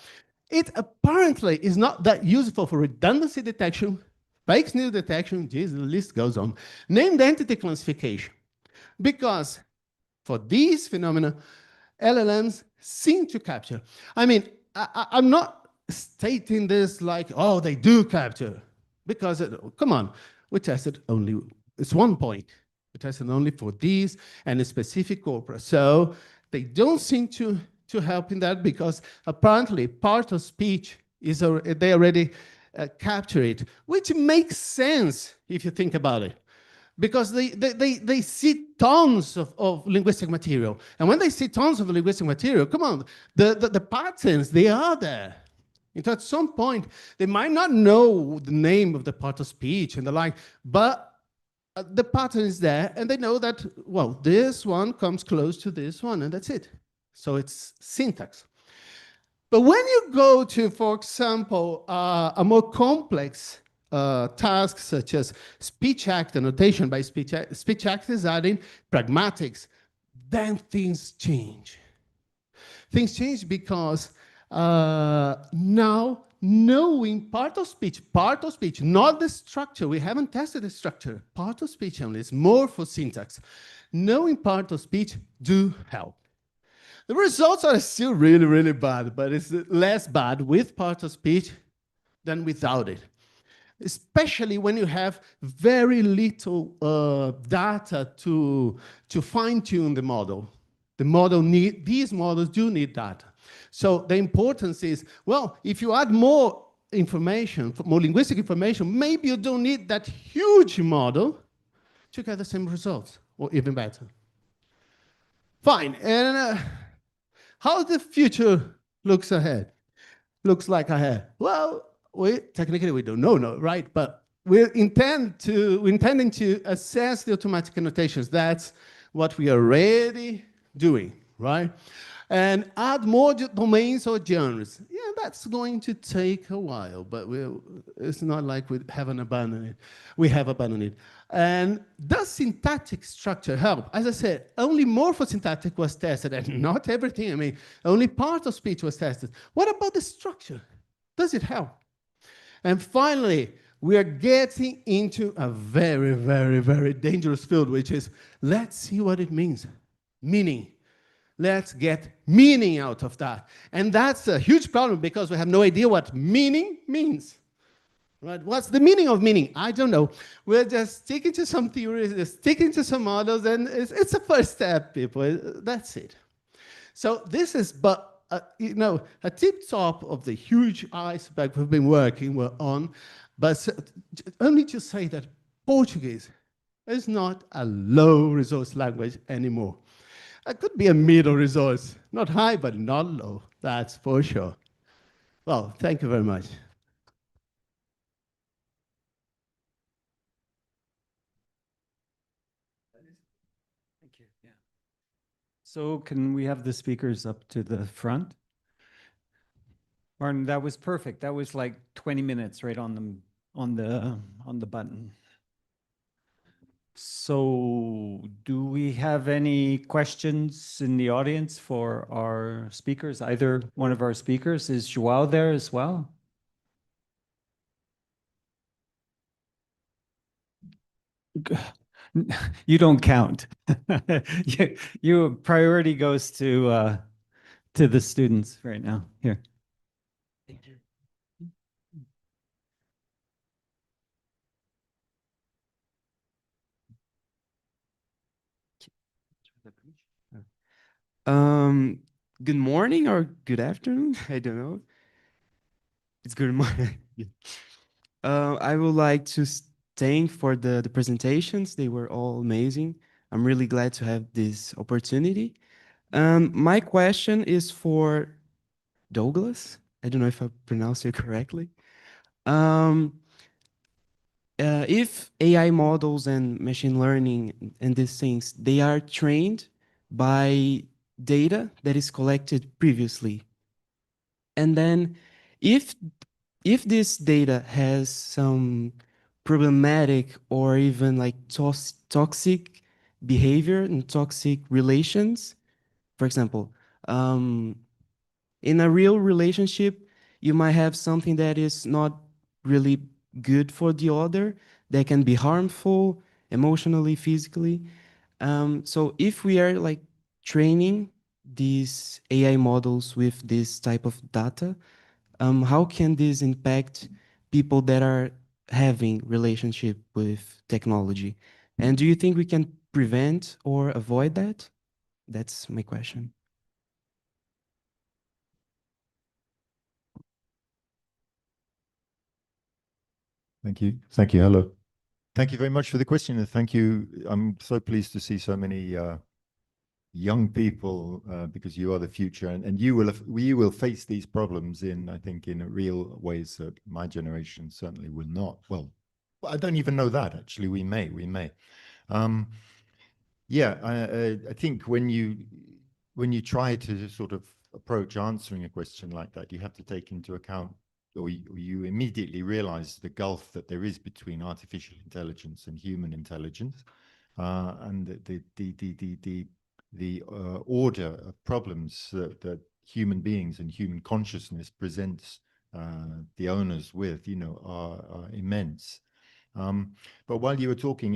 [SPEAKER 13] it apparently is not that useful for redundancy detection, fake news detection, geez, the list goes on, named entity classification, because for these phenomena, LLMs seem to capture. I mean, I'm not stating this like, oh, they do capture, because, come on, we tested only, it's one point. We tested only for these and a specific corpora. So they don't seem to help in that because apparently part of speech is they already capture it, which makes sense if you think about it. Because they see tons of linguistic material. And when they see tons of linguistic material, come on, the patterns, they are there. And at some point, they might not know the name of the part of speech and the like, but the pattern is there, and they know that, well, this one comes close to this one, and that's it. So it's syntax. But when you go to, for example, a more complex task, such as speech act annotation by speech act is adding pragmatics, then things change. Things change because now knowing part of speech, not the structure. We haven't tested the structure. Part of speech only is more for syntax. Knowing part of speech do help. The results are still really, really bad, but it's less bad with part of speech than without it. Especially when you have very little data to fine-tune the model. These models do need data. So the importance is, well, if you add more information, more linguistic information, maybe you don't need that huge model to get the same results, or even better. Fine, and how the future looks like ahead? Well, technically we don't know, right? But we're intending to assess the automatic annotations. That's what we are already doing, right? And add more domains or genres. Yeah, that's going to take a while, but it's not like we haven't abandoned it. We have abandoned it. And does syntactic structure help? As I said, only morphosyntactic was tested, and not everything. I mean, only part of speech was tested. What about the structure? Does it help? And finally, we are getting into a very, very, very dangerous field, which is, let's see what it means. Meaning. Let's get meaning out of that. And that's a huge problem because we have no idea what meaning means. Right? What's the meaning of meaning? I don't know. We're just sticking to some theories, just sticking to some models, and it's a first step, people. That's it. So this is, but a tip top of the huge iceberg we've been working on, but only to say that Portuguese is not a low resource language anymore. It could be a middle resource, not high, but not low, that's for sure. Well, thank you very much.
[SPEAKER 2] Thank you, yeah. So can we have the speakers up to the front? Martin, that was perfect. That was like 20 minutes right on the button. So do we have any questions in the audience for our speakers? Either one of our speakers, is João there as well? You don't count. Your priority goes to the students right now. Here. Thank you.
[SPEAKER 14] Good morning or good afternoon. I don't know. It's good morning. I would like to thank for the presentations. They were all amazing. I'm really glad to have this opportunity. My question is for Douglas. I don't know if I pronounced it correctly. If AI models and machine learning and these things, they are trained by data that is collected previously. And then if this data has some problematic or even like toxic behavior and toxic relations, for example, in a real relationship, you might have something that is not really good for the other, that can be harmful emotionally, physically. So if we are like training these AI models with this type of data, how can this impact people that are having relationship with technology? And do you think we can prevent or avoid that? That's my question.
[SPEAKER 12] Thank you. Thank you. Hello. Thank you very much for the question, and thank you. I'm so pleased to see so many young people because you are the future, and we will face these problems I think, in real ways that my generation certainly will not. Well, I don't even know that actually. We may. Yeah, I think when you try to sort of approach answering a question like that, you have to take into account, or you immediately realize the gulf that there is between artificial intelligence and human intelligence, and the order of problems that human beings and human consciousness presents the owners with, are immense. But while you were talking,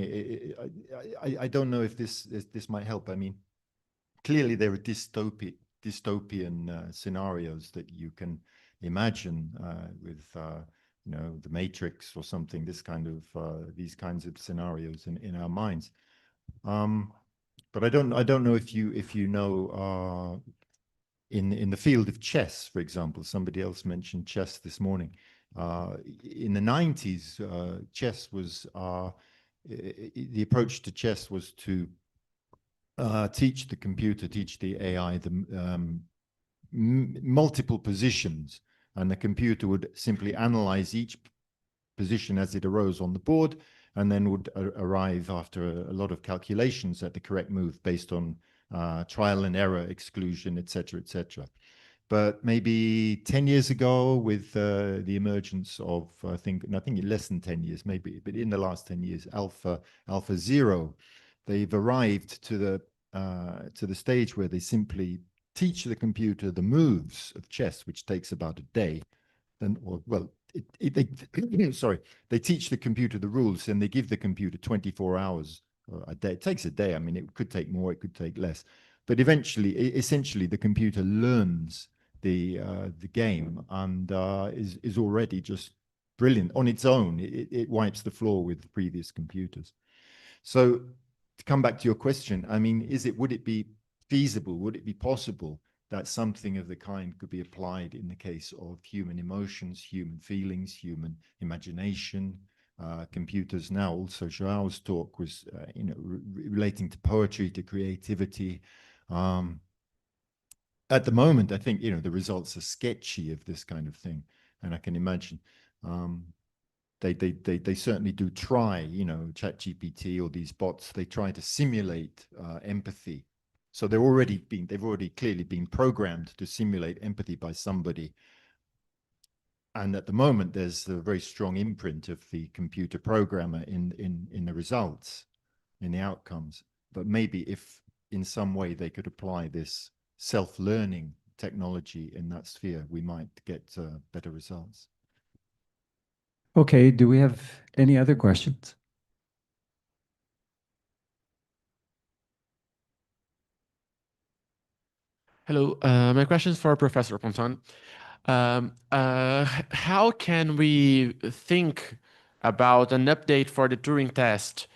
[SPEAKER 12] I don't know if this might help. I mean, clearly there are dystopian scenarios that you can imagine with the Matrix or something. These kinds of scenarios in our minds. But I don't know if you know in the field of chess, for example. Somebody else mentioned chess this morning. In the 90s, chess was the approach to chess was to teach the AI multiple positions, and the computer would simply analyze each position as it arose on the board, and then would arrive after a lot of calculations at the correct move based on trial and error, exclusion, etc., etc. But maybe 10 years ago, with the emergence of, I think less than 10 years, maybe, but in the last 10 years, AlphaZero, they've arrived to the stage where they simply teach the computer the moves of chess, which takes about a day. They teach the computer the rules, and they give the computer 24 hours a day. It takes a day. I mean, it could take more, it could take less. But essentially, the computer learns the game and is already just brilliant on its own. It wipes the floor with the previous computers. So to come back to your question, I mean, would it be feasible? Would it be possible that something of the kind could be applied in the case of human emotions, human feelings, human imagination? Computers now, also Joao's talk was relating to poetry, to creativity. At the moment, I think the results are sketchy of this kind of thing, and I can imagine they certainly do try. ChatGPT or these bots, they try to simulate empathy. So they've already clearly been programmed to simulate empathy by somebody. And at the moment, there's a very strong imprint of the computer programmer in the results, in the outcomes. But maybe if in some way they could apply this self-learning technology in that sphere, we might get better results.
[SPEAKER 15] Okay, do we have any other questions?
[SPEAKER 16] Hello, my question is for Professor Ponton. How can we think about an update for the Turing test,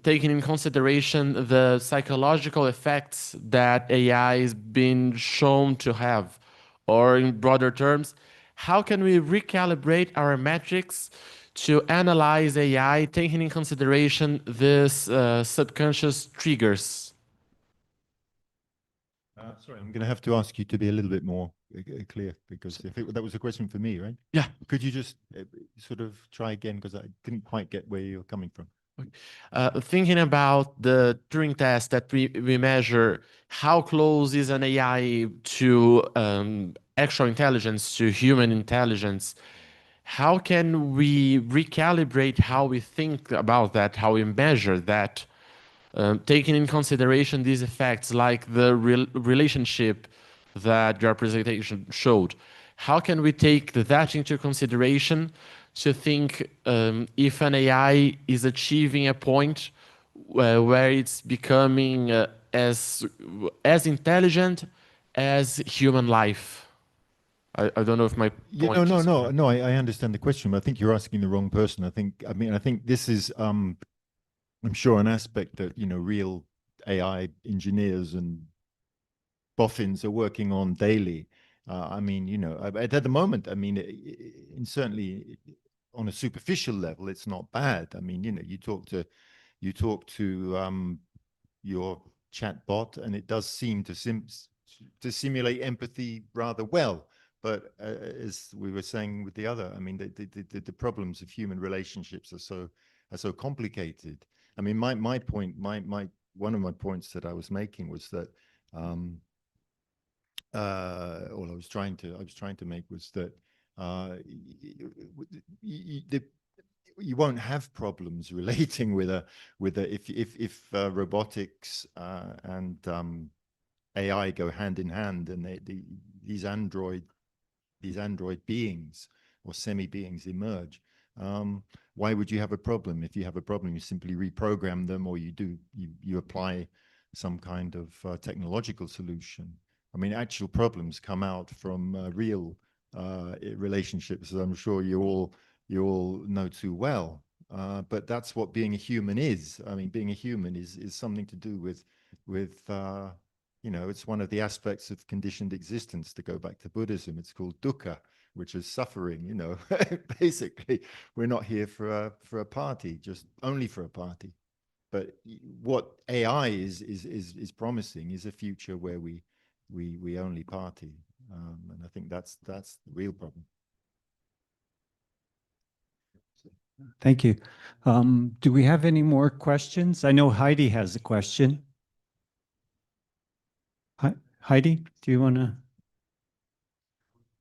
[SPEAKER 16] taking in consideration the psychological effects that AI has been shown to have? Or in broader terms, how can we recalibrate our metrics to analyze AI, taking in consideration this subconscious triggers?
[SPEAKER 12] Sorry, I'm going to have to ask you to be a little bit more clear, because that was a question for me, right?
[SPEAKER 16] Yeah.
[SPEAKER 12] Could you just sort of try again, because I didn't quite get where you're coming from.
[SPEAKER 16] Thinking about the Turing test that we measure, how close is an AI to actual intelligence, to human intelligence? How can we recalibrate how we think about that, how we measure that, taking in consideration these effects like the relationship that your presentation showed? How can we take that into consideration to think if an AI is achieving a point where it's becoming as intelligent as human life? I don't know if my point
[SPEAKER 12] No, I understand the question, but I think you're asking the wrong person. I think this is, I'm sure, an aspect that, real AI engineers and boffins are working on daily. At the moment, certainly on a superficial level, it's not bad. You talk to your chat bot, and it does seem to simulate empathy rather well. But as we were saying with the other, the problems of human relationships are so complicated. My point, one of my points that I was making was that, all I was trying to make was that you won't have problems relating with if robotics and AI go hand in hand, and these android beings or semi-beings emerge. Why would you have a problem? If you have a problem, you simply reprogram them, or you apply some kind of technological solution. Actual problems come out from real relationships, as I'm sure you all know too well. But that's what being a human is. Being a human is something to do with it's one of the aspects of conditioned existence. To go back to Buddhism, it's called dukkha, which is suffering. Basically, we're not here for a party, just only for a party. But what AI is promising is a future where we only party, and I think that's the real problem.
[SPEAKER 15] Thank you. Do we have any more questions? I know Heidi has a question. Heidi, do you want to?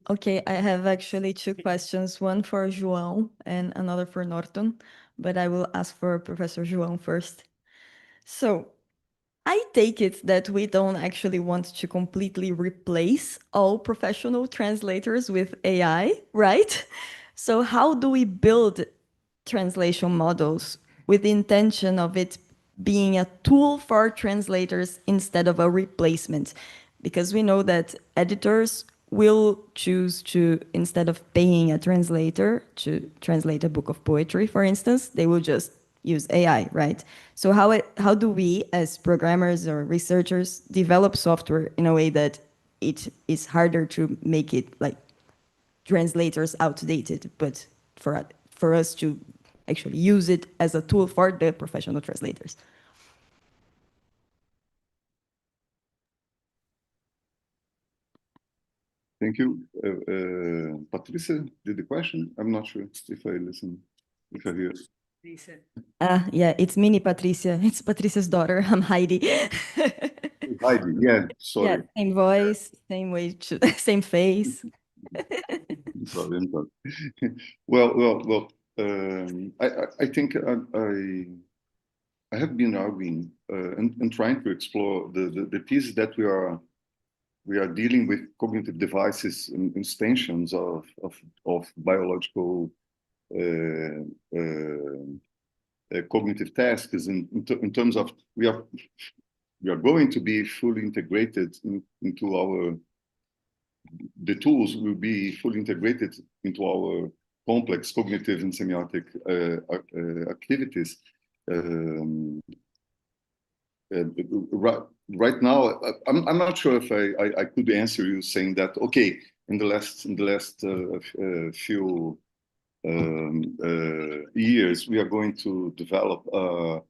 [SPEAKER 6] Okay, I have actually two questions, one for João and another for Norton, but I will ask for Professor João first. So I take it that we don't actually want to completely replace all professional translators with AI, right? So how do we build translation models with the intention of it being a tool for translators instead of a replacement? Because we know that editors will choose to, instead of paying a translator to translate a book of poetry, for instance, they will just use AI, right? So how do we, as programmers or researchers, develop software in a way that it is harder to make it like translators outdated, but for us to actually use it as a tool for the professional translators?
[SPEAKER 9] Thank you. Patricia did the question. I'm not sure if I listen, if I hear.
[SPEAKER 6] Yeah, it's Mini Patricia. It's Patricia's daughter. I'm Heidi.
[SPEAKER 9] Heidi, yeah, sorry.
[SPEAKER 6] Yeah, same voice, same way, same face.
[SPEAKER 9] I'm sorry. Well. I think I have been arguing and trying to explore the thesis that we are dealing with cognitive devices and extensions of biological cognitive tasks in terms of we are going to be fully integrated into the tools will be fully integrated into our complex cognitive and semiotic activities. Right now, I'm not sure if I could answer you saying that, okay, in the last few years, we are going to develop a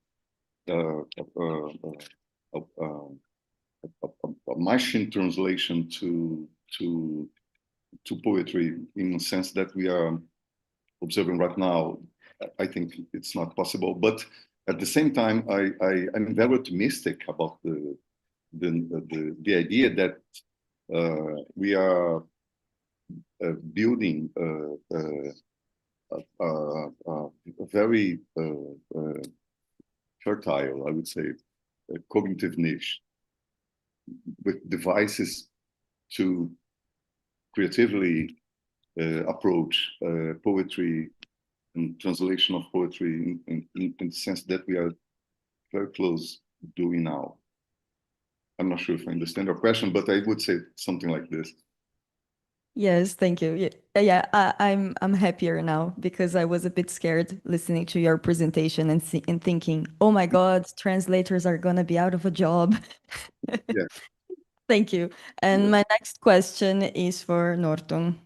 [SPEAKER 9] machine translation to poetry in a sense that we are observing right now. I think it's not possible. But at the same time, I'm very optimistic about the idea that we are building a very fertile, I would say, cognitive niche with devices to creatively approach poetry and translation of poetry in the sense that we are very close doing now. I'm not sure if I understand your question, but I would say something like this.
[SPEAKER 6] Yes, thank you. Yeah, I'm happier now because I was a bit scared listening to your presentation and thinking, oh my God, translators are gonna be out of a job.
[SPEAKER 9] Yeah.
[SPEAKER 6] Thank you. And my next question is for Norton.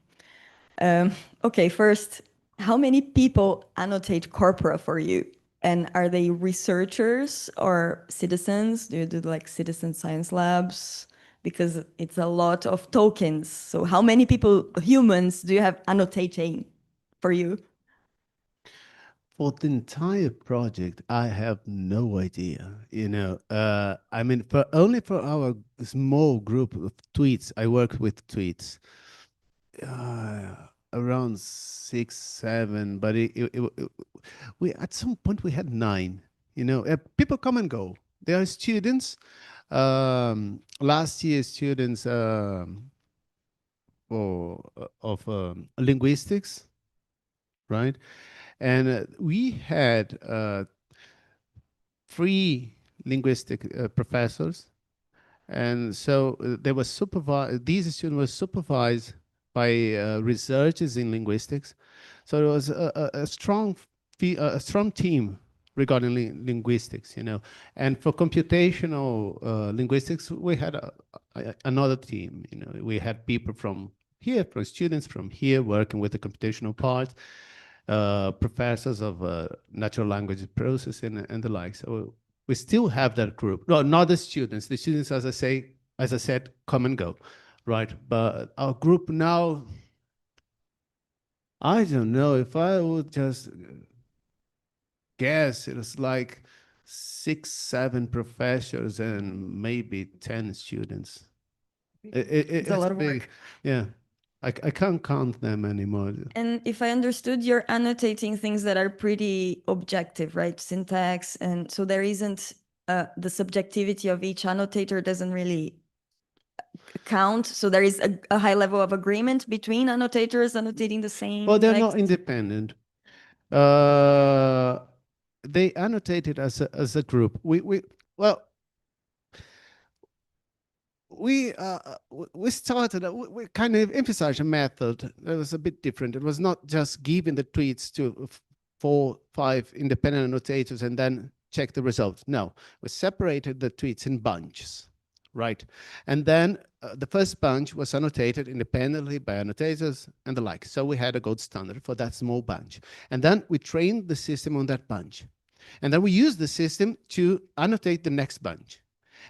[SPEAKER 6] Okay, first, how many people annotate corpora for you? And are they researchers or citizens? Do you do like citizen science labs? Because it's a lot of tokens. So how many people, humans, do you have annotating for you?
[SPEAKER 13] For the entire project, I have no idea. I mean, only for our small group of tweets, I work with tweets. Around 6, 7, but we at some point we had 9. People come and go. They are students. Last year, students of linguistics, right? And we had 3 linguistic professors, and so they were supervised. These students were supervised by researchers in linguistics. So it was a strong team regarding linguistics, And for computational linguistics, we had another team. We had people from here, from students from here working with the computational part, professors of natural language processing and the like. So we still have that group. No, not the students. The students, as I said, come and go, right? But our group now, I don't know, if I would just guess, it was like 6, 7 professors and maybe 10 students. It's
[SPEAKER 6] a lot of work.
[SPEAKER 13] Yeah. I can't count them anymore.
[SPEAKER 6] And if I understood, you're annotating things that are pretty objective, right? Syntax. And so there isn't the subjectivity of each annotator doesn't really count. So there is a high level of agreement between annotators annotating the same.
[SPEAKER 13] Well, they're
[SPEAKER 6] text.
[SPEAKER 13] not independent. They annotated as a group. We started, we kind of emphasized a method that was a bit different. It was not just giving the tweets to 4, 5 independent annotators and then check the results. No, we separated the tweets in bunches, right? And then the first bunch was annotated independently by annotators and the like. So we had a gold standard for that small bunch. And then we trained the system on that bunch. And then we used the system to annotate the next bunch.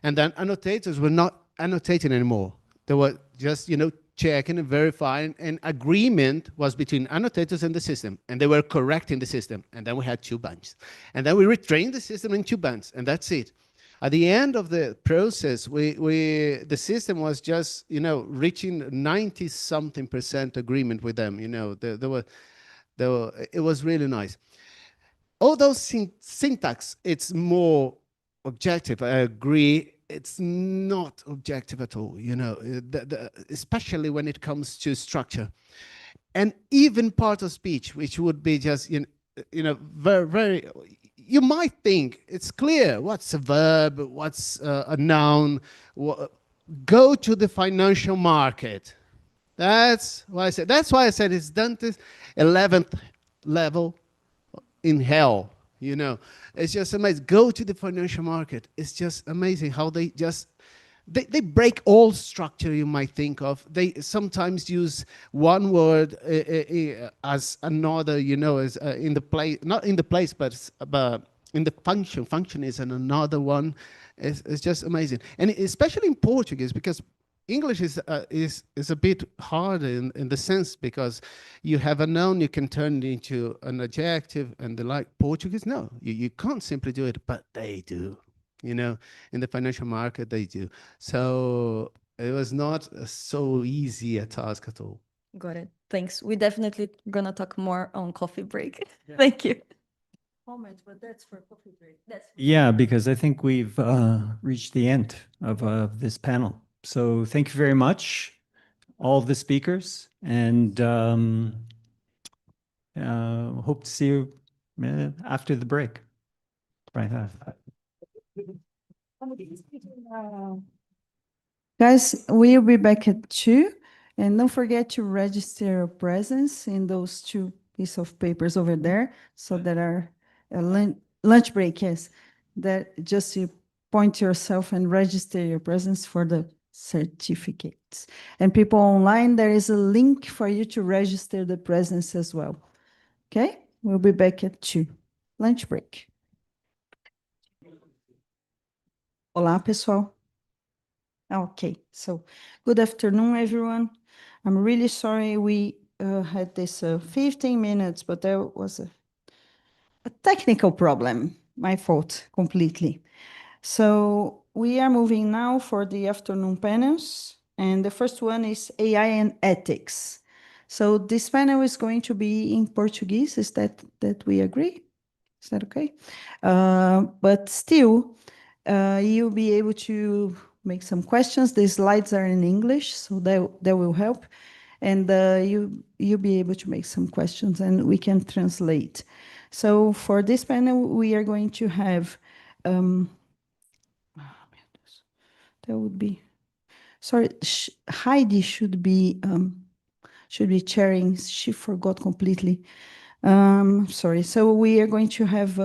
[SPEAKER 13] And then annotators were not annotating anymore. They were just, checking and verifying, and agreement was between annotators and the system, and they were correcting the system. And then we had 2 bunches. And then we retrained the system in 2 bunches, and that's it. At the end of the process, the system was just, reaching 90-something% agreement with them. It was really nice. Although syntax, it's more objective, I agree, it's not objective at all, especially when it comes to structure. And even part of speech, which would be just, very, very, you might think it's clear what's a verb, what's a noun. Go to the financial market. That's why I said. That's why I said it's Dante's 11th level in hell. It's just amazing. Go to the financial market. It's just amazing how they just they break all structure you might think of. They sometimes use one word as another, as in the place, not in the place, but in the function. Function is another one. It's just amazing. And especially in Portuguese, because English is a bit hard in the sense because you have a noun, you can turn it into an adjective and the like. Portuguese, no, you can't simply do it, but they do. You know, in the financial market, they do. So it was not so easy a task at all.
[SPEAKER 6] Got it. Thanks. We definitely gonna talk more on coffee break. Thank you.
[SPEAKER 1] Comment, but that's for coffee break.
[SPEAKER 15] Yeah, because I think we've reached the end of this panel. So thank you very much, all the speakers, and hope to see you after the break. Right.
[SPEAKER 1] Guys, we'll be back at 2, and don't forget to register your presence in those 2 pieces of papers over there. So there are a lunch break, yes, that just you point yourself and register your presence for the certificates. And people online, there is a link for you to register the presence as well. Okay, we'll be back at 2. Lunch break. Olá, pessoal. Okay, so good afternoon, everyone. I'm really sorry we had this 15 minutes, but there was a technical problem, my fault completely. So we are moving now for the afternoon panels, and the first one is AI and ethics. So this panel is going to be in Portuguese. Is that we agree? Is that okay? But still, you'll be able to make some questions. The slides are in English, so that will help. And you'll be able to make some questions, and we can translate. So for this panel, we are going to have, that would be, sorry, Heidi should be chairing. She forgot completely. Sorry. So we are going to have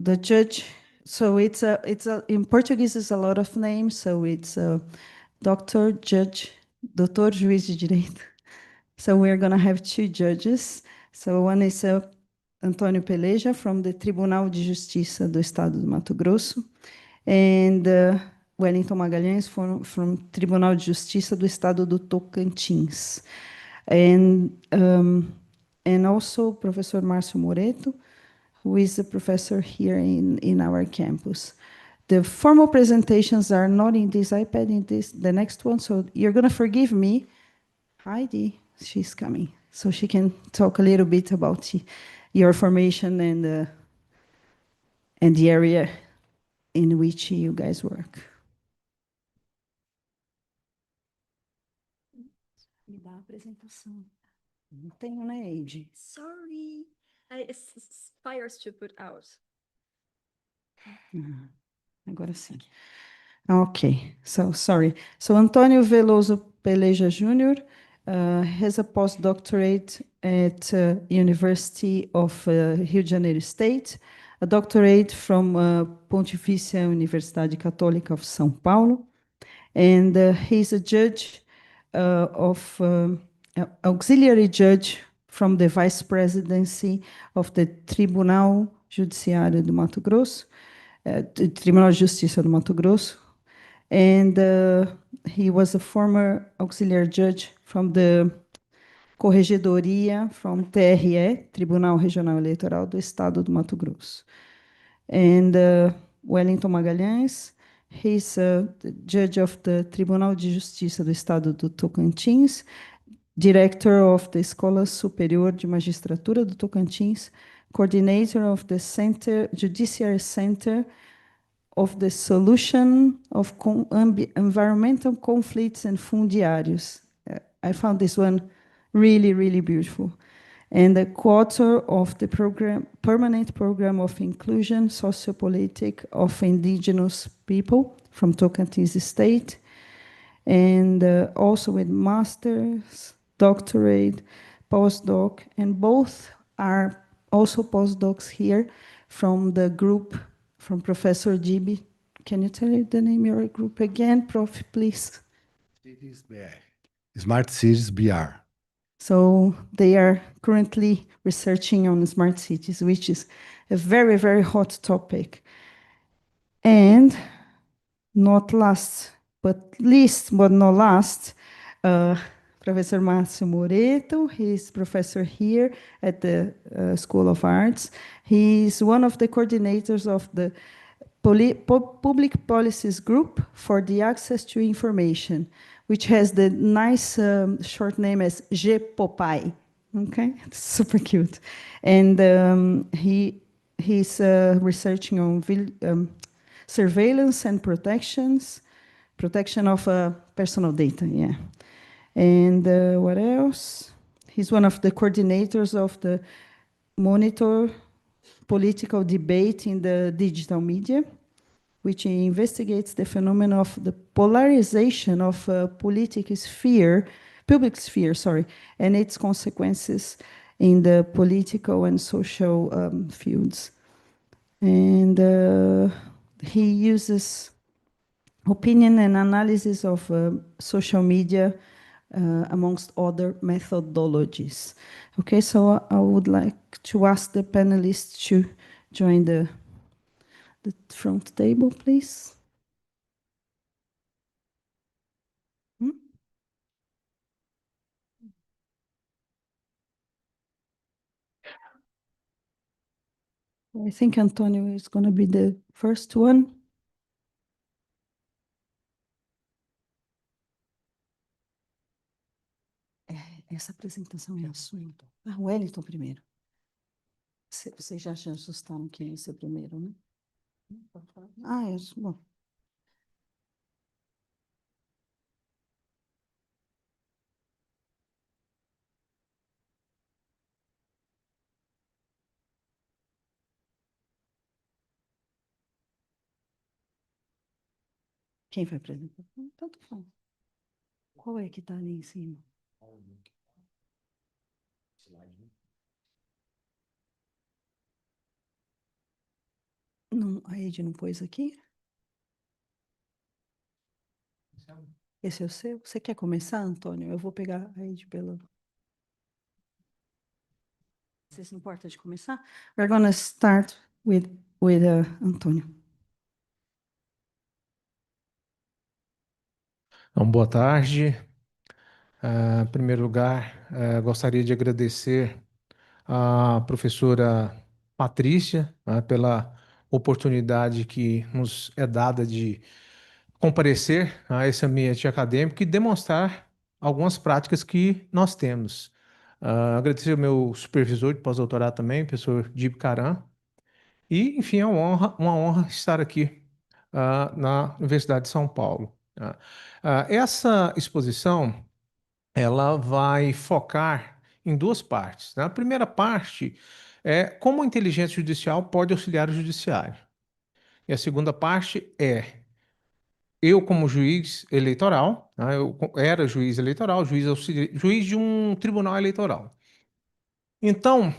[SPEAKER 1] the judge. So it's in Portuguese, it's a lot of names. So it's doctor, judge, doutor, juiz de direito. So we're going to have 2 judges. So one is Antônio Peleja from the Tribunal de Justiça do Estado do Mato Grosso, and Wellington Magalhães from Tribunal de Justiça do Estado do Tocantins. And also Professor Márcio Moreto, who is a professor here in our campus. The formal presentations are not in this iPad, in the next one, so you're going to forgive me. Heidi, she's coming, so she can talk a little bit about your formation and the area in which you guys work. Me dá a apresentação. Não tenho, né, Eide?
[SPEAKER 6] Sorry. It's fires to put out.
[SPEAKER 1] Agora sim. Okay, so sorry. So Antônio Veloso Peleja Jr. Has a postdoctorate at University of Rio de Janeiro State, a doctorate from Pontifícia Universidade Católica of São Paulo, and he's a judge auxiliary judge from the Vice Presidency of the Tribunal Judiciário do Mato Grosso, Tribunal de Justiça do Mato Grosso, and he was a former auxiliary judge from the Corregedoria, from TRE, Tribunal Regional Eleitoral do Estado do Mato Grosso. And Wellington Magalhães, he's the judge of the Tribunal de Justiça do Estado do Tocantins, director of the Escola Superior de Magistratura do Tocantins, coordinator of the Judiciary Center of the Solution of Environmental Conflicts and Fundiários. I found this one really, really beautiful. And the co-author of the Permanent Program of Inclusion Sociopolitic of Indigenous People from Tocantins State, and also with master's, doctorate, postdoc, and both are also postdocs here from the group from Professor Gibi. Can you tell me the name of your group again, Prof, please?
[SPEAKER 17] Smart Cities BR.
[SPEAKER 1] So they are currently researching on smart cities, which is a very, very hot topic. And not last, but least, but not last, Professor Márcio Moreto. He's professor here at the School of Arts. He's one of the coordinators of the Public Policies Group for the Access to Information, which has the nice short name as GPOPAI. Okay, it's super cute. And he's researching on surveillance and protection of personal data, yeah. And what else? He's one of the coordinators of the Monitor Political Debate in the Digital Media, which investigates the phenomenon of the polarization of public sphere, and its consequences in the political and social fields. And he uses opinion and analysis of social media amongst other methodologies. Okay, so I would like to ask the panelists to join the front table, please. I think Antonio is going to be the first one. Essa apresentação é a sua. Ah, o Wellington primeiro. Vocês já se ajustaram que ia ser primeiro, né? Ah, é bom. Quem vai apresentar? Tanto faz. Qual é que está ali em cima? Não, a Ed não pôs aqui? Esse é o seu? Você quer começar, Antônio? Eu vou pegar a Ed pela... Você se importa de começar? We're going to start with Antônio.
[SPEAKER 17] Então, boa tarde. Em primeiro lugar, gostaria de agradecer à professora Patrícia, pela oportunidade que nos é dada de comparecer a esse ambiente acadêmico e demonstrar algumas práticas que nós temos. Agradecer ao meu supervisor de pós-doutorado também, professor Dib Caran, e, enfim, é uma honra estar aqui na Universidade de São Paulo. Essa exposição ela vai focar em duas partes, né? A primeira parte é como a inteligência judicial pode auxiliar o judiciário. E a segunda parte é eu como juiz eleitoral, né? Eu era juiz eleitoral, juiz de um tribunal eleitoral. Então,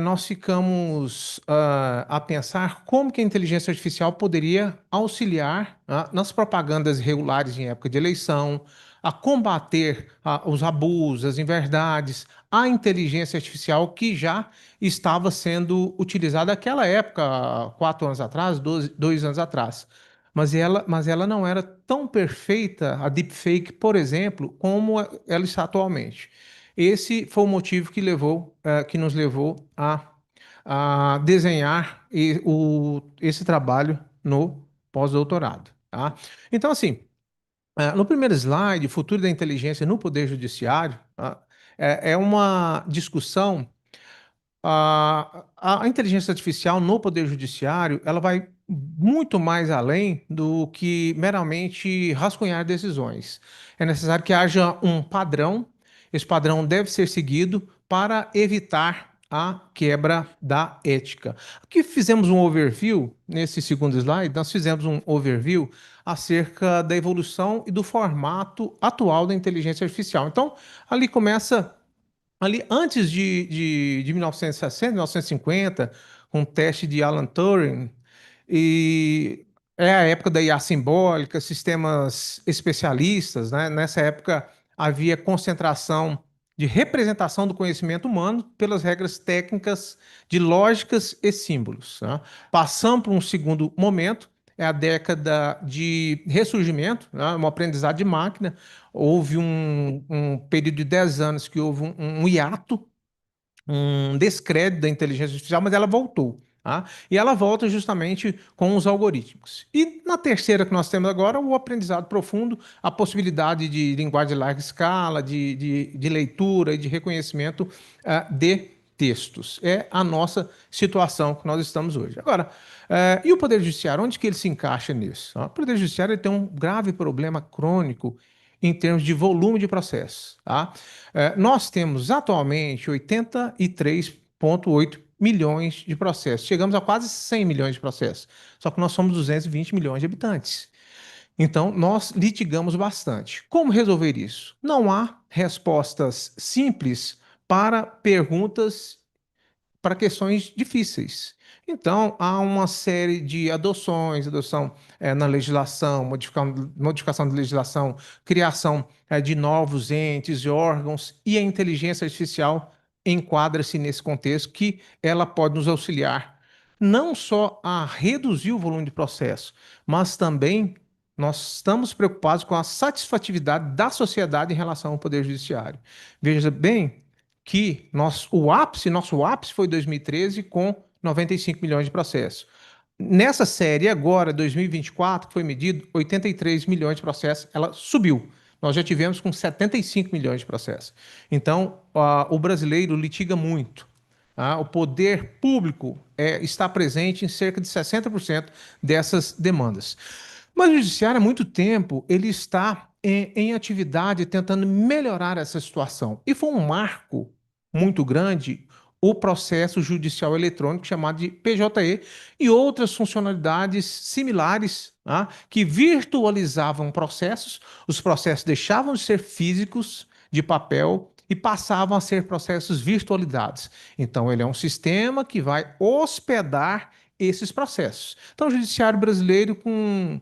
[SPEAKER 17] nós ficamos a pensar como que a inteligência artificial poderia auxiliar nas propagandas irregulares em época de eleição, a combater os abusos, as inverdades, a inteligência artificial que já estava sendo utilizada naquela época, 4 anos atrás, 2 anos atrás. Mas ela não era tão perfeita, a deepfake, por exemplo, como ela está atualmente. Esse foi o motivo que nos levou a desenhar esse trabalho no pós-doutorado. Tá? Então, assim, no primeiro slide, Futuro da Inteligência no Poder Judiciário, tá? É uma discussão. A inteligência artificial no Poder Judiciário, ela vai muito mais além do que meramente rascunhar decisões. É necessário que haja um padrão, esse padrão deve ser seguido para evitar a quebra da ética. Aqui fizemos um overview, nesse segundo slide, nós fizemos um overview acerca da evolução e do formato atual da inteligência artificial. Então, ali começa ali antes de 1960, 1950, com o teste de Alan Turing, e é a época da IA simbólica, sistemas especialistas, né? Nessa época havia concentração de representação do conhecimento humano pelas regras técnicas de lógicas e símbolos. Tá? Passamos para um segundo momento, é a década de ressurgimento, né? Um aprendizado de máquina. Houve um período de 10 anos que houve um hiato, um descrédito da inteligência artificial, mas ela voltou. Tá? E ela volta justamente com os algoritmos. E na terceira que nós temos agora, o aprendizado profundo, a possibilidade de linguagem de larga escala, de leitura e de reconhecimento de textos. É a nossa situação que nós estamos hoje. Agora, e o Poder Judiciário, onde que ele se encaixa nisso? O Poder Judiciário ele tem um grave problema crônico em termos de volume de processos. Tá? Nós temos atualmente 83,8 milhões de processos. Chegamos a quase 100 milhões de processos. Só que nós somos 220 milhões de habitantes. Então, nós litigamos bastante. Como resolver isso? Não há respostas simples para perguntas, para questões difíceis. Então, há uma série de adoção na legislação, modificação de legislação, criação de novos entes e órgãos, e a inteligência artificial enquadra-se nesse contexto que ela pode nos auxiliar não só a reduzir o volume de processo, mas também nós estamos preocupados com a satisfatividade da sociedade em relação ao Poder Judiciário. Veja bem que nosso ápice foi 2013 com 95 milhões de processos. Nessa série agora, 2024, que foi medido 83 milhões de processos, ela subiu. Nós já tivemos com 75 milhões de processos. Então, o brasileiro litiga muito. O poder público está presente em cerca de 60% dessas demandas. Mas o judiciário, há muito tempo, ele está em atividade tentando melhorar essa situação. E foi um marco muito grande o processo judicial eletrônico chamado de PJE e outras funcionalidades similares, que virtualizavam processos. Os processos deixavam de ser físicos, de papel, e passavam a ser processos virtualizados. Então, ele é um sistema que vai hospedar esses processos. Então, o judiciário brasileiro, com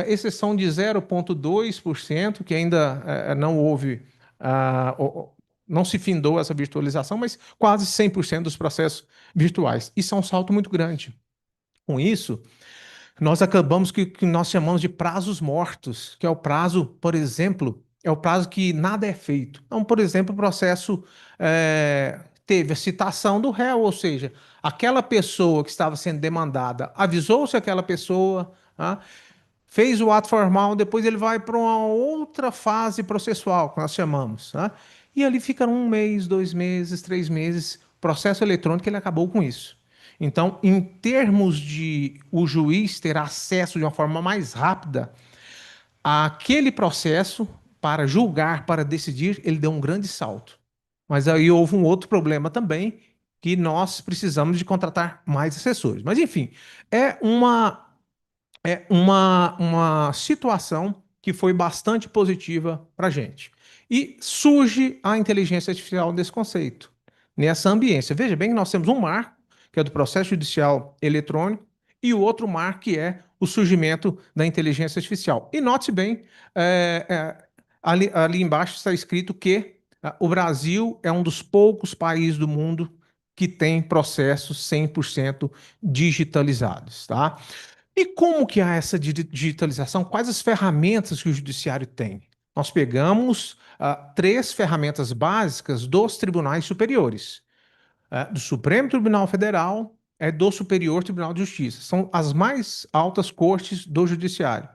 [SPEAKER 17] exceção de 0,2%, que ainda não houve, não se findou essa virtualização, mas quase 100% dos processos virtuais. Isso é um salto muito grande. Com isso, nós acabamos que nós chamamos de prazos mortos, que é o prazo, por exemplo, é o prazo que nada é feito. Então, por exemplo, o processo teve a citação do réu, ou seja, aquela pessoa que estava sendo demandada avisou-se aquela pessoa, fez o ato formal, depois ele vai para uma outra fase processual, que nós chamamos. E ali fica 1 mês, 2 meses, 3 meses. O processo eletrônico ele acabou com isso. Então, em termos de o juiz ter acesso de uma forma mais rápida àquele processo para julgar, para decidir, ele deu um grande salto. Mas aí houve um outro problema também, que nós precisamos de contratar mais assessores. Mas, enfim, é uma situação que foi bastante positiva para a gente. E surge a inteligência artificial desse conceito, nessa ambiência. Veja bem que nós temos um marco, que é do processo judicial eletrônico, e o outro marco que é o surgimento da inteligência artificial. E note bem, ali embaixo está escrito que o Brasil é um dos poucos países do mundo que tem processos 100% digitalizados, tá? E como que há essa digitalização? Quais as ferramentas que o judiciário tem? Nós pegamos 3 ferramentas básicas dos tribunais superiores, do Supremo Tribunal Federal e do Superior Tribunal de Justiça. São as mais altas cortes do judiciário.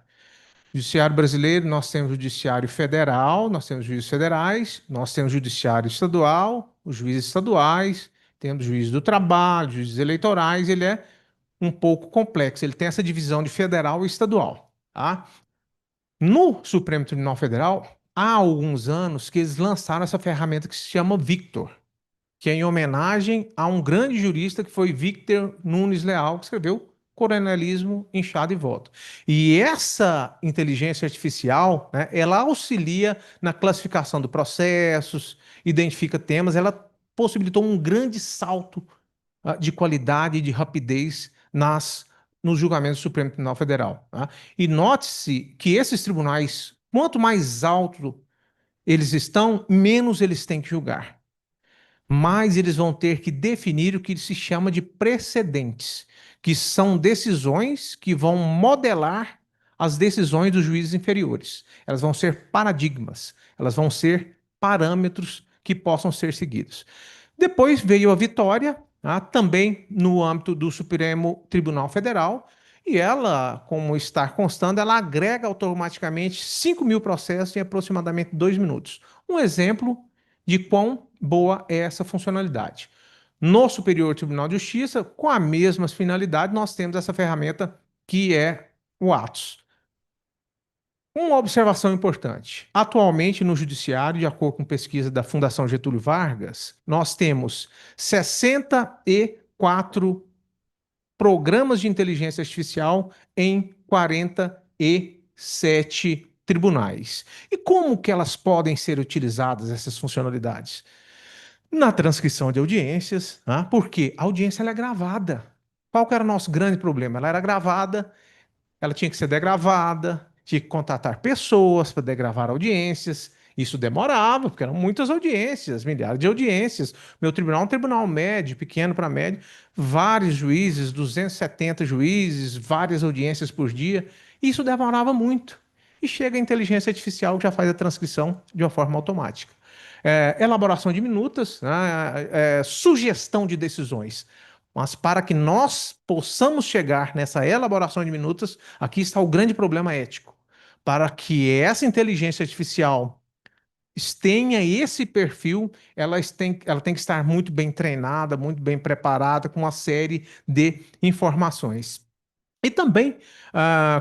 [SPEAKER 17] Judiciário brasileiro, nós temos judiciário federal, nós temos juízes federais, nós temos judiciário estadual, os juízes estaduais, temos juízes do trabalho, juízes eleitorais, ele é um pouco complexo. Ele tem essa divisão de federal e estadual. Tá? No Supremo Tribunal Federal, há alguns anos que eles lançaram essa ferramenta que se chama Victor, que é em homenagem a um grande jurista que foi Victor Nunes Leal, que escreveu Coronelismo, Inchado e Voto. E essa inteligência artificial, né, ela auxilia na classificação de processos, identifica temas, ela possibilitou um grande salto de qualidade e de rapidez nos julgamentos do Supremo Tribunal Federal. Tá? E note-se que esses tribunais, quanto mais alto eles estão, menos eles têm que julgar. Mas eles vão ter que definir o que se chama de precedentes, que são decisões que vão modelar as decisões dos juízes inferiores. Elas vão ser paradigmas, elas vão ser parâmetros que possam ser seguidos. Depois veio a vitória, também no âmbito do Supremo Tribunal Federal, e ela, como está constando, ela agrega automaticamente 5.000 processos em aproximadamente 2 minutos. Um exemplo de quão boa é essa funcionalidade. No Superior Tribunal de Justiça, com a mesma finalidade, nós temos essa ferramenta que é o Atos. Uma observação importante. Atualmente, no Judiciário, de acordo com pesquisa da Fundação Getúlio Vargas, nós temos 64 programas de inteligência artificial em 47 tribunais. E como que elas podem ser utilizadas, essas funcionalidades? Na transcrição de audiências, porque a audiência ela é gravada. Qual que era o nosso grande problema? Ela era gravada, ela tinha que ser degravada, tinha que contratar pessoas para degravar audiências. Isso demorava, porque eram muitas audiências, milhares de audiências. Meu tribunal é um tribunal médio, pequeno para médio, vários juízes, 270 juízes, várias audiências por dia. Isso demorava muito. E chega a inteligência artificial que já faz a transcrição de uma forma automática. Elaboração de minutas, sugestão de decisões. Mas para que nós possamos chegar nessa elaboração de minutas, aqui está o grande problema ético. Para que essa inteligência artificial tenha esse perfil, ela tem que estar muito bem treinada, muito bem preparada, com uma série de informações. E também,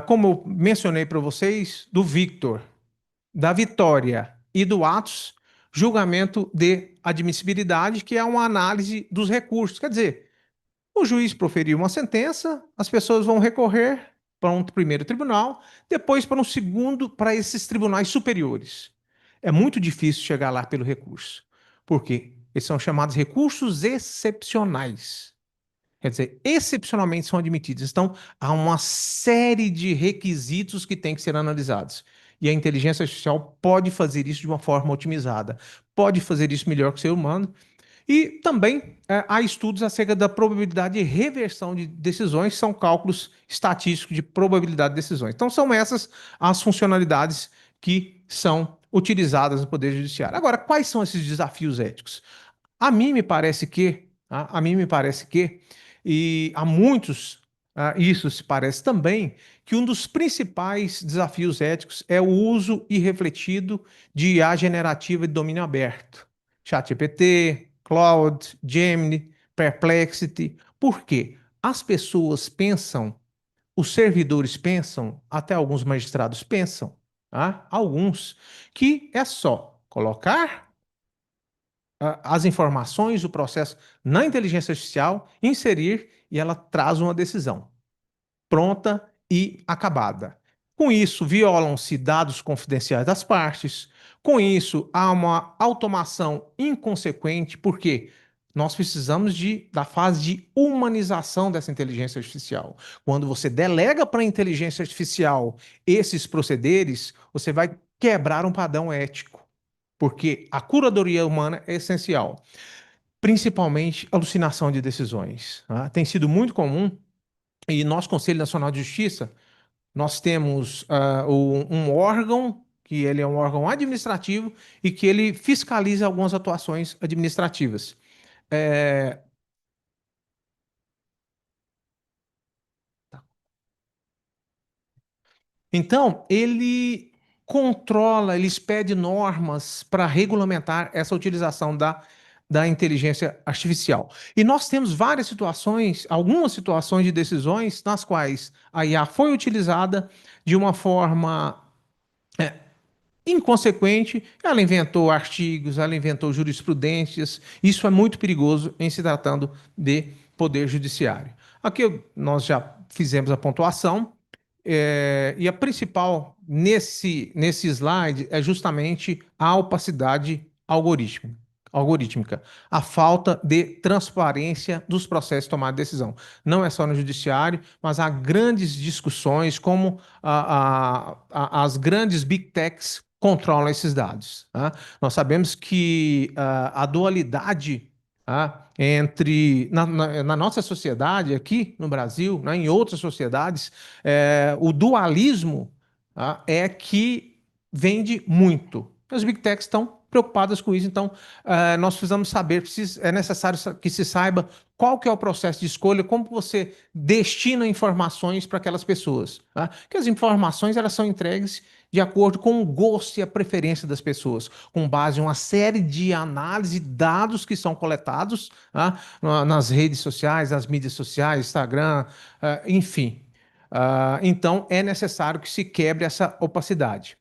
[SPEAKER 17] como eu mencionei para vocês, do Victor, da Vitória e do Atos, julgamento de admissibilidade, que é uma análise dos recursos. Quer dizer, o juiz proferiu uma sentença, as pessoas vão recorrer para um primeiro tribunal, depois para um segundo, para esses tribunais superiores. É muito difícil chegar lá pelo recurso. Por quê? Eles são chamados recursos excepcionais. Quer dizer, excepcionalmente são admitidos. Então, há uma série de requisitos que têm que ser analisados. E a inteligência artificial pode fazer isso de uma forma otimizada, pode fazer isso melhor que o ser humano. E também há estudos acerca da probabilidade de reversão de decisões, que são cálculos estatísticos de probabilidade de decisões. Então, são essas as funcionalidades que são utilizadas no Poder Judiciário. Agora, quais são esses desafios éticos? A mim me parece que, e a muitos isso se parece também, que um dos principais desafios éticos é o uso irrefletido de IA generativa de domínio aberto. ChatGPT, Claude, Gemini, Perplexity. Por quê? As pessoas pensam, os servidores pensam, até alguns magistrados pensam, alguns, que é só colocar as informações, o processo na inteligência artificial, inserir e ela traz uma decisão pronta e acabada. Com isso, violam-se dados confidenciais das partes. Com isso, há uma automação inconsequente, porque nós precisamos da fase de humanização dessa inteligência artificial. Quando você delega para a inteligência artificial esses procederes, você vai quebrar um padrão ético, porque a curadoria humana é essencial, principalmente alucinação de decisões. Tem sido muito comum, e nosso Conselho Nacional de Justiça, nós temos um órgão, que ele é um órgão administrativo e que ele fiscaliza algumas atuações administrativas. Então, ele controla, ele expede normas para regulamentar essa utilização da inteligência artificial. E nós temos várias situações, algumas situações de decisões nas quais a IA foi utilizada de uma forma inconsequente, ela inventou artigos, ela inventou jurisprudências. Isso é muito perigoso em se tratando de poder judiciário. Aqui nós já fizemos a pontuação. E a principal nesse slide é justamente a opacidade algorítmica, a falta de transparência dos processos de tomada de decisão. Não é só no judiciário, mas há grandes discussões como as grandes big techs controlam esses dados. Tá? Nós sabemos que a dualidade entre na nossa sociedade aqui no Brasil, né, em outras sociedades, o dualismo é que vende muito. As big techs estão preocupadas com isso, então nós precisamos saber, é necessário que se saiba qual que é o processo de escolha, como você destina informações para aquelas pessoas. Tá? Porque as informações elas são entregues de acordo com o gosto e a preferência das pessoas, com base em uma série de análises, dados que são coletados nas redes sociais, nas mídias sociais, Instagram, enfim. Então, é necessário que se quebre essa opacidade.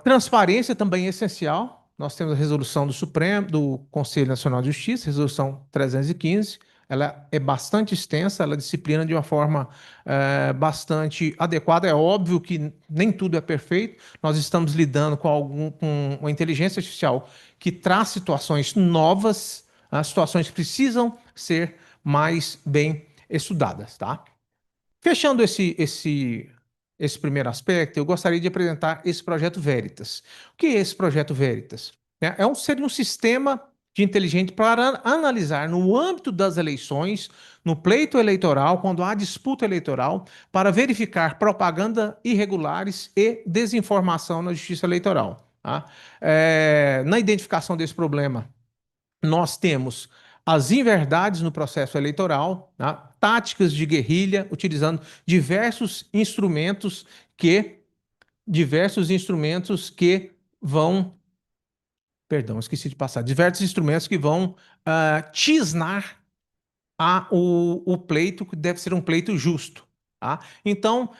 [SPEAKER 17] Transparência também é essencial. Nós temos a resolução do Supremo, do Conselho Nacional de Justiça, resolução 315. Ela é bastante extensa, ela disciplina de uma forma bastante adequada. É óbvio que nem tudo é perfeito. Nós estamos lidando com uma inteligência artificial que traz situações novas, situações que precisam ser mais bem estudadas, tá? Fechando esse primeiro aspecto, eu gostaria de apresentar esse projeto Veritas. O que é esse projeto Veritas? Seria um sistema de inteligente para analisar no âmbito das eleições, no pleito eleitoral, quando há disputa eleitoral, para verificar propaganda irregulares e desinformação na justiça eleitoral. Tá? Na identificação desse problema, nós temos as inverdades no processo eleitoral, tá? Táticas de guerrilha, utilizando diversos instrumentos que vão... Perdão, esqueci de passar. Diversos instrumentos que vão tisnar o pleito, que deve ser um pleito justo. Tá? Então,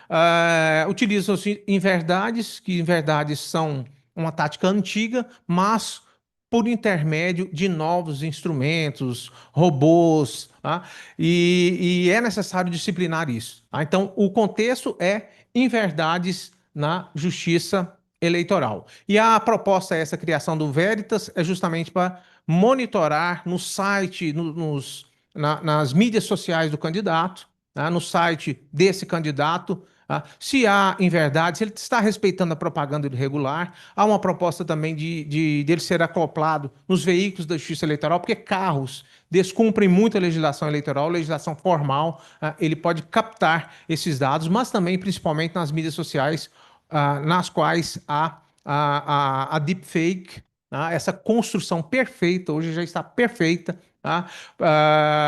[SPEAKER 17] utilizam-se inverdades, que inverdades são uma tática antiga, mas por intermédio de novos instrumentos, robôs, tá? E é necessário disciplinar isso. Tá? Então, o contexto é inverdades na justiça eleitoral. E a proposta é essa criação do Veritas é justamente para monitorar no site, nas mídias sociais do candidato, tá? No site desse candidato, se há inverdade, se ele está respeitando a propaganda irregular. Há uma proposta também dele ser acoplado nos veículos da justiça eleitoral, porque carros descumprem muito a legislação eleitoral, legislação formal, ele pode captar esses dados, mas também, principalmente, nas mídias sociais, nas quais há a deepfake, essa construção perfeita, hoje já está perfeita. Tá?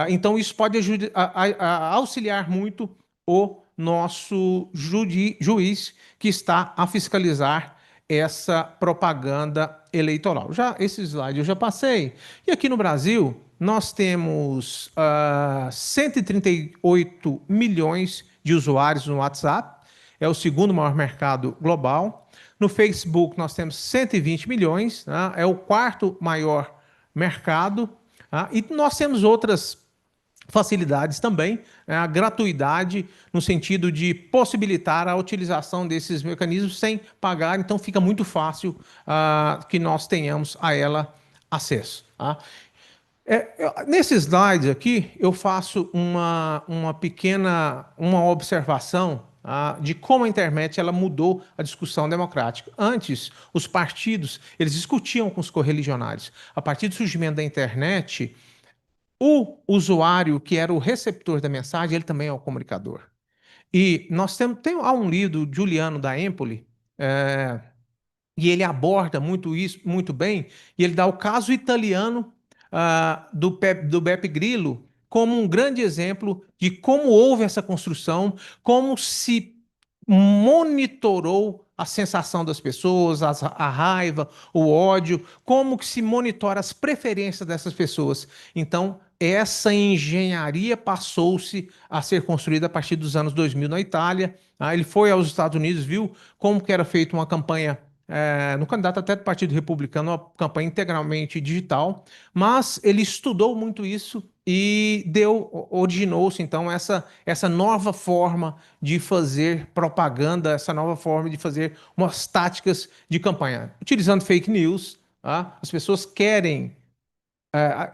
[SPEAKER 17] Então, isso pode auxiliar muito o nosso juiz que está a fiscalizar essa propaganda eleitoral. Esse slide eu já passei. E aqui no Brasil, nós temos 138 milhões de usuários no WhatsApp, é o segundo maior mercado global. No Facebook, nós temos 120 milhões, né? É o quarto maior mercado. E nós temos outras facilidades também, a gratuidade no sentido de possibilitar a utilização desses mecanismos sem pagar, então fica muito fácil que nós tenhamos a ela acesso. Tá? Nesse slide aqui, eu faço uma pequena observação de como a internet ela mudou a discussão democrática. Antes, os partidos eles discutiam com os correligionários. A partir do surgimento da internet, o usuário, que era o receptor da mensagem, ele também é o comunicador. E nós há um livro do Giuliano da Empoli, e ele aborda muito isso, muito bem, e ele dá o caso italiano do Beppe Grillo como um grande exemplo de como houve essa construção, como se monitorou a sensação das pessoas, a raiva, o ódio, como que se monitora as preferências dessas pessoas. Então, essa engenharia passou-se a ser construída a partir dos anos 2000 na Itália. Ele foi aos Estados Unidos, viu como que era feita uma campanha no candidato até do Partido Republicano, uma campanha integralmente digital, mas ele estudou muito isso e originou-se, então, essa nova forma de fazer propaganda, essa nova forma de fazer umas táticas de campanha. Utilizando fake news, as pessoas querem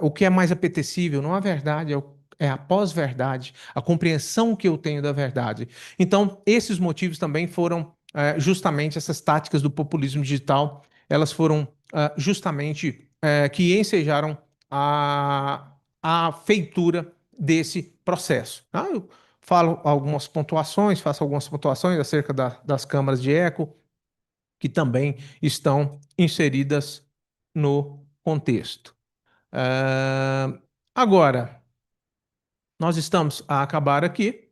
[SPEAKER 17] o que é mais apetecível, não a verdade, é a pós-verdade, a compreensão que eu tenho da verdade. Então, esses motivos também foram justamente essas táticas do populismo digital, elas foram justamente que ensejaram a feitura desse processo. Tá? Eu falo algumas pontuações, faço algumas pontuações acerca das câmaras de eco, que também estão inseridas no contexto. Agora, nós estamos a acabar aqui.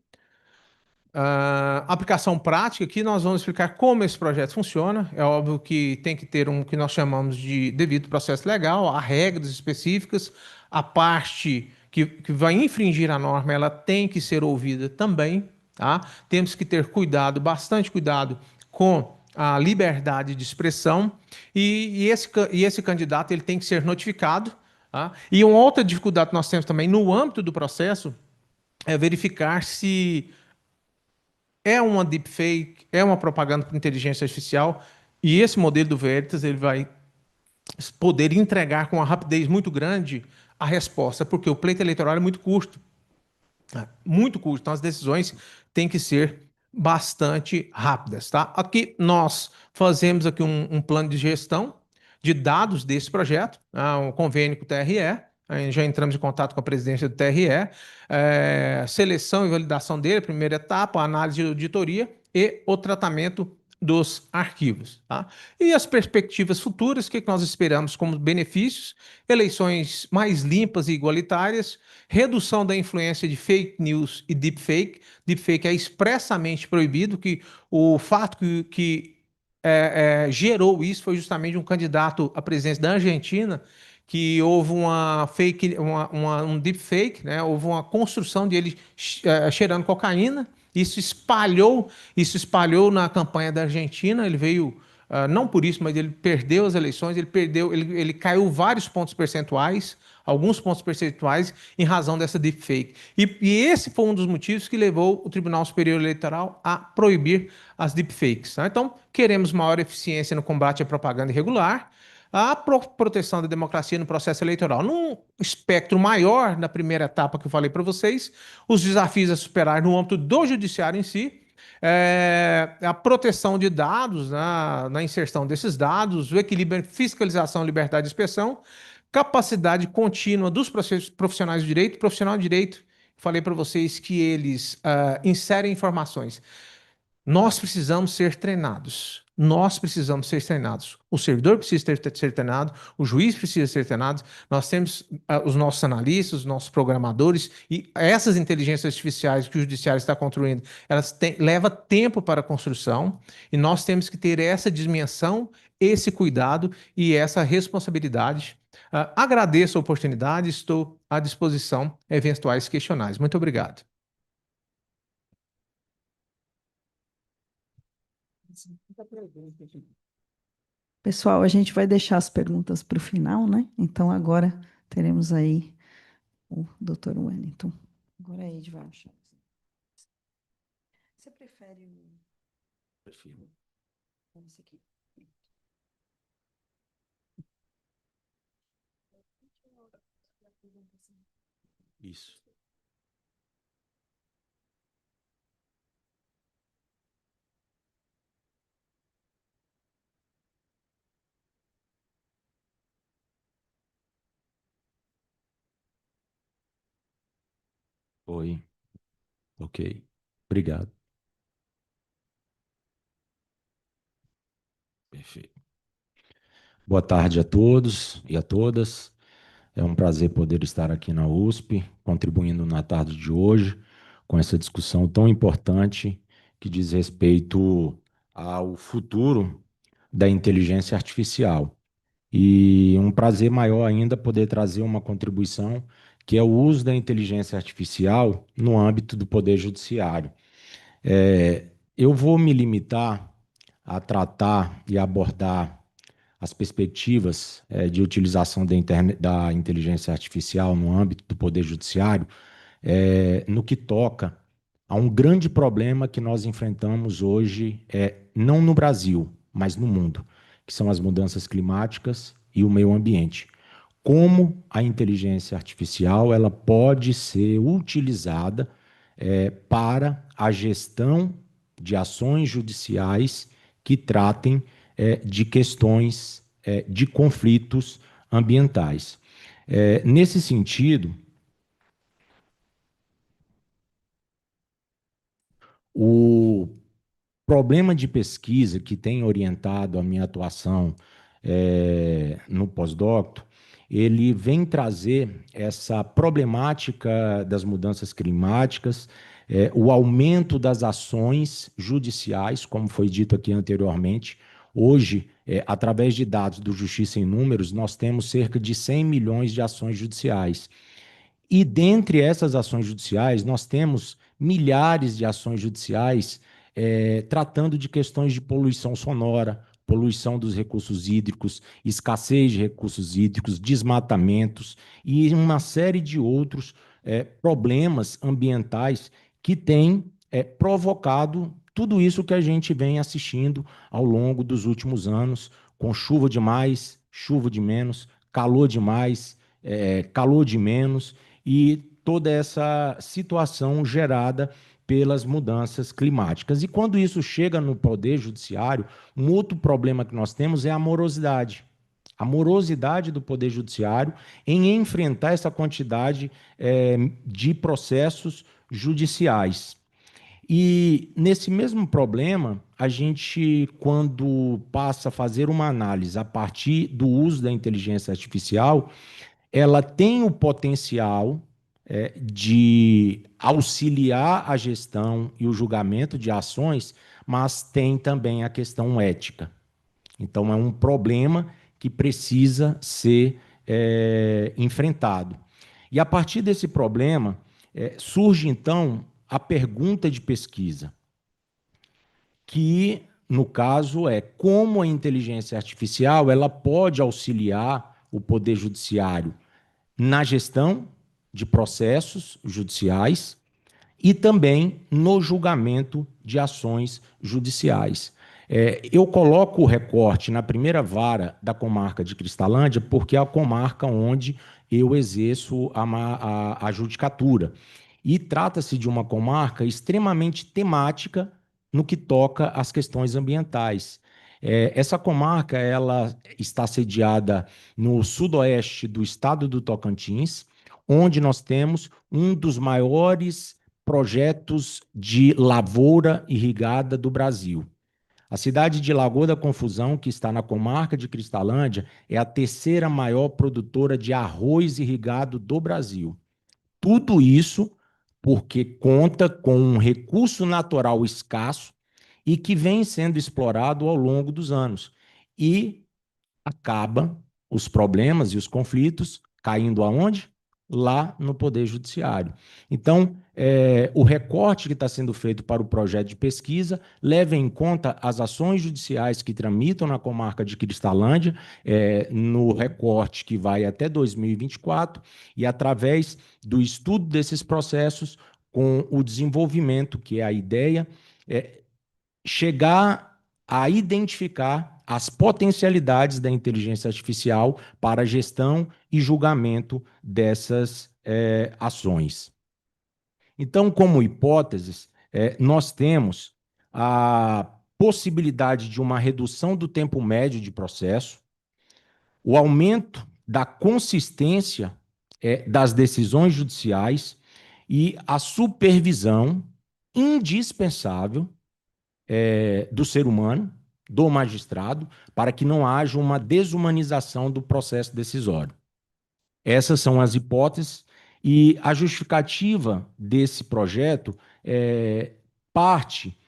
[SPEAKER 17] Aplicação prática, aqui nós vamos explicar como esse projeto funciona. É óbvio que tem que ter um que nós chamamos de devido processo legal, há regras específicas, a parte que vai infringir a norma, ela tem que ser ouvida também, tá? Temos que ter cuidado, bastante cuidado com a liberdade de expressão e esse candidato ele tem que ser notificado, tá? E uma outra dificuldade que nós temos também no âmbito do processo é verificar se é uma deepfake, é uma propaganda por inteligência artificial, e esse modelo do Veritas ele vai poder entregar com uma rapidez muito grande a resposta, porque o pleito eleitoral é muito curto. Muito curto, então as decisões têm que ser bastante rápidas, tá? Aqui nós fazemos aqui um plano de gestão de dados desse projeto, um convênio com o TRE, já entramos em contato com a presidência do TRE, seleção e validação dele, primeira etapa, análise de auditoria e o tratamento dos arquivos. Tá? E as perspectivas futuras, o que nós esperamos como benefícios? Eleições mais limpas e igualitárias, redução da influência de fake news e deepfake. Deepfake é expressamente proibido, que o fato que gerou isso foi justamente um candidato à presidência da Argentina, que houve um deepfake, né? Houve uma construção de ele cheirando cocaína. Isso espalhou na campanha da Argentina. Ele veio, não por isso, mas ele perdeu as eleições. Ele caiu vários pontos percentuais, alguns pontos percentuais, em razão dessa deepfake. E esse foi um dos motivos que levou o Tribunal Superior Eleitoral a proibir as deepfakes. Tá? Então, queremos maior eficiência no combate à propaganda irregular, a proteção da democracia no processo eleitoral. Num espectro maior, na primeira etapa que eu falei para vocês, os desafios a superar no âmbito do judiciário em si, a proteção de dados, na inserção desses dados, o equilíbrio entre fiscalização, liberdade de expressão, capacidade contínua dos profissionais do direito. Profissional de direito, falei para vocês que eles inserem informações. Nós precisamos ser treinados. Nós precisamos ser treinados. O servidor precisa ser treinado, o juiz precisa ser treinado. Nós temos os nossos analistas, os nossos programadores e essas inteligências artificiais que o judiciário está construindo, levam tempo para a construção e nós temos que ter essa dimensão, esse cuidado e essa responsabilidade. Agradeço a oportunidade, estou à disposição eventuais questionários. Muito obrigado.
[SPEAKER 1] Pessoal, a gente vai deixar as perguntas para o final, né? Então, agora teremos aí o Dr. Wellington. Agora é Ed vai achar. Você prefere o...
[SPEAKER 18] Prefiro.
[SPEAKER 1] Esse aqui.
[SPEAKER 18] Isso. Oi. Ok. Obrigado. Perfeito. Boa tarde a todos e a todas. É um prazer poder estar aqui na USP, contribuindo na tarde de hoje com essa discussão tão importante que diz respeito ao futuro da inteligência artificial. E um prazer maior ainda poder trazer uma contribuição que é o uso da inteligência artificial no âmbito do Poder Judiciário. Eu vou me limitar a tratar e abordar as perspectivas de utilização da inteligência artificial no âmbito do Poder Judiciário, no que toca a um grande problema que nós enfrentamos hoje, não no Brasil, mas no mundo, que são as mudanças climáticas e o meio ambiente. Como a inteligência artificial ela pode ser utilizada para a gestão de ações judiciais que tratem de questões de conflitos ambientais. Nesse sentido, o problema de pesquisa que tem orientado a minha atuação no pós-douto, ele vem trazer essa problemática das mudanças climáticas, o aumento das ações judiciais, como foi dito aqui anteriormente. Hoje, através de dados do Justiça em Números, nós temos cerca de 100 milhões de ações judiciais. E dentre essas ações judiciais, nós temos milhares de ações judiciais tratando de questões de poluição sonora, poluição dos recursos hídricos, escassez de recursos hídricos, desmatamentos e uma série de outros problemas ambientais que têm provocado tudo isso que a gente vem assistindo ao longo dos últimos anos, com chuva de mais, chuva de menos, calor de mais, calor de menos, e toda essa situação gerada pelas mudanças climáticas. E quando isso chega no Poder Judiciário, um outro problema que nós temos é a morosidade. A morosidade do Poder Judiciário em enfrentar essa quantidade de processos judiciais. E nesse mesmo problema, a gente, quando passa a fazer uma análise a partir do uso da inteligência artificial, ela tem o potencial de auxiliar a gestão e o julgamento de ações, mas tem também a questão ética. Então, é um problema que precisa ser enfrentado. E a partir desse problema, surge, então, a pergunta de pesquisa, que, no caso, é como a inteligência artificial ela pode auxiliar o Poder Judiciário na gestão de processos judiciais e também no julgamento de ações judiciais. Eu coloco o recorte na primeira vara da comarca de Cristalândia porque é a comarca onde eu exerço a judicatura. E trata-se de uma comarca extremamente temática no que toca às questões ambientais. Essa comarca ela está sediada no sudoeste do estado do Tocantins, onde nós temos um dos maiores projetos de lavoura irrigada do Brasil. A cidade de Lagoa da Confusão, que está na comarca de Cristalândia, é a terceira maior produtora de arroz irrigado do Brasil. Tudo isso porque conta com um recurso natural escasso e que vem sendo explorado ao longo dos anos. E acaba os problemas e os conflitos caindo aonde? Lá no Poder Judiciário. Então, o recorte que está sendo feito para o projeto de pesquisa leva em conta as ações judiciais que tramitam na comarca de Cristalândia, no recorte que vai até 2024, e através do estudo desses processos, com o desenvolvimento, que é a ideia, chegar a identificar as potencialidades da inteligência artificial para a gestão e julgamento dessas ações. Então, como hipóteses, nós temos a possibilidade de uma redução do tempo médio de processo, o aumento da consistência das decisões judiciais e a supervisão indispensável do ser humano, do magistrado, para que não haja uma desumanização do processo decisório. Essas são as hipóteses e a justificativa desse projeto parte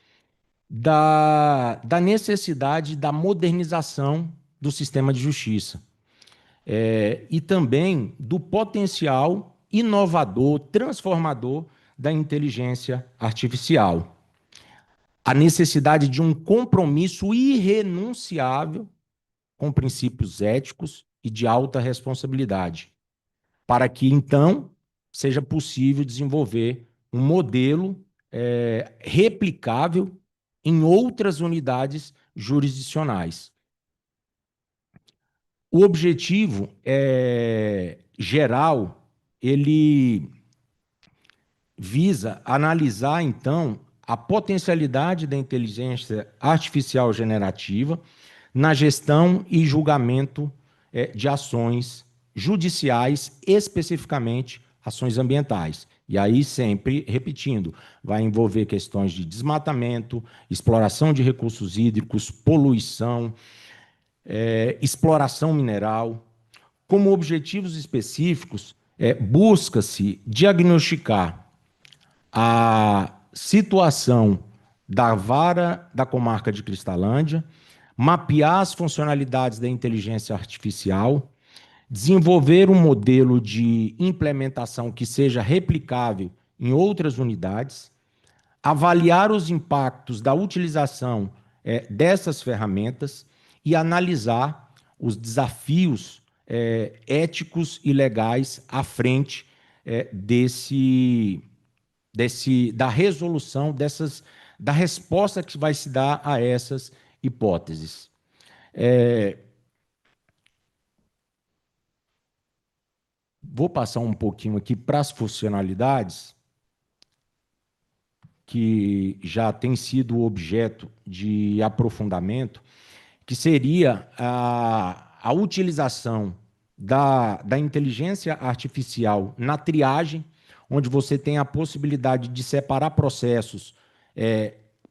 [SPEAKER 18] da necessidade da modernização do sistema de justiça e também do potencial inovador, transformador da inteligência artificial. A necessidade de um compromisso irrenunciável com princípios éticos e de alta responsabilidade, para que, então, seja possível desenvolver um modelo replicável em outras unidades jurisdicionais. O objetivo geral, ele visa analisar, então, a potencialidade da inteligência artificial generativa na gestão e julgamento de ações judiciais, especificamente ações ambientais. E aí, sempre repetindo, vai envolver questões de desmatamento, exploração de recursos hídricos, poluição, exploração mineral. Como objetivos específicos, busca-se diagnosticar a situação da vara da comarca de Cristalândia, mapear as funcionalidades da inteligência artificial, desenvolver um modelo de implementação que seja replicável em outras unidades, avaliar os impactos da utilização dessas ferramentas e analisar os desafios éticos e legais à frente da resolução da resposta que vai se dar a essas hipóteses. Vou passar um pouquinho aqui para as funcionalidades que já tem sido objeto de aprofundamento, que seria a utilização da inteligência artificial na triagem, onde você tem a possibilidade de separar processos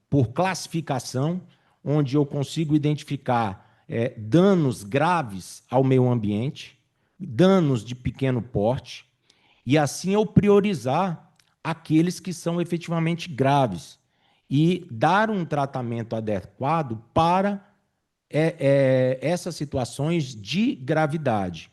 [SPEAKER 18] por classificação, onde eu consigo identificar danos graves ao meio ambiente, danos de pequeno porte, e assim eu priorizar aqueles que são efetivamente graves e dar um tratamento adequado para essas situações de gravidade.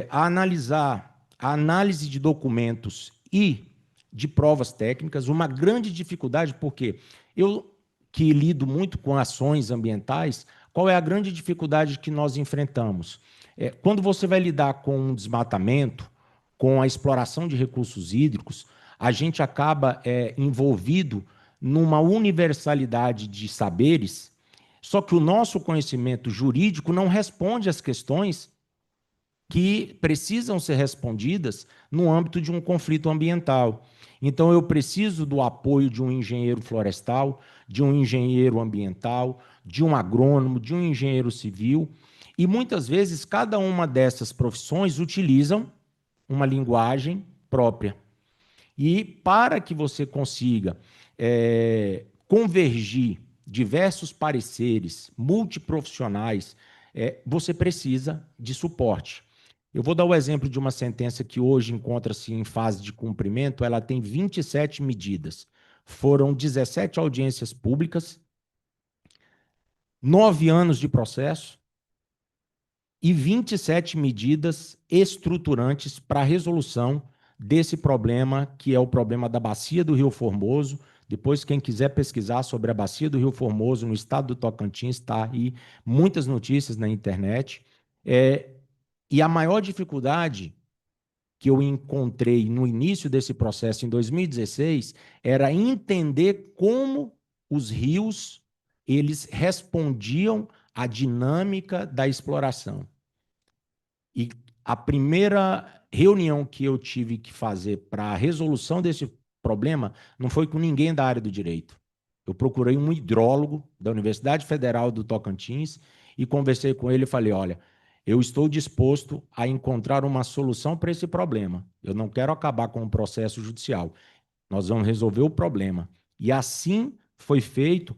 [SPEAKER 18] Analisar a análise de documentos e de provas técnicas, uma grande dificuldade, porque eu que lido muito com ações ambientais, qual é a grande dificuldade que nós enfrentamos? Quando você vai lidar com um desmatamento, com a exploração de recursos hídricos, a gente acaba envolvido numa universalidade de saberes, só que o nosso conhecimento jurídico não responde às questões que precisam ser respondidas no âmbito de um conflito ambiental. Então, eu preciso do apoio de um engenheiro florestal, de um engenheiro ambiental, de um agrônomo, de um engenheiro civil, e muitas vezes cada uma dessas profissões utilizam uma linguagem própria. E para que você consiga convergir diversos pareceres multiprofissionais, você precisa de suporte. Eu vou dar o exemplo de uma sentença que hoje encontra-se em fase de cumprimento, ela tem 27 medidas. Foram 17 audiências públicas, 9 anos de processo e 27 medidas estruturantes para a resolução desse problema, que é o problema da bacia do Rio Formoso. Depois, quem quiser pesquisar sobre a bacia do Rio Formoso, no estado do Tocantins, está aí muitas notícias na internet. E a maior dificuldade que eu encontrei no início desse processo, em 2016, era entender como os rios eles respondiam à dinâmica da exploração. E a primeira reunião que eu tive que fazer para a resolução desse problema não foi com ninguém da área do direito. Eu procurei um hidrólogo da Universidade Federal do Tocantins e conversei com ele e falei, olha, eu estou disposto a encontrar uma solução para esse problema. Eu não quero acabar com o processo judicial. Nós vamos resolver o problema. E assim foi feito.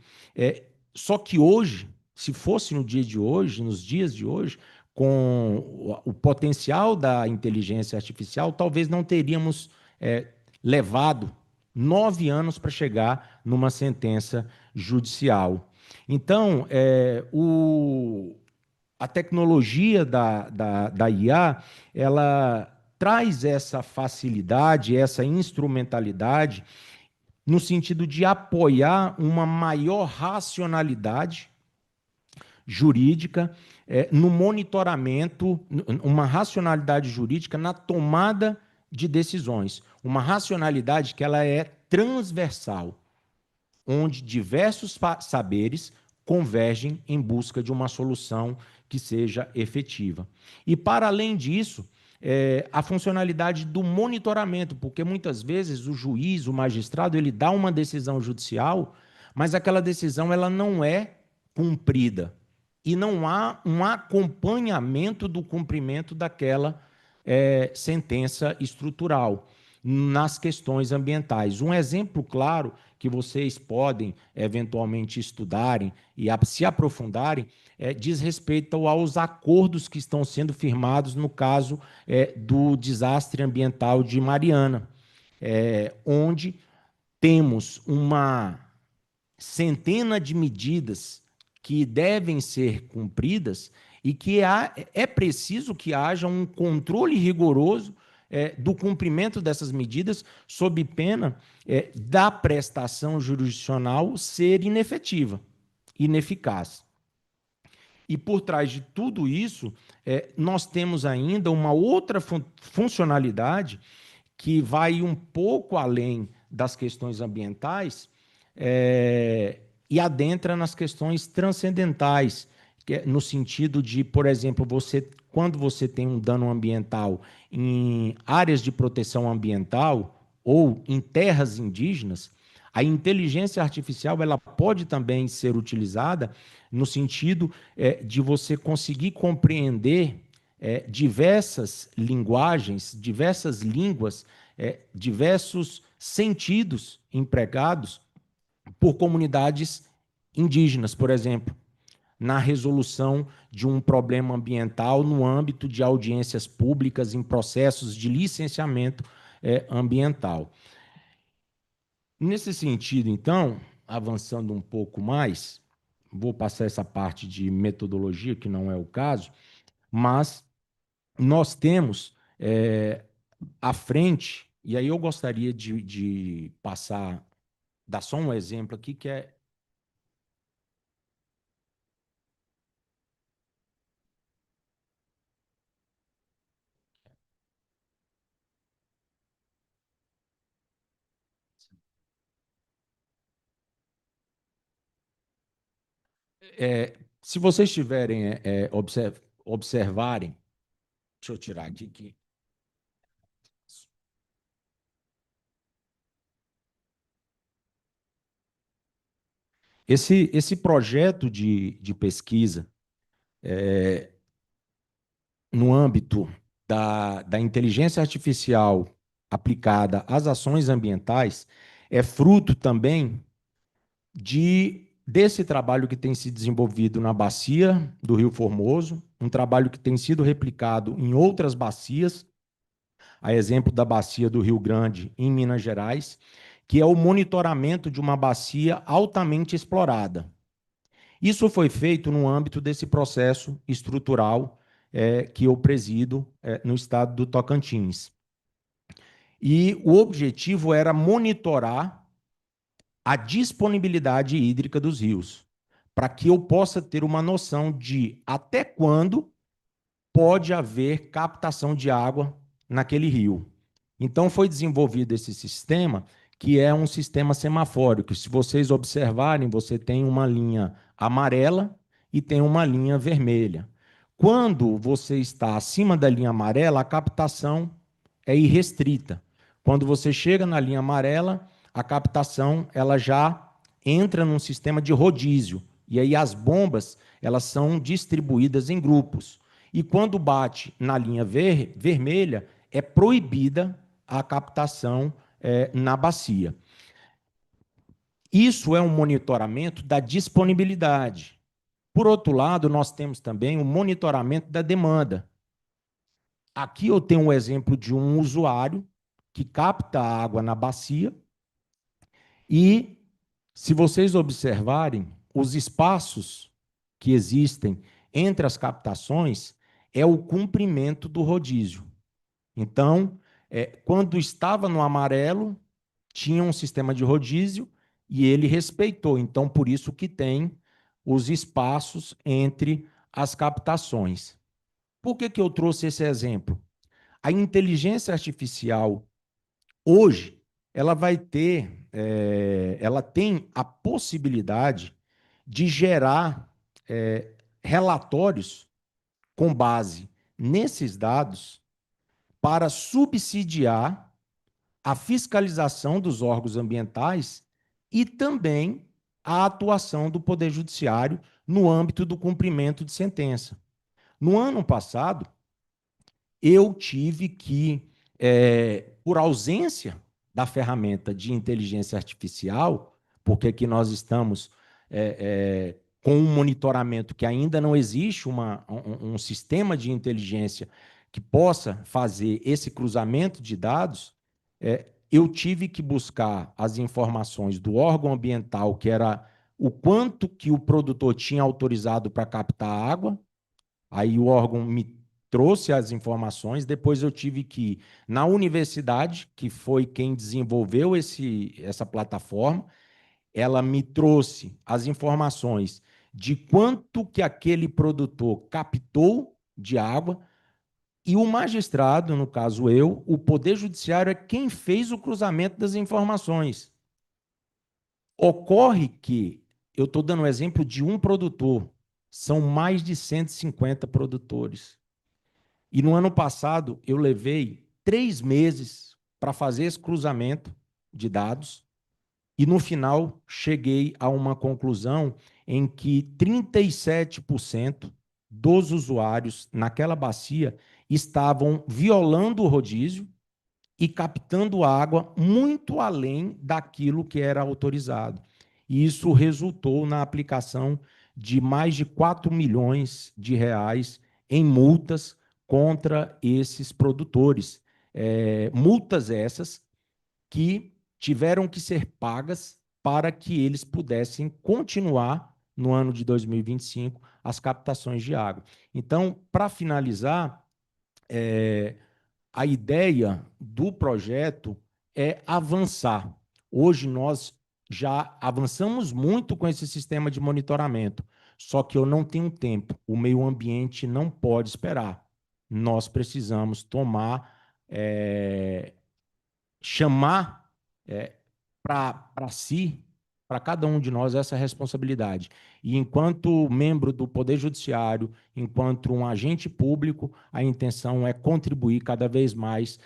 [SPEAKER 18] Só que hoje, se fosse no dia de hoje, nos dias de hoje, com o potencial da inteligência artificial, talvez não teríamos levado 9 anos para chegar numa sentença judicial. Então, a tecnologia da IA, ela traz essa facilidade, essa instrumentalidade, no sentido de apoiar uma maior racionalidade jurídica, no monitoramento, uma racionalidade jurídica na tomada de decisões, uma racionalidade que ela é transversal, onde diversos saberes convergem em busca de uma solução que seja efetiva. E, para além disso, a funcionalidade do monitoramento, porque muitas vezes o juiz, o magistrado, ele dá uma decisão judicial, mas aquela decisão ela não é cumprida e não há um acompanhamento do cumprimento daquela sentença estrutural nas questões ambientais. Um exemplo claro que vocês podem eventualmente estudarem e se aprofundarem diz respeito aos acordos que estão sendo firmados no caso do desastre ambiental de Mariana, onde temos uma centena de medidas que devem ser cumpridas e que é preciso que haja um controle rigoroso do cumprimento dessas medidas, sob pena da prestação jurisdicional ser inefetiva, ineficaz. E por trás de tudo isso, nós temos ainda uma outra funcionalidade que vai um pouco além das questões ambientais e adentra nas questões transcendentais, no sentido de, por exemplo, quando você tem um dano ambiental em áreas de proteção ambiental ou em terras indígenas, a inteligência artificial ela pode também ser utilizada no sentido de você conseguir compreender diversas linguagens, diversas línguas, diversos sentidos empregados por comunidades indígenas, por exemplo, na resolução de um problema ambiental no âmbito de audiências públicas em processos de licenciamento ambiental. Nesse sentido, então, avançando um pouco mais, vou passar essa parte de metodologia, que não é o caso, mas nós temos à frente, e aí eu gostaria de dar só um exemplo aqui, que é se vocês tiverem observarem, deixa eu tirar aqui. Esse projeto de pesquisa no âmbito da inteligência artificial aplicada às ações ambientais é fruto também desse trabalho que tem se desenvolvido na bacia do Rio Formoso, um trabalho que tem sido replicado em outras bacias, a exemplo da bacia do Rio Grande, em Minas Gerais, que é o monitoramento de uma bacia altamente explorada. Isso foi feito no âmbito desse processo estrutural que eu presido no estado do Tocantins. E o objetivo era monitorar a disponibilidade hídrica dos rios, para que eu possa ter uma noção de até quando pode haver captação de água naquele rio. Então, foi desenvolvido esse sistema, que é um sistema semafórico. Se vocês observarem, você tem uma linha amarela e tem uma linha vermelha. Quando você está acima da linha amarela, a captação é irrestrita. Quando você chega na linha amarela, a captação ela já entra num sistema de rodízio. E aí as bombas elas são distribuídas em grupos. E quando bate na linha vermelha, é proibida a captação na bacia. Isso é um monitoramento da disponibilidade. Por outro lado, nós temos também o monitoramento da demanda. Aqui eu tenho um exemplo de um usuário que capta a água na bacia e, se vocês observarem, os espaços que existem entre as captações é o cumprimento do rodízio. Então, quando estava no amarelo, tinha um sistema de rodízio e ele respeitou. Então, por isso que tem os espaços entre as captações. Por que eu trouxe esse exemplo? A inteligência artificial, hoje, ela vai ter, ela tem a possibilidade de gerar relatórios com base nesses dados para subsidiar a fiscalização dos órgãos ambientais e também a atuação do Poder Judiciário no âmbito do cumprimento de sentença. No ano passado, eu tive que, por ausência da ferramenta de inteligência artificial, porque aqui nós estamos com um monitoramento que ainda não existe um sistema de inteligência que possa fazer esse cruzamento de dados, eu tive que buscar as informações do órgão ambiental, que era o quanto que o produtor tinha autorizado para captar água. Aí o órgão me trouxe as informações, depois eu tive que ir na universidade, que foi quem desenvolveu essa plataforma, ela me trouxe as informações de quanto que aquele produtor captou de água, e o magistrado, no caso eu, o Poder Judiciário é quem fez o cruzamento das informações. Ocorre que, eu estou dando um exemplo de um produtor, são mais de 150 produtores. E no ano passado, eu levei 3 meses para fazer esse cruzamento de dados e, no final, cheguei a uma conclusão em que 37% dos usuários naquela bacia estavam violando o rodízio e captando água muito além daquilo que era autorizado. E isso resultou na aplicação de mais de 4 milhões de reais em multas contra esses produtores. Multas essas que tiveram que ser pagas para que eles pudessem continuar, no ano de 2025, as captações de água. Então, para finalizar, a ideia do projeto é avançar. Hoje nós já avançamos muito com esse sistema de monitoramento, só que eu não tenho tempo. O meio ambiente não pode esperar. Nós precisamos chamar para si, para cada um de nós, essa responsabilidade. E enquanto membro do Poder Judiciário, enquanto um agente público, a intenção é contribuir cada vez mais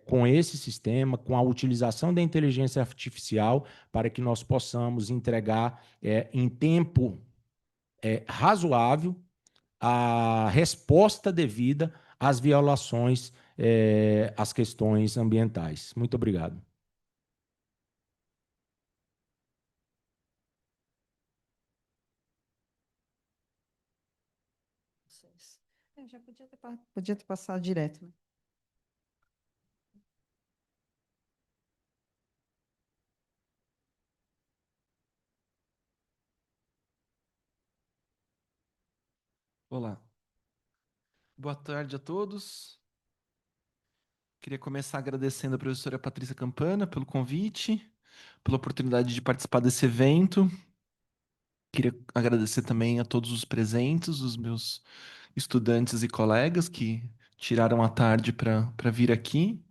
[SPEAKER 18] com esse sistema, com a utilização da inteligência artificial, para que nós possamos entregar em tempo razoável a resposta devida às violações, às questões ambientais. Muito obrigado.
[SPEAKER 1] Já podia ter passado direto, né?
[SPEAKER 19] Olá. Boa tarde a todos. Queria começar agradecendo a professora Patrícia Campana pelo convite, pela oportunidade de participar desse evento. Queria agradecer também a todos os presentes, os meus estudantes e colegas que tiraram a tarde para vir aqui,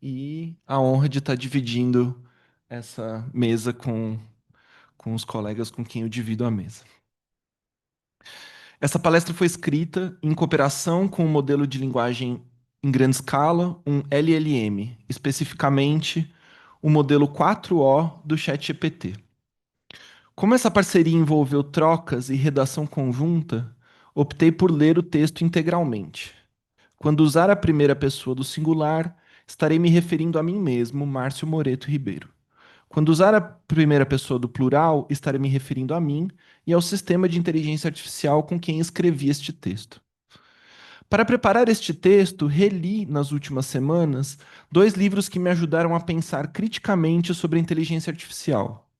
[SPEAKER 19] e a honra de estar dividindo essa mesa com os colegas com quem eu divido a mesa. Essa palestra foi escrita em cooperação com o modelo de linguagem em grande escala, um LLM, especificamente o modelo 4O do ChatGPT. Como essa parceria envolveu trocas e redação conjunta, optei por ler o texto integralmente. Quando usar a primeira pessoa do singular, estarei me referindo a mim mesmo, Márcio Moreto Ribeiro. Quando usar a primeira pessoa do plural, estarei me referindo a mim e ao sistema de inteligência artificial com quem escrevi este texto. Para preparar este texto, reli nas últimas semanas 2 livros que me ajudaram a pensar criticamente sobre a inteligência artificial.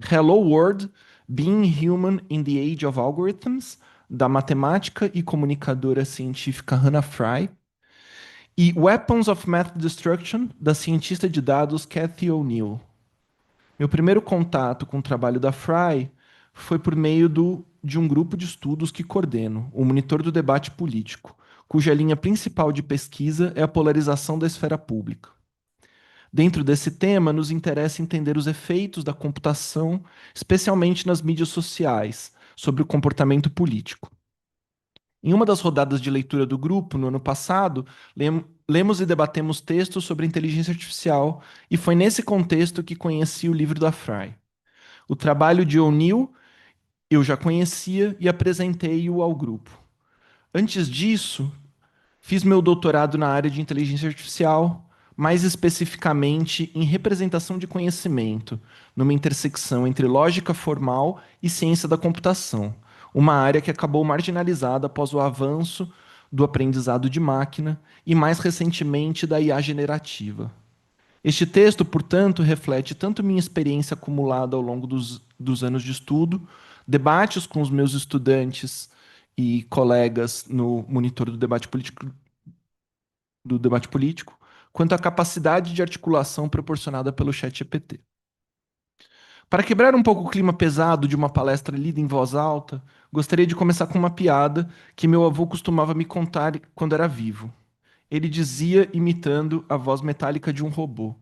[SPEAKER 19] Hello World, Being Human in the Age of Algorithms, da matemática e comunicadora científica Hannah Fry, e Weapons of Math Destruction, da cientista de dados Cathy O'Neill. Meu primeiro contato com o trabalho da Fry foi por meio de um grupo de estudos que coordeno, o Monitor do Debate Político, cuja linha principal de pesquisa é a polarização da esfera pública. Dentro desse tema, nos interessa entender os efeitos da computação, especialmente nas mídias sociais, sobre o comportamento político. Em uma das rodadas de leitura do grupo, no ano passado, lemos e debatemos textos sobre inteligência artificial, e foi nesse contexto que conheci o livro da Fry. O trabalho de O'Neill eu já conhecia e apresentei-o ao grupo. Antes disso, fiz meu doutorado na área de inteligência artificial, mais especificamente em representação de conhecimento, numa intersecção entre lógica formal e ciência da computação, uma área que acabou marginalizada após o avanço do aprendizado de máquina e, mais recentemente, da IA generativa. Este texto, portanto, reflete tanto minha experiência acumulada ao longo dos anos de estudo, debates com os meus estudantes e colegas no monitor do debate político, quanto a capacidade de articulação proporcionada pelo ChatGPT. Para quebrar um pouco o clima pesado de uma palestra lida em voz alta, gostaria de começar com uma piada que meu avô costumava me contar quando era vivo. Ele dizia imitando a voz metálica de um robô.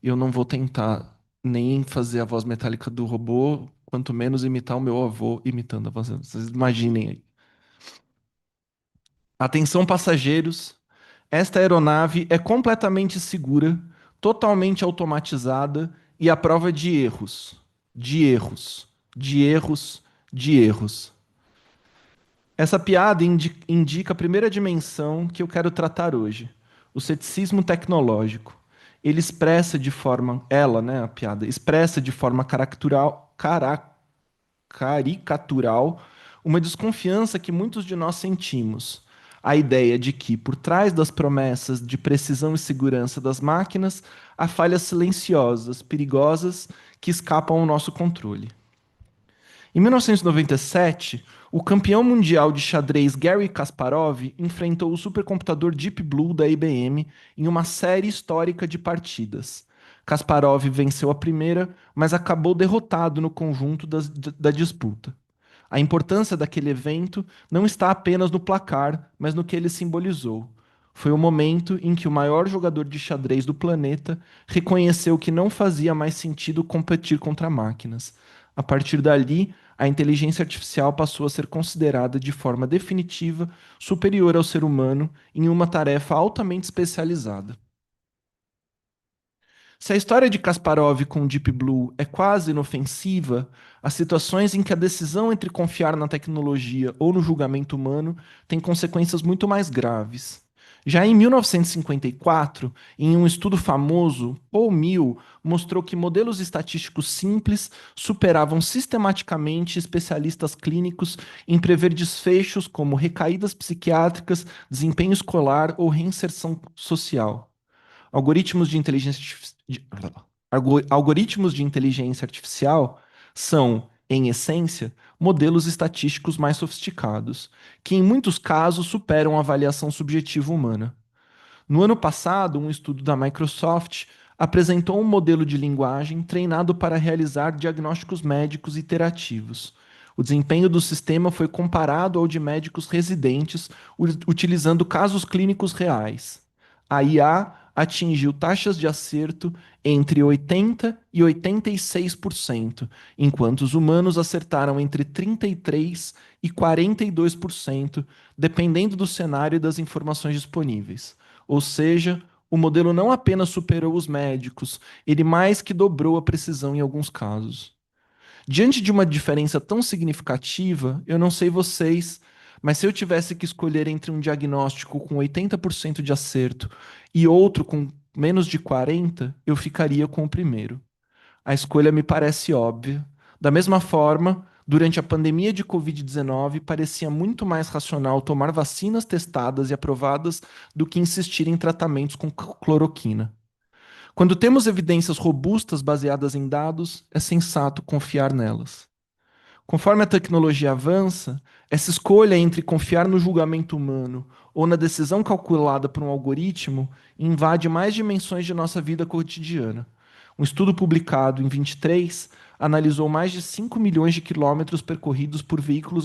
[SPEAKER 19] Eu não vou tentar nem fazer a voz metálica do robô, quanto menos imitar o meu avô imitando a voz. Vocês imaginem aí. Atenção, passageiros. Esta aeronave é completamente segura, totalmente automatizada e à prova de erros, de erros, de erros, de erros. Essa piada indica a primeira dimensão que eu quero tratar hoje, o ceticismo tecnológico. Ele expressa de forma, a piada, expressa de forma caricatural uma desconfiança que muitos de nós sentimos. A ideia de que, por trás das promessas de precisão e segurança das máquinas, há falhas silenciosas, perigosas, que escapam ao nosso controle. Em 1997, o campeão mundial de xadrez Garry Kasparov enfrentou o supercomputador Deep Blue da IBM em uma série histórica de partidas. Kasparov venceu a primeira, mas acabou derrotado no conjunto da disputa. A importância daquele evento não está apenas no placar, mas no que ele simbolizou. Foi o momento em que o maior jogador de xadrez do planeta reconheceu que não fazia mais sentido competir contra máquinas. A partir dali, a inteligência artificial passou a ser considerada de forma definitiva superior ao ser humano em uma tarefa altamente especializada. Se a história de Kasparov com Deep Blue é quase inofensiva, as situações em que a decisão entre confiar na tecnologia ou no julgamento humano tem consequências muito mais graves. Já em 1954, em um estudo famoso, Paul Mill mostrou que modelos estatísticos simples superavam sistematicamente especialistas clínicos em prever desfechos como recaídas psiquiátricas, desempenho escolar ou reinserção social. Algoritmos de inteligência artificial são, em essência, modelos estatísticos mais sofisticados, que em muitos casos superam a avaliação subjetiva humana. No ano passado, um estudo da Microsoft apresentou um modelo de linguagem treinado para realizar diagnósticos médicos iterativos. O desempenho do sistema foi comparado ao de médicos residentes utilizando casos clínicos reais. A IA atingiu taxas de acerto entre 80% e 86%, enquanto os humanos acertaram entre 33% e 42%, dependendo do cenário e das informações disponíveis. Ou seja, o modelo não apenas superou os médicos, ele mais que dobrou a precisão em alguns casos. Diante de uma diferença tão significativa, eu não sei vocês, mas se eu tivesse que escolher entre um diagnóstico com 80% de acerto e outro com menos de 40%, eu ficaria com o primeiro. A escolha me parece óbvia. Da mesma forma, durante a pandemia de Covid-19, parecia muito mais racional tomar vacinas testadas e aprovadas do que insistir em tratamentos com cloroquina. Quando temos evidências robustas baseadas em dados, é sensato confiar nelas. Conforme a tecnologia avança, essa escolha entre confiar no julgamento humano ou na decisão calculada por um algoritmo invade mais dimensões de nossa vida cotidiana. Um estudo publicado em 23 analisou mais de 5 milhões de quilômetros percorridos por veículos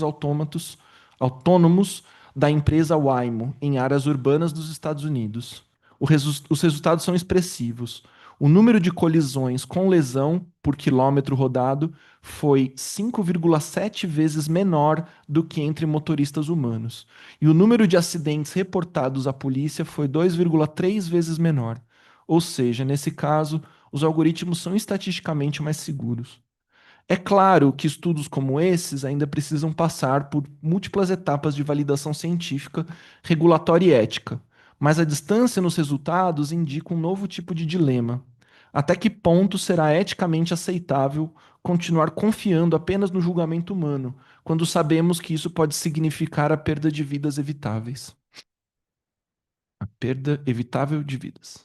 [SPEAKER 19] autônomos da empresa Waymo em áreas urbanas dos Estados Unidos. Os resultados são expressivos. O número de colisões com lesão por quilômetro rodado foi 5,7 vezes menor do que entre motoristas humanos. E o número de acidentes reportados à polícia foi 2,3 vezes menor. Ou seja, nesse caso, os algoritmos são estatisticamente mais seguros. É claro que estudos como esses ainda precisam passar por múltiplas etapas de validação científica, regulatória e ética, mas a distância nos resultados indica um novo tipo de dilema. Até que ponto será eticamente aceitável continuar confiando apenas no julgamento humano, quando sabemos que isso pode significar a perda de vidas evitáveis? A perda evitável de vidas.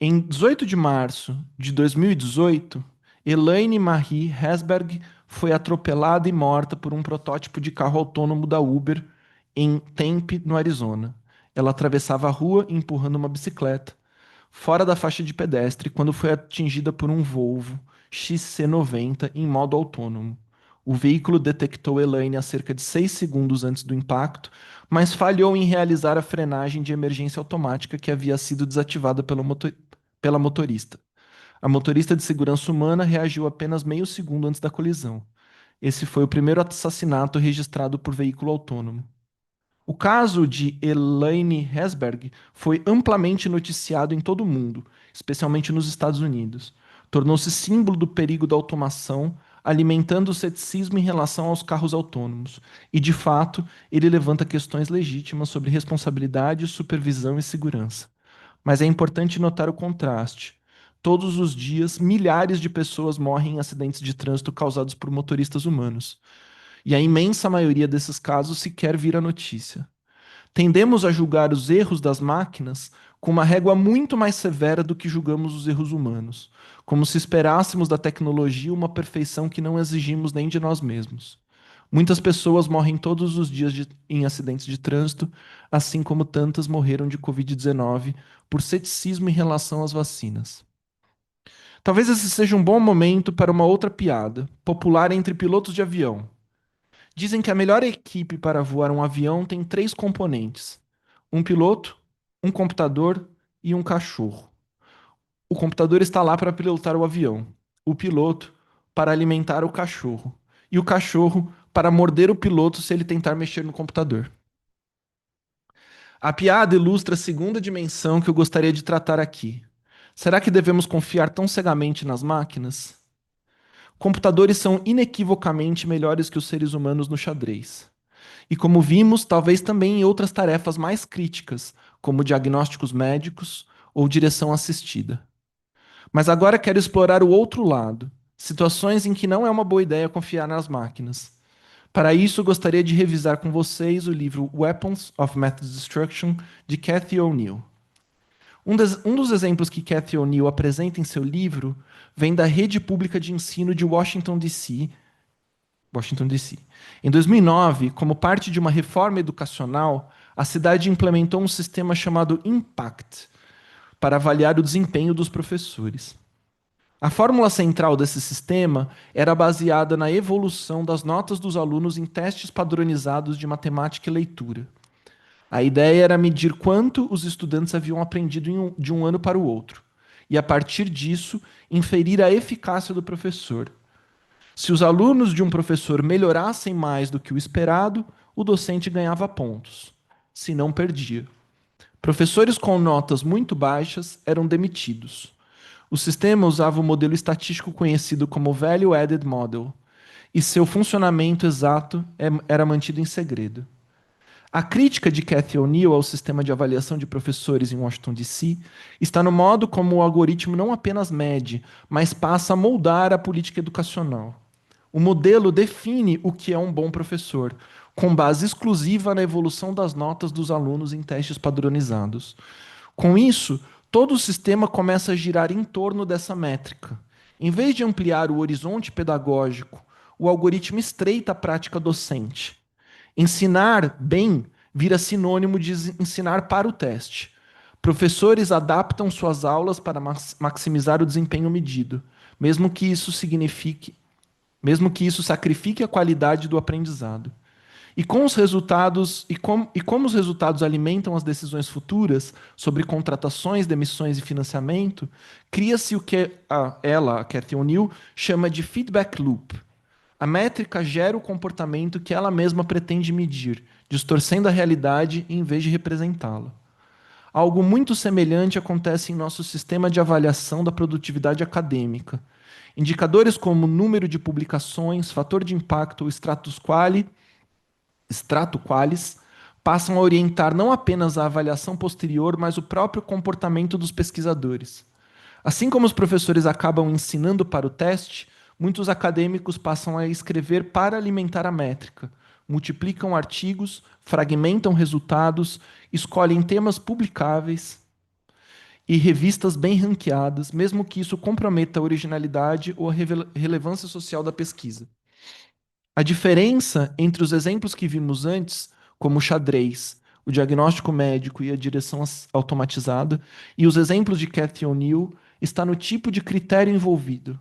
[SPEAKER 19] Em 18 de março de 2018, Elaine Marie Hesberg foi atropelada e morta por um protótipo de carro autônomo da Uber em Tempe, no Arizona. Ela atravessava a rua empurrando uma bicicleta, fora da faixa de pedestre, quando foi atingida por um Volvo XC90 em modo autônomo. O veículo detectou Elaine a cerca de 6 segundos antes do impacto, mas falhou em realizar a frenagem de emergência automática que havia sido desativada pela motorista. A motorista de segurança humana reagiu apenas meio segundo antes da colisão. Esse foi o primeiro assassinato registrado por veículo autônomo. O caso de Elaine Hesberg foi amplamente noticiado em todo o mundo, especialmente nos Estados Unidos. Tornou-se símbolo do perigo da automação, alimentando o ceticismo em relação aos carros autônomos. E, de fato, ele levanta questões legítimas sobre responsabilidade, supervisão e segurança. Mas é importante notar o contraste. Todos os dias, milhares de pessoas morrem em acidentes de trânsito causados por motoristas humanos. E a imensa maioria desses casos sequer vira notícia. Tendemos a julgar os erros das máquinas com uma régua muito mais severa do que julgamos os erros humanos, como se esperássemos da tecnologia uma perfeição que não exigimos nem de nós mesmos. Muitas pessoas morrem todos os dias em acidentes de trânsito, assim como tantas morreram de Covid-19 por ceticismo em relação às vacinas. Talvez esse seja um bom momento para uma outra piada, popular entre pilotos de avião. Dizem que a melhor equipe para voar um avião tem 3 componentes: um piloto, um computador e um cachorro. O computador está lá para pilotar o avião, o piloto para alimentar o cachorro e o cachorro para morder o piloto se ele tentar mexer no computador. A piada ilustra a segunda dimensão que eu gostaria de tratar aqui. Será que devemos confiar tão cegamente nas máquinas? Computadores são inequivocamente melhores que os seres humanos no xadrez. E como vimos, talvez também em outras tarefas mais críticas, como diagnósticos médicos ou direção assistida. Mas agora quero explorar o outro lado, situações em que não é uma boa ideia confiar nas máquinas. Para isso, gostaria de revisar com vocês o livro Weapons of Mass Destruction, de Cathy O'Neill. Um dos exemplos que Cathy O'Neill apresenta em seu livro vem da rede pública de ensino de Washington, D.C. Em 2009, como parte de uma reforma educacional, a cidade implementou um sistema chamado Impact para avaliar o desempenho dos professores. A fórmula central desse sistema era baseada na evolução das notas dos alunos em testes padronizados de matemática e leitura. A ideia era medir quanto os estudantes haviam aprendido de um ano para o outro, e a partir disso, inferir a eficácia do professor. Se os alunos de um professor melhorassem mais do que o esperado, o docente ganhava pontos. Se não, perdia. Professores com notas muito baixas eram demitidos. O sistema usava o modelo estatístico conhecido como Value Added Model, e seu funcionamento exato era mantido em segredo. A crítica de Cathy O'Neill ao sistema de avaliação de professores em Washington, D.C. está no modo como o algoritmo não apenas mede, mas passa a moldar a política educacional. O modelo define o que é um bom professor, com base exclusiva na evolução das notas dos alunos em testes padronizados. Com isso, todo o sistema começa a girar em torno dessa métrica. Em vez de ampliar o horizonte pedagógico, o algoritmo estreita a prática docente. Ensinar bem vira sinônimo de ensinar para o teste. Professores adaptam suas aulas para maximizar o desempenho medido, mesmo que isso sacrifique a qualidade do aprendizado. E como os resultados alimentam as decisões futuras sobre contratações, demissões e financiamento, cria-se o que a Cathy O'Neill, chama de feedback loop. A métrica gera o comportamento que ela mesma pretende medir, distorcendo a realidade em vez de representá-la. Algo muito semelhante acontece em nosso sistema de avaliação da produtividade acadêmica. Indicadores como número de publicações, fator de impacto ou strato qualis passam a orientar não apenas a avaliação posterior, mas o próprio comportamento dos pesquisadores. Assim como os professores acabam ensinando para o teste, muitos acadêmicos passam a escrever para alimentar a métrica, multiplicam artigos, fragmentam resultados, escolhem temas publicáveis e revistas bem ranqueadas, mesmo que isso comprometa a originalidade ou a relevância social da pesquisa. A diferença entre os exemplos que vimos antes, como o xadrez, o diagnóstico médico e a direção automatizada, e os exemplos de Cathy O'Neill, está no tipo de critério envolvido.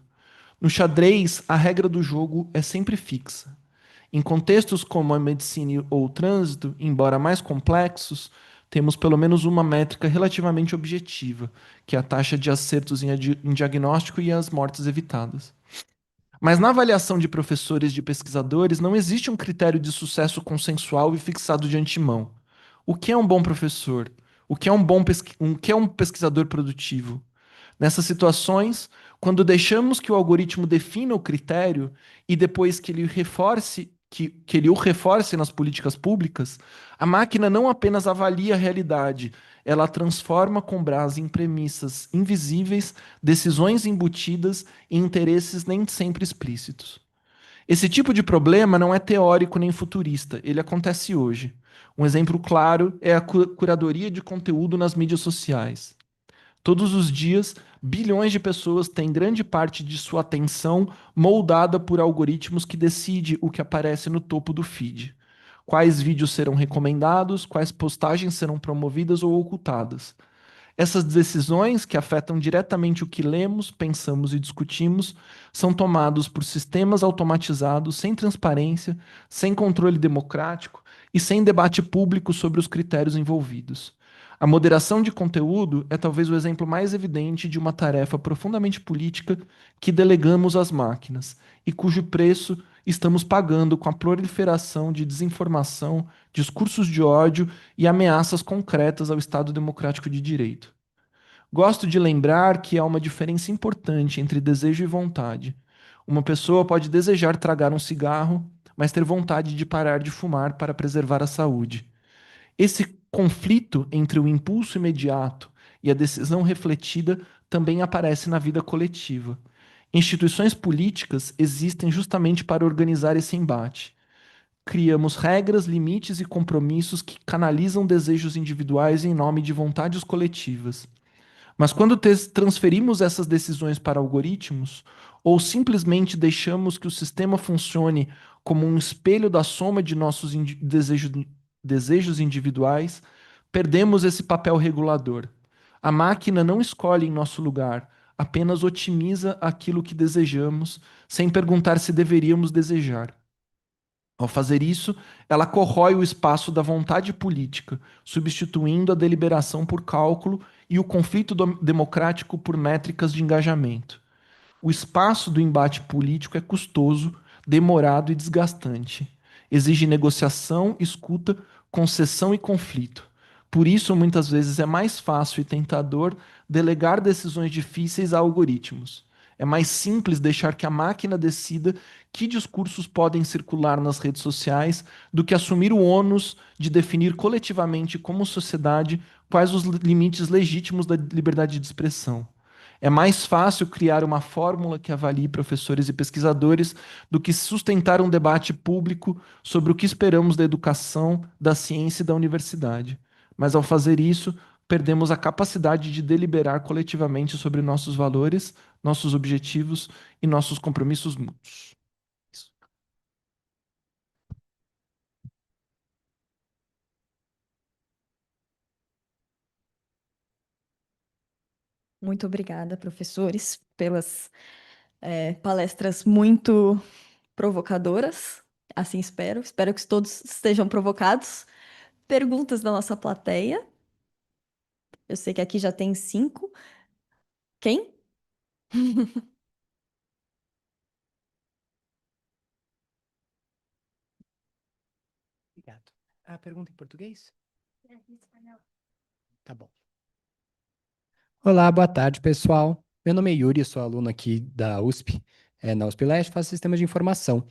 [SPEAKER 19] No xadrez, a regra do jogo é sempre fixa. Em contextos como a medicina ou o trânsito, embora mais complexos, temos pelo menos uma métrica relativamente objetiva, que é a taxa de acertos em diagnóstico e as mortes evitadas. Mas na avaliação de professores e de pesquisadores, não existe um critério de sucesso consensual e fixado de antemão. O que é um bom professor? O que é um pesquisador produtivo? Nessas situações, quando deixamos que o algoritmo defina o critério e depois que ele o reforce nas políticas públicas, a máquina não apenas avalia a realidade, ela transforma com base em premissas invisíveis, decisões embutidas e interesses nem sempre explícitos. Esse tipo de problema não é teórico nem futurista, ele acontece hoje. Um exemplo claro é a curadoria de conteúdo nas mídias sociais. Todos os dias, bilhões de pessoas têm grande parte de sua atenção moldada por algoritmos que decidem o que aparece no topo do feed. Quais vídeos serão recomendados, quais postagens serão promovidas ou ocultadas. Essas decisões, que afetam diretamente o que lemos, pensamos e discutimos, são tomadas por sistemas automatizados, sem transparência, sem controle democrático e sem debate público sobre os critérios envolvidos. A moderação de conteúdo é talvez o exemplo mais evidente de uma tarefa profundamente política que delegamos às máquinas e cujo preço estamos pagando com a proliferação de desinformação, discursos de ódio e ameaças concretas ao Estado democrático de direito. Gosto de lembrar que há uma diferença importante entre desejo e vontade. Uma pessoa pode desejar tragar um cigarro, mas ter vontade de parar de fumar para preservar a saúde. Esse conflito entre o impulso imediato e a decisão refletida também aparece na vida coletiva. Instituições políticas existem justamente para organizar esse embate. Criamos regras, limites e compromissos que canalizam desejos individuais em nome de vontades coletivas. Mas quando transferimos essas decisões para algoritmos, ou simplesmente deixamos que o sistema funcione como um espelho da soma de nossos desejos individuais, perdemos esse papel regulador. A máquina não escolhe em nosso lugar, apenas otimiza aquilo que desejamos, sem perguntar se deveríamos desejar. Ao fazer isso, ela corrói o espaço da vontade política, substituindo a deliberação por cálculo e o conflito democrático por métricas de engajamento. O espaço do embate político é custoso, demorado e desgastante. Exige negociação, escuta, concessão e conflito. Por isso, muitas vezes é mais fácil e tentador delegar decisões difíceis a algoritmos. É mais simples deixar que a máquina decida que discursos podem circular nas redes sociais do que assumir o ônus de definir coletivamente como sociedade quais os limites legítimos da liberdade de expressão. É mais fácil criar uma fórmula que avalie professores e pesquisadores do que sustentar um debate público sobre o que esperamos da educação, da ciência e da universidade. Mas ao fazer isso, perdemos a capacidade de deliberar coletivamente sobre nossos valores, nossos objetivos e nossos compromissos mútuos.
[SPEAKER 6] Muito obrigada, professores, pelas palestras muito provocadoras. Assim espero. Espero que todos estejam provocados. Perguntas da nossa plateia. Eu sei que aqui já tem 5. Quem?
[SPEAKER 20] Obrigado. A pergunta em português? Tá bom. Olá, boa tarde, pessoal. Meu nome é Yuri, eu sou aluno aqui da USP, na USP Leste, faço sistemas de informação.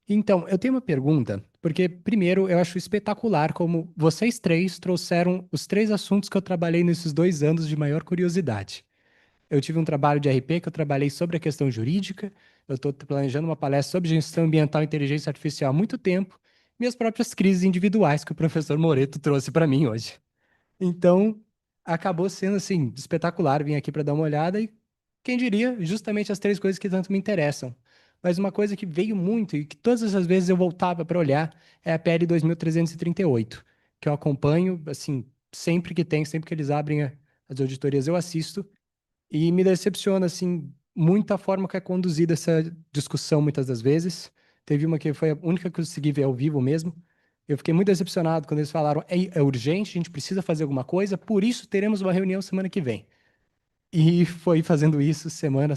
[SPEAKER 20] Então, eu tenho uma pergunta, porque, primeiro, eu acho espetacular como vocês três trouxeram os 3 assuntos que eu trabalhei nesses 2 anos de maior curiosidade. Eu tive um trabalho de RP que eu trabalhei sobre a questão jurídica, eu estou planejando uma palestra sobre gestão ambiental e inteligência artificial há muito tempo, minhas próprias crises individuais que o professor Moreto trouxe para mim hoje. Então, acabou sendo, assim, espetacular vir aqui para dar uma olhada e, quem diria, justamente as 3 coisas que tanto me interessam. Mas uma coisa que veio muito e que todas essas vezes eu voltava para olhar é a PL 2338, que eu acompanho, assim, sempre que tem, sempre que eles abrem as auditorias eu assisto, e me decepciona, assim, muito a forma que é conduzida essa discussão muitas das vezes. Teve uma que foi a única que eu consegui ver ao vivo mesmo. Eu fiquei muito decepcionado quando eles falaram, é urgente, a gente precisa fazer alguma coisa, por isso teremos uma reunião semana que vem. E foi fazendo isso semana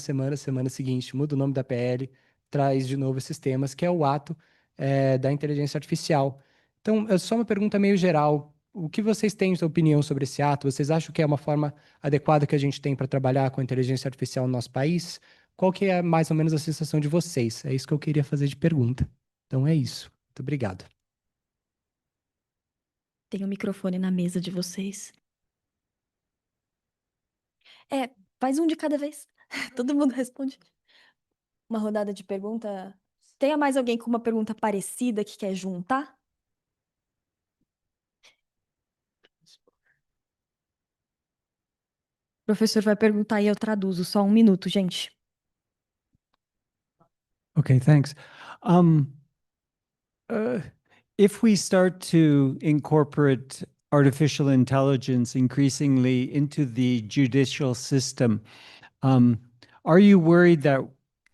[SPEAKER 20] seguinte, muda o nome da PL, traz de novo esses temas, que é o ato da inteligência artificial. Então, é só uma pergunta meio geral. O que vocês têm de opinião sobre esse ato? Vocês acham que é uma forma adequada que a gente tem para trabalhar com a inteligência artificial no nosso país? Qual que é mais ou menos a sensação de vocês? É isso que eu queria fazer de pergunta. Então é isso. Muito obrigado.
[SPEAKER 6] Tem um microfone na mesa de vocês. Faz um de cada vez. Todo mundo responde. Uma rodada de pergunta. Tem mais alguém com uma pergunta parecida que quer juntar? O professor vai perguntar e eu traduzo. Só 1 minuto, gente.
[SPEAKER 15] Okay, thanks. If we start to incorporate artificial intelligence increasingly into the judicial system, are you worried that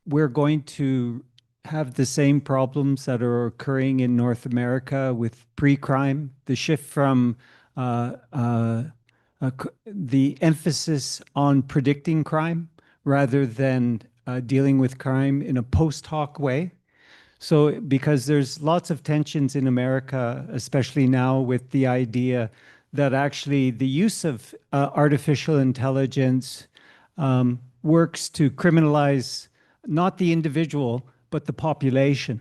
[SPEAKER 15] we're going to have the same problems that are occurring in North America with pre-crime, the shift from the emphasis on predicting crime rather than dealing with crime in a post hoc way? So, because there's lots of tensions in America, especially now with the idea that actually the use of artificial intelligence works to criminalize not the individual, but the population.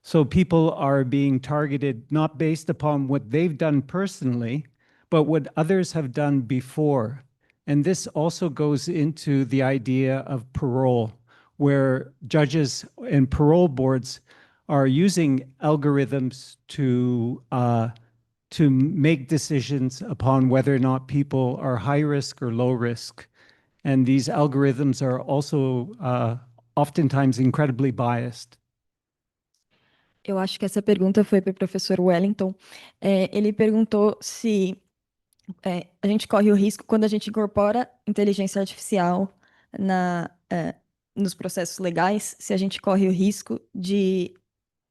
[SPEAKER 15] So people are being targeted not based upon what they've done personally, but what others have done before. And this also goes into the idea of parole, where judges and parole boards are using algorithms to make decisions upon whether or not people are high risk or low risk. And these algorithms are also oftentimes incredibly biased.
[SPEAKER 6] Eu acho que essa pergunta foi para o professor Wellington. Ele perguntou se a gente corre o risco, quando a gente incorpora inteligência artificial nos processos legais, se a gente corre o risco de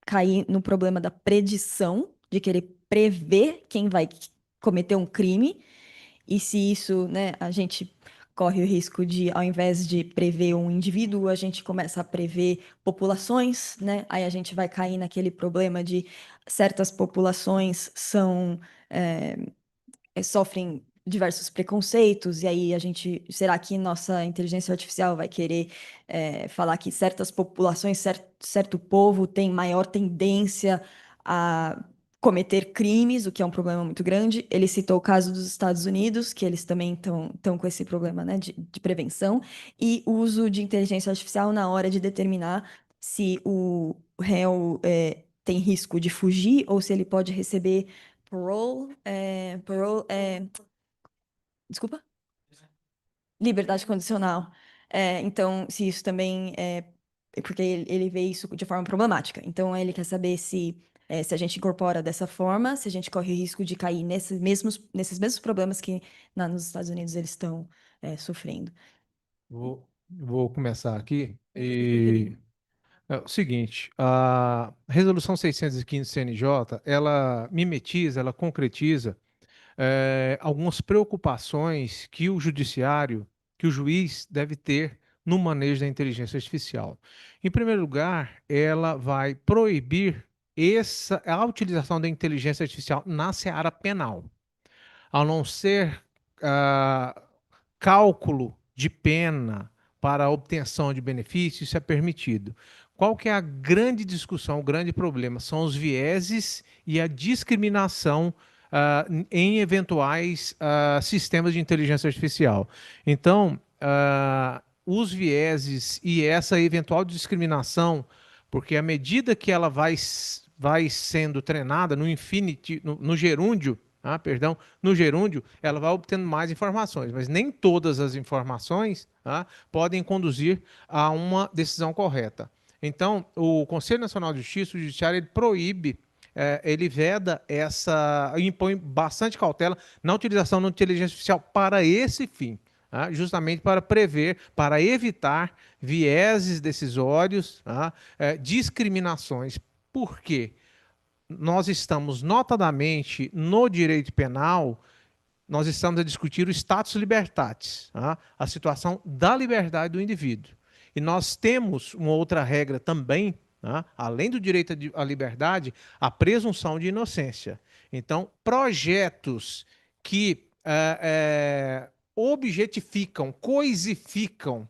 [SPEAKER 6] cair no problema da predição, de querer prever quem vai cometer um crime, e se isso, né, a gente corre o risco de, ao invés de prever um indivíduo, a gente começa a prever populações, né? Aí a gente vai cair naquele problema de certas populações sofrem diversos preconceitos, e aí será que nossa inteligência artificial vai querer falar que certas populações, certo povo tem maior tendência a cometer crimes, o que é um problema muito grande. Ele citou o caso dos Estados Unidos, que eles também estão com esse problema, né, de prevenção, e o uso de inteligência artificial na hora de determinar se o réu tem risco de fugir ou se ele pode receber parole, desculpa? Liberdade condicional. Então, se isso também porque ele vê isso de forma problemática. Então, ele quer saber se a gente incorpora dessa forma, se a gente corre o risco de cair nesses mesmos problemas que nos Estados Unidos eles estão sofrendo.
[SPEAKER 17] Vou começar aqui. E É o seguinte, a Resolução 615 CNJ, ela mimetiza, ela concretiza algumas preocupações que o judiciário, que o juiz deve ter no manejo da inteligência artificial. Em primeiro lugar, ela vai proibir a utilização da inteligência artificial na seara penal, a não ser cálculo de pena para a obtenção de benefícios, isso é permitido. Qual que é a grande discussão, o grande problema? São os vieses e a discriminação em eventuais sistemas de inteligência artificial. Então, os vieses e essa eventual discriminação, porque à medida que ela vai sendo treinada no gerúndio, no gerúndio, ela vai obtendo mais informações, mas nem todas as informações podem conduzir a uma decisão correta. Então, o Conselho Nacional de Justiça, o Judiciário, ele proíbe, ele veda impõe bastante cautela na utilização da inteligência artificial para esse fim, justamente para prever, para evitar vieses decisórios, discriminações. Por quê? Nós estamos notadamente no direito penal, nós estamos a discutir o status libertatis, a situação da liberdade do indivíduo. E nós temos uma outra regra também, além do direito à liberdade, a presunção de inocência. Então, projetos que objetificam, coisificam,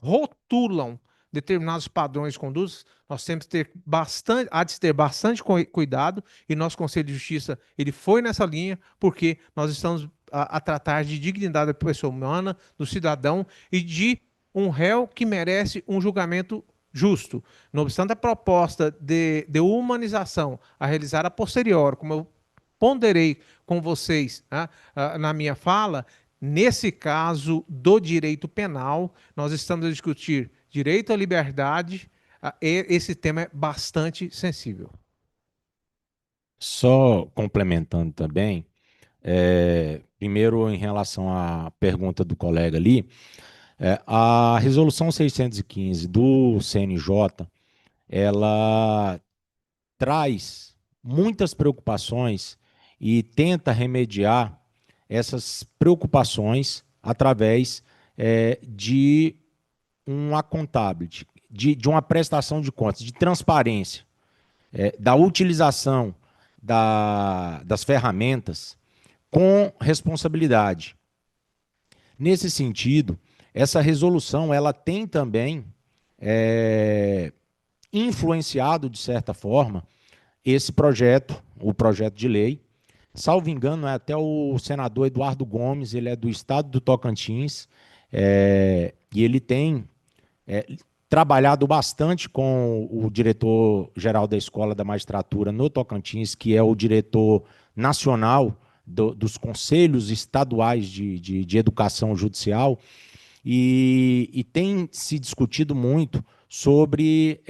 [SPEAKER 17] rotulam determinados padrões de conduta, nós temos que ter bastante cuidado, e nosso Conselho de Justiça ele foi nessa linha, porque nós estamos a tratar de dignidade da pessoa humana, do cidadão e de um réu que merece um julgamento justo. Não obstante a proposta de humanização a realizar a posteriori, como eu ponderei com vocês na minha fala, nesse caso do direito penal, nós estamos a discutir direito à liberdade, esse tema é bastante sensível.
[SPEAKER 18] Só complementando também, primeiro em relação à pergunta do colega ali, a resolução 615 do CNJ, ela traz muitas preocupações e tenta remediar essas preocupações através de um accountability, de uma prestação de contas, de transparência, da utilização das ferramentas com responsabilidade. Nesse sentido, essa resolução ela tem também influenciado, de certa forma, esse projeto, o projeto de lei. Salvo engano, é até o senador Eduardo Gomes, ele é do estado do Tocantins, e ele tem trabalhado bastante com o diretor-geral da Escola da Magistratura no Tocantins, que é o diretor nacional dos conselhos estaduais de educação judicial, e tem se discutido muito sobre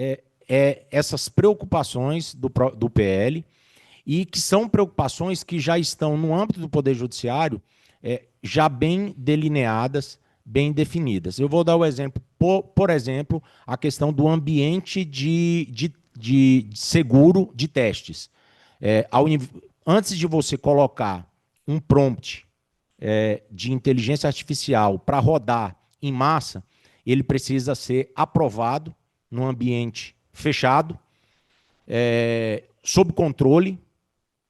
[SPEAKER 18] essas preocupações do PL, e que são preocupações que já estão no âmbito do Poder Judiciário, já bem delineadas, bem definidas. Eu vou dar o exemplo, por exemplo, a questão do ambiente de seguro de testes. Antes de você colocar um prompt de inteligência artificial para rodar em massa, ele precisa ser aprovado num ambiente fechado, sob controle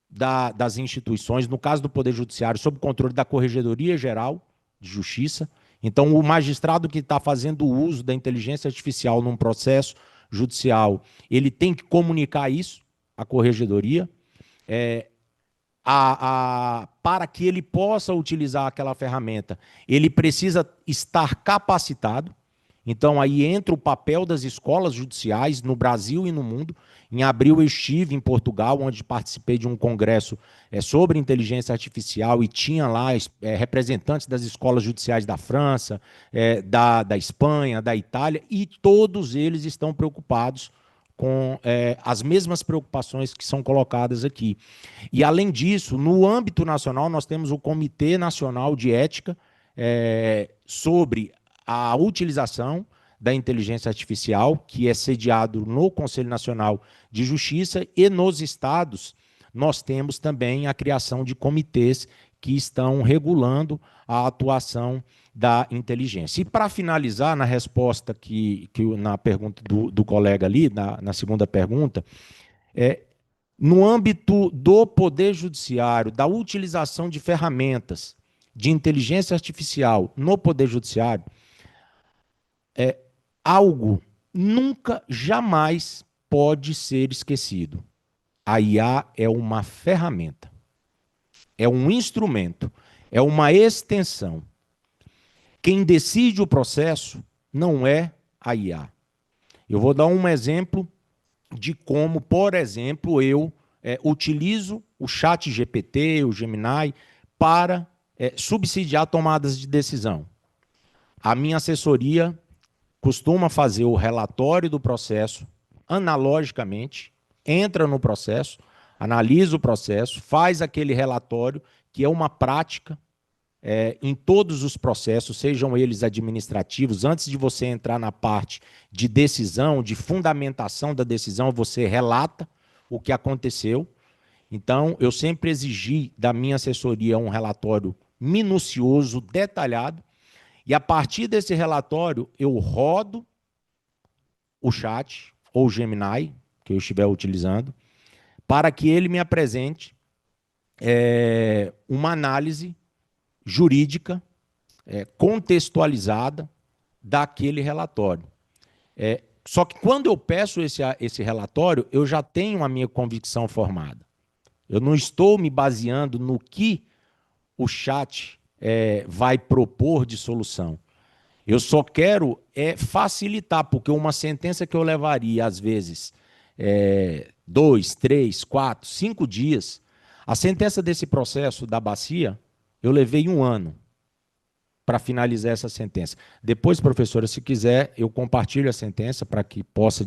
[SPEAKER 18] das instituições, no caso do Poder Judiciário, sob controle da Corregedoria Geral de Justiça. Então, o magistrado que está fazendo uso da inteligência artificial num processo judicial, ele tem que comunicar isso à Corregedoria, para que ele possa utilizar aquela ferramenta, ele precisa estar capacitado. Então, aí entra o papel das escolas judiciais no Brasil e no mundo. Em abril, eu estive em Portugal, onde participei de um congresso sobre inteligência artificial, e tinha lá representantes das escolas judiciais da França, da Espanha, da Itália, e todos eles estão preocupados com as mesmas preocupações que são colocadas aqui. E, além disso, no âmbito nacional, nós temos o Comitê Nacional de Ética sobre a utilização da Inteligência Artificial, que é sediado no Conselho Nacional de Justiça, e nos estados nós temos também a criação de comitês que estão regulando a atuação da inteligência. E para finalizar, na resposta na pergunta do colega ali, na segunda pergunta, no âmbito do Poder Judiciário, da utilização de ferramentas de inteligência artificial no Poder Judiciário, algo nunca, jamais pode ser esquecido. A IA é uma ferramenta, é um instrumento, é uma extensão. Quem decide o processo não é a IA. Eu vou dar um exemplo de como, por exemplo, eu utilizo o chat GPT, o Gemini, para subsidiar tomadas de decisão. A minha assessoria costuma fazer o relatório do processo analogicamente, entra no processo, analisa o processo, faz aquele relatório, que é uma prática em todos os processos, sejam eles administrativos. Antes de você entrar na parte de decisão, de fundamentação da decisão, você relata o que aconteceu. Então, eu sempre exigi da minha assessoria um relatório minucioso, detalhado, e a partir desse relatório eu rodo o chat ou o Gemini, que eu estiver utilizando, para que ele me apresente uma análise jurídica contextualizada daquele relatório. Só que quando eu peço esse relatório, eu já tenho a minha convicção formada. Eu não estou me baseando no que o chat vai propor de solução. Eu só quero facilitar, porque uma sentença que eu levaria, às vezes, 2, 3, 4, 5 dias, a sentença desse processo da bacia, eu levei 1 ano para finalizar essa sentença. Depois, professora, se quiser, eu compartilho a sentença para que possa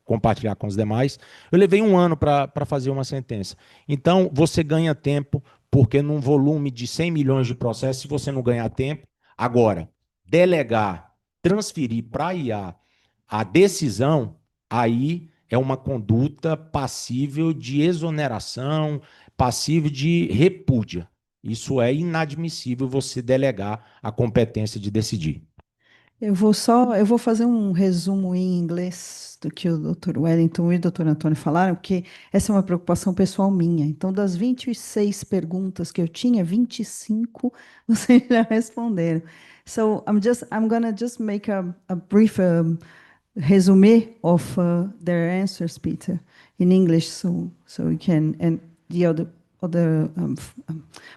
[SPEAKER 18] compartilhar com os demais. Eu levei 1 ano para fazer uma sentença. Então, você ganha tempo, porque num volume de 100 milhões de processos, se você não ganhar tempo, agora, delegar, transferir para a IA a decisão, aí é uma conduta passível de exoneração, passível de repúdia. Isso é inadmissível, você delegar a competência de decidir.
[SPEAKER 1] Eu vou fazer um resumo em inglês do que o Dr. Wellington e o Dr. Antônio falaram, porque essa é uma preocupação pessoal minha. Então, das 26 perguntas que eu tinha, 25 vocês já responderam. So, I'm gonna just make a brief resume of their answers, Peter, in English, so we can, and the other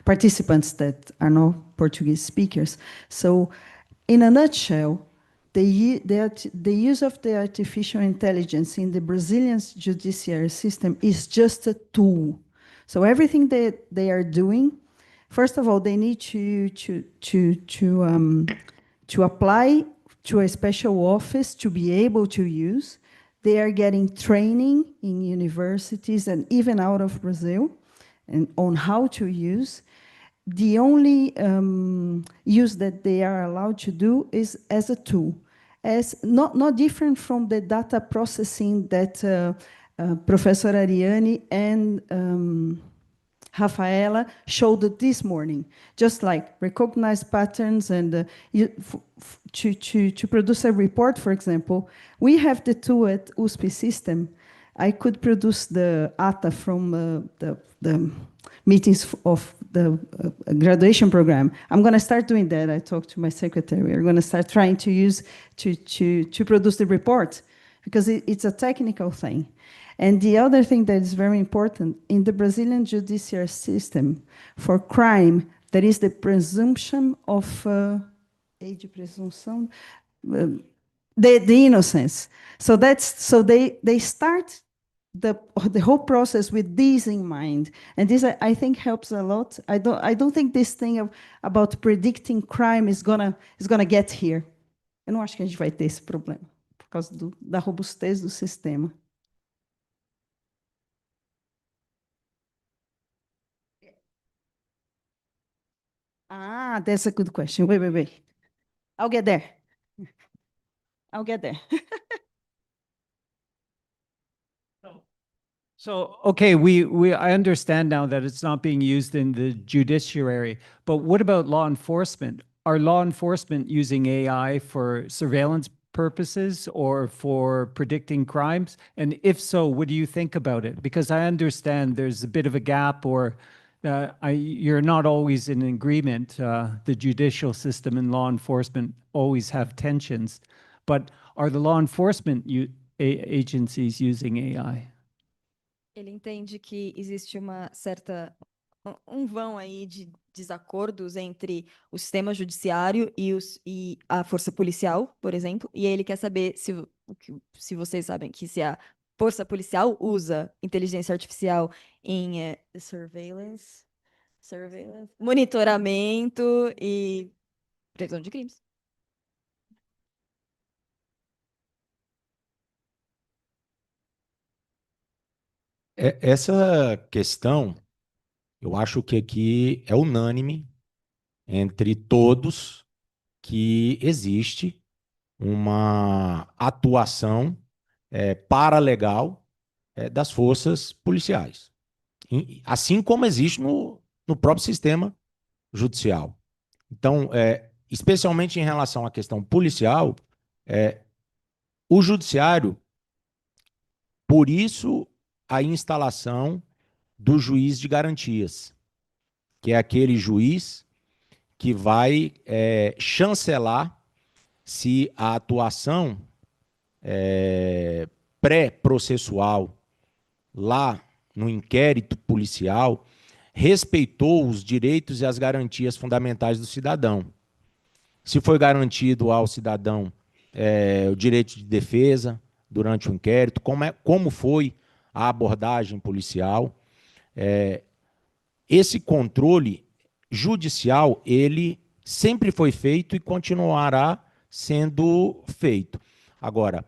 [SPEAKER 1] participants that are not Portuguese speakers. So, in a nutshell, the use of the artificial intelligence in the Brazilian judiciary system is just a tool. So everything that they are doing, first of all, they need to apply to a special office to be able to use. They are getting training in universities and even out of Brazil and on how to use. The only use that they are allowed to do is as a tool, as not different from the data processing that Professor Ariane and Rafaela showed this morning, just like recognize patterns and to produce a report, for example, we have the tool at USP system. I could produce the ATA from the meetings of the graduation program. I'm going to start doing that. I talked to my secretary. We're going to start trying to use to produce the report, because it's a technical thing. And the other thing that is very important, in the Brazilian judicial system, for crime, there is the presumption of the innocence. So they start the whole process with this in mind, and this I think helps a lot. I don't think this thing about predicting crime is gonna get here. Eu não acho que a gente vai ter esse problema por causa da robustez do sistema. That's a good question. Wait. I'll get there. I'll get there.
[SPEAKER 15] So, okay, I understand now that it's not being used in the judiciary, but what about law enforcement? Are law enforcement using AI for surveillance purposes or for predicting crimes? And if so, what do you think about it? Because I understand there's a bit of a gap, or you're not always in agreement. The judicial system and law enforcement always have tensions, but are the law enforcement agencies using AI?
[SPEAKER 6] Ele entende que existe uma certa vão aí de desacordos entre o sistema judiciário e a força policial, por exemplo, e ele quer saber se vocês sabem que se a força policial usa inteligência artificial em surveillance, monitoramento e previsão de crimes.
[SPEAKER 18] Essa questão, eu acho que aqui é unânime entre todos que existe uma atuação paralegal das forças policiais, assim como existe no próprio sistema judicial. Então, especialmente em relação à questão policial, o judiciário, por isso a instalação do juiz de garantias, que é aquele juiz que vai chancelar se a atuação pré-processual lá no inquérito policial respeitou os direitos e as garantias fundamentais do cidadão. Se foi garantido ao cidadão o direito de defesa durante o inquérito, como foi a abordagem policial. Esse controle judicial, ele sempre foi feito e continuará sendo feito. Agora,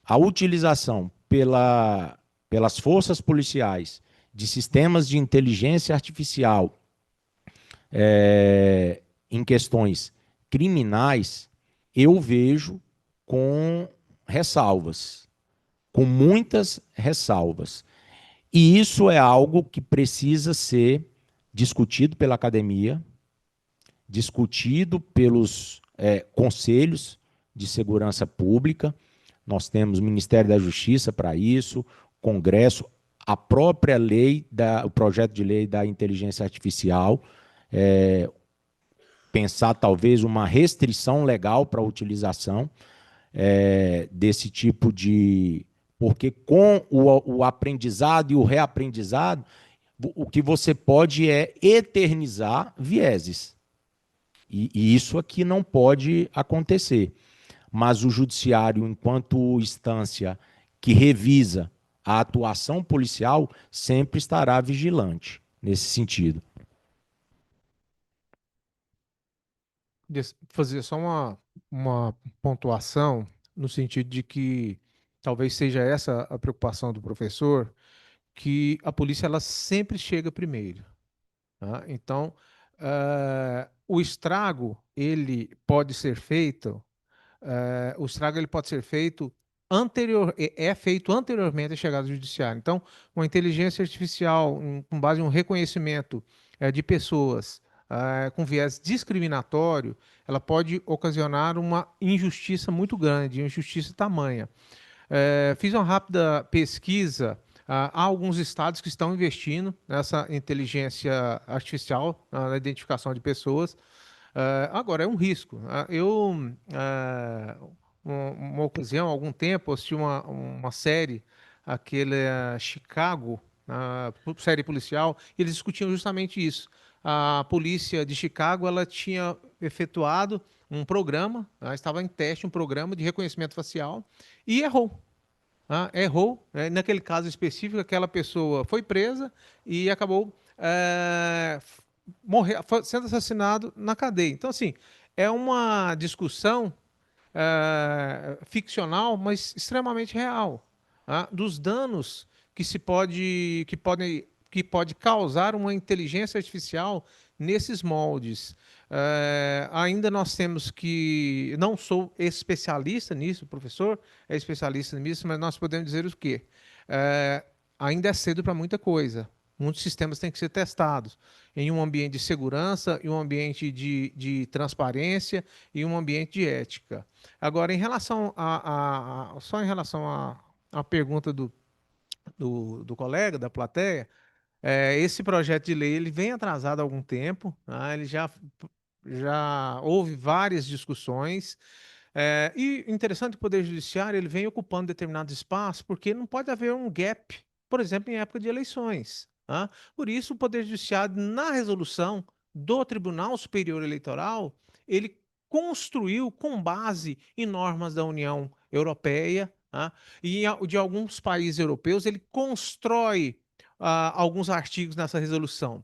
[SPEAKER 18] a utilização pelas forças policiais de sistemas de inteligência artificial em questões criminais, eu vejo com ressalvas, com muitas ressalvas. E isso é algo que precisa ser discutido pela academia, discutido pelos conselhos de segurança pública. Nós temos o Ministério da Justiça para isso, Congresso, a própria lei, o projeto de lei da inteligência artificial, pensar talvez uma restrição legal para a utilização desse tipo de... Porque com o aprendizado e o reaprendizado, o que você pode é eternizar vieses. E isso aqui não pode acontecer. Mas o judiciário, enquanto instância que revisa a atuação policial, sempre estará vigilante nesse sentido.
[SPEAKER 17] Fazer só uma pontuação no sentido de que talvez seja essa a preocupação do professor, que a polícia ela sempre chega primeiro. Tá? Então, o estrago ele pode ser feito, feito anteriormente à chegada do judiciário. Então, uma inteligência artificial com base em um reconhecimento de pessoas com viés discriminatório, ela pode ocasionar uma injustiça muito grande, uma injustiça tamanha. Fiz uma rápida pesquisa. Há alguns estados que estão investindo nessa inteligência artificial na identificação de pessoas. Agora, é um risco. Uma ocasião, há algum tempo, assisti uma série, Chicago, série policial, e eles discutiam justamente isso. A polícia de Chicago ela tinha efetuado um programa, estava em teste um programa de reconhecimento facial e errou. Errou, naquele caso específico, aquela pessoa foi presa e acabou sendo assassinado na cadeia. Então, assim, é uma discussão ficcional, mas extremamente real, dos danos que podem que pode causar uma inteligência artificial nesses moldes. Ainda nós temos que. Não sou especialista nisso, o professor é especialista nisso, mas nós podemos dizer o quê? Ainda é cedo para muita coisa. Muitos sistemas têm que ser testados em um ambiente de segurança, em um ambiente de transparência e um ambiente de ética. Agora, em relação só em relação à pergunta do colega, da plateia, esse projeto de lei ele vem atrasado há algum tempo, tá? Ele já houve várias discussões. E interessante que o Poder Judiciário ele vem ocupando determinados espaços, porque não pode haver um gap, por exemplo, em época de eleições. Tá? Por isso, o Poder Judiciário, na resolução do Tribunal Superior Eleitoral, ele construiu com base em normas da União Europeia, tá? E de alguns países europeus, ele constrói alguns artigos nessa resolução.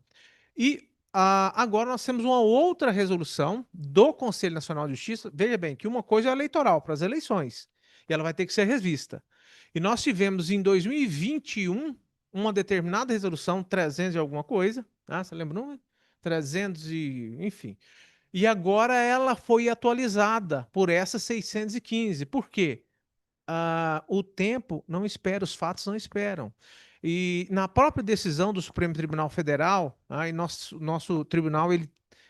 [SPEAKER 17] E agora nós temos uma outra resolução do Conselho Nacional de Justiça. Veja bem, que uma coisa é eleitoral, para as eleições, e ela vai ter que ser revista. E nós tivemos em 2021 uma determinada resolução, 300 e alguma coisa, você lembra o número? 300 e, enfim. E agora ela foi atualizada por essa 615. Por quê? O tempo não espera, os fatos não esperam. E na própria decisão do Supremo Tribunal Federal, e nosso tribunal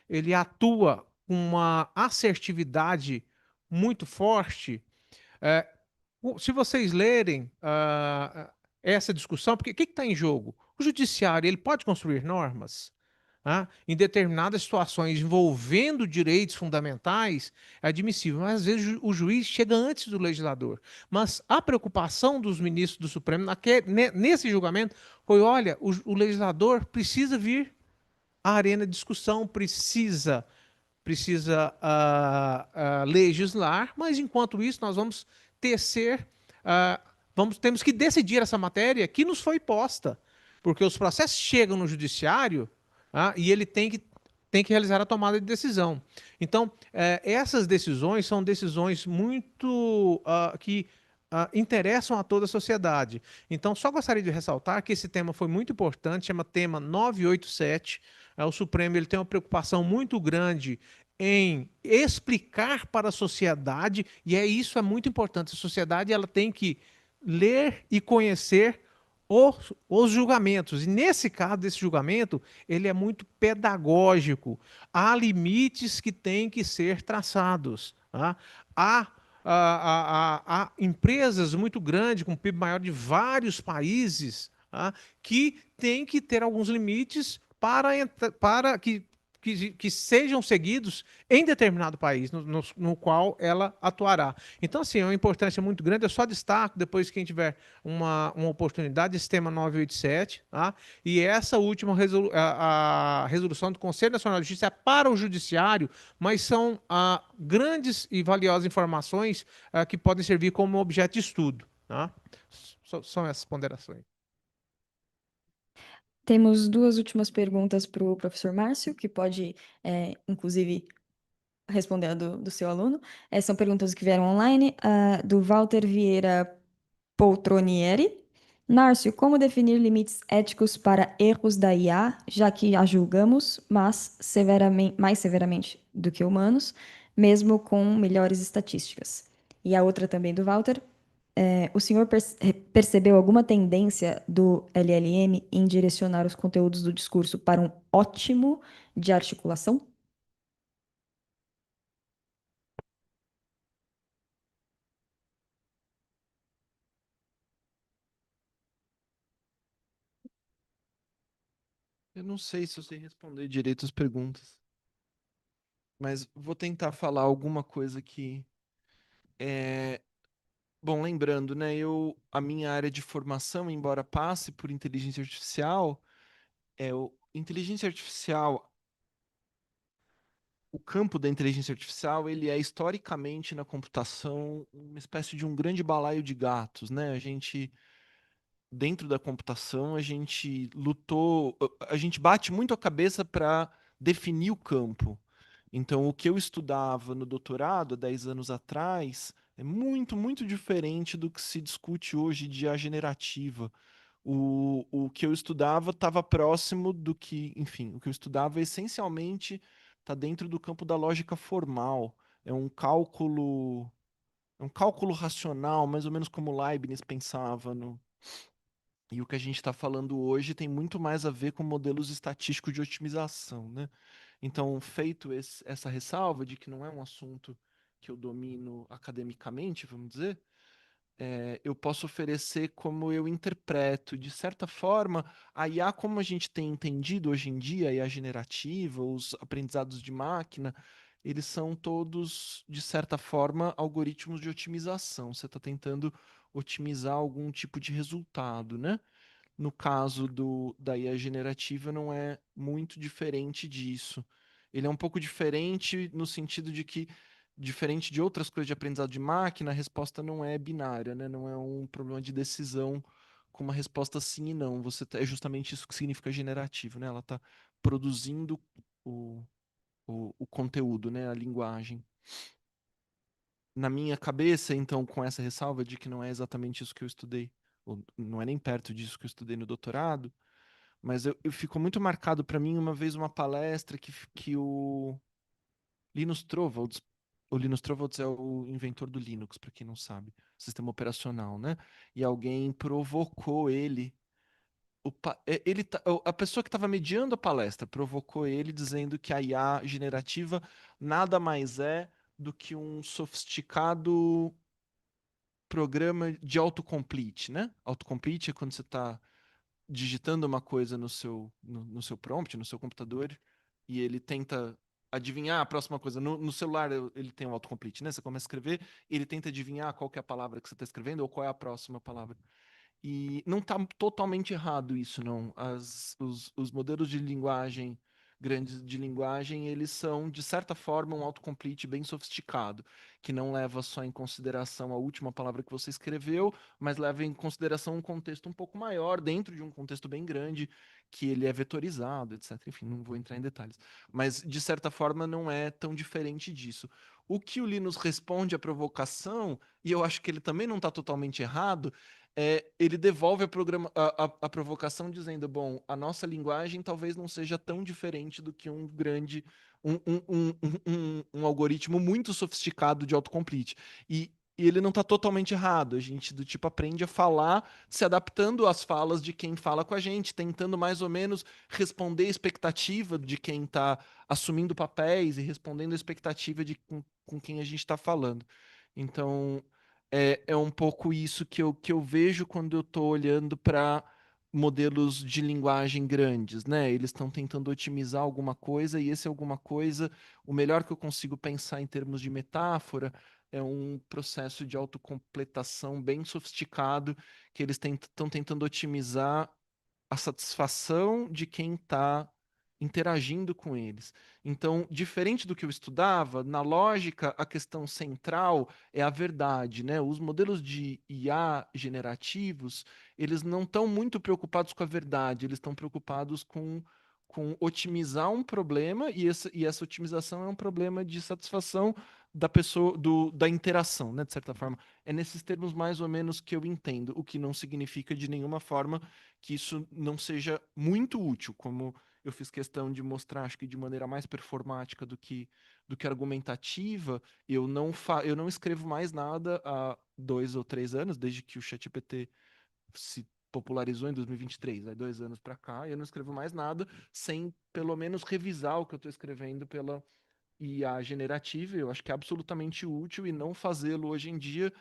[SPEAKER 17] ele atua com uma assertividade muito forte. Se vocês lerem essa discussão, porque o que está em jogo? O judiciário ele pode construir normas? Em determinadas situações envolvendo direitos fundamentais, é admissível, mas às vezes o juiz chega antes do legislador. Mas a preocupação dos ministros do Supremo nesse julgamento foi: olha, o legislador precisa vir à arena de discussão, precisa legislar, mas enquanto isso nós vamos tecer, temos que decidir essa matéria que nos foi posta, porque os processos chegam no judiciário e ele tem que realizar a tomada de decisão. Então, essas decisões são decisões muito que interessam a toda a sociedade. Então, só gostaria de ressaltar que esse tema foi muito importante, chama tema 987. O Supremo ele tem uma preocupação muito grande em explicar para a sociedade, e isso é muito importante. A sociedade ela tem que ler e conhecer os julgamentos. E nesse caso desse julgamento, ele é muito pedagógico. Há limites que têm que ser traçados. Há empresas muito grandes, com PIB maior de vários países, que têm que ter alguns limites para que sejam seguidos em determinado país no qual ela atuará. Então, assim, é uma importância muito grande. Eu só destaco, depois quem tiver uma oportunidade, esse tema 987, e essa última a resolução do Conselho Nacional de Justiça é para o Judiciário, mas são grandes e valiosas informações que podem servir como objeto de estudo. São essas ponderações.
[SPEAKER 6] Temos duas últimas perguntas para o professor Márcio, que pode, inclusive, responder a do seu aluno. São perguntas que vieram online, do Walter Vieira Poltronieri. Márcio, como definir limites éticos para erros da IA, já que a julgamos, mas mais severamente do que humanos, mesmo com melhores estatísticas? E a outra também do Walter. O senhor percebeu alguma tendência do LLM em direcionar os conteúdos do discurso para um ótimo de articulação?
[SPEAKER 19] Eu não sei se eu sei responder direito as perguntas, mas vou tentar falar alguma coisa que Bom, lembrando, né, a minha área de formação, embora passe por inteligência artificial, inteligência artificial, o campo da inteligência artificial, ele é historicamente na computação uma espécie de um grande balaio de gatos, né? Dentro da computação, a gente lutou, a gente bate muito a cabeça para definir o campo. Então, o que eu estudava no doutorado, há 10 anos atrás, é muito, muito diferente do que se discute hoje de IA generativa. O que eu estudava estava próximo do que, enfim, o que eu estudava essencialmente está dentro do campo da lógica formal. É um cálculo racional, mais ou menos como Leibniz pensava no. E o que a gente está falando hoje tem muito mais a ver com modelos estatísticos de otimização, né? Então, feito essa ressalva de que não é um assunto que eu domino academicamente, vamos dizer, eu posso oferecer como eu interpreto. De certa forma, a IA, como a gente tem entendido hoje em dia, a IA generativa, os aprendizados de máquina, eles são todos, de certa forma, algoritmos de otimização. Você está tentando otimizar algum tipo de resultado, né? No caso da IA generativa, não é muito diferente disso. Ele é um pouco diferente no sentido de que, diferente de outras coisas de aprendizado de máquina, a resposta não é binária, né? Não é um problema de decisão com uma resposta sim e não. É justamente isso que significa generativo, né? Ela está produzindo o, o conteúdo, né? A linguagem. Na minha cabeça, então, com essa ressalva de que não é exatamente isso que eu estudei, ou não é nem perto disso que eu estudei no doutorado, mas eu ficou muito marcado para mim uma vez uma palestra que Linus Torvalds, o Linus Torvalds é o inventor do Linux, para quem não sabe, sistema operacional, né? E alguém provocou ele. A pessoa que estava mediando a palestra provocou ele dizendo que a IA generativa nada mais é do que um sofisticado programa de autocomplete, né? Autocomplete é quando você está digitando uma coisa no seu prompt, no seu computador, e ele tenta adivinhar a próxima coisa. No celular ele tem um autocomplete, né? Você começa a escrever, e ele tenta adivinhar qual que é a palavra que você está escrevendo ou qual é a próxima palavra. E não está totalmente errado isso, não. Os modelos de linguagem, grandes de linguagem, eles são, de certa forma, um autocomplete bem sofisticado, que não leva só em consideração a última palavra que você escreveu, mas leva em consideração um contexto um pouco maior, dentro de um contexto bem grande, que ele é vetorizado, etc. Enfim, não vou entrar em detalhes. Mas, de certa forma, não é tão diferente disso. O que o Linus responde à provocação, e eu acho que ele também não está totalmente errado, ele devolve a provocação dizendo, bom, a nossa linguagem talvez não seja tão diferente do que um algoritmo muito sofisticado de autocomplete. E ele não está totalmente errado. A gente, do tipo, aprende a falar se adaptando às falas de quem fala com a gente, tentando mais ou menos responder a expectativa de quem está assumindo papéis e respondendo a expectativa com quem a gente está falando. Então, é um pouco isso que eu vejo quando eu estou olhando para modelos de linguagem grandes, né? Eles estão tentando otimizar alguma coisa e esse alguma coisa, o melhor que eu consigo pensar em termos de metáfora é um processo de autocompletação bem sofisticado que eles estão tentando otimizar a satisfação de quem está interagindo com eles. Então, diferente do que eu estudava, na lógica, a questão central é a verdade, né? Os modelos de IA generativos, eles não estão muito preocupados com a verdade, eles estão preocupados com otimizar um problema, e essa otimização é um problema de satisfação da pessoa, da interação, né? De certa forma. É nesses termos mais ou menos que eu entendo, o que não significa de nenhuma forma que isso não seja muito útil, como eu fiz questão de mostrar, acho que de maneira mais performática do que argumentativa. Eu não escrevo mais nada há 2 ou 3 anos, desde que o ChatGPT se popularizou em 2023, 2 anos para cá, eu não escrevo mais nada sem pelo menos revisar o que eu estou escrevendo pela IA generativa. Eu acho que é absolutamente útil, e não fazê-lo hoje em dia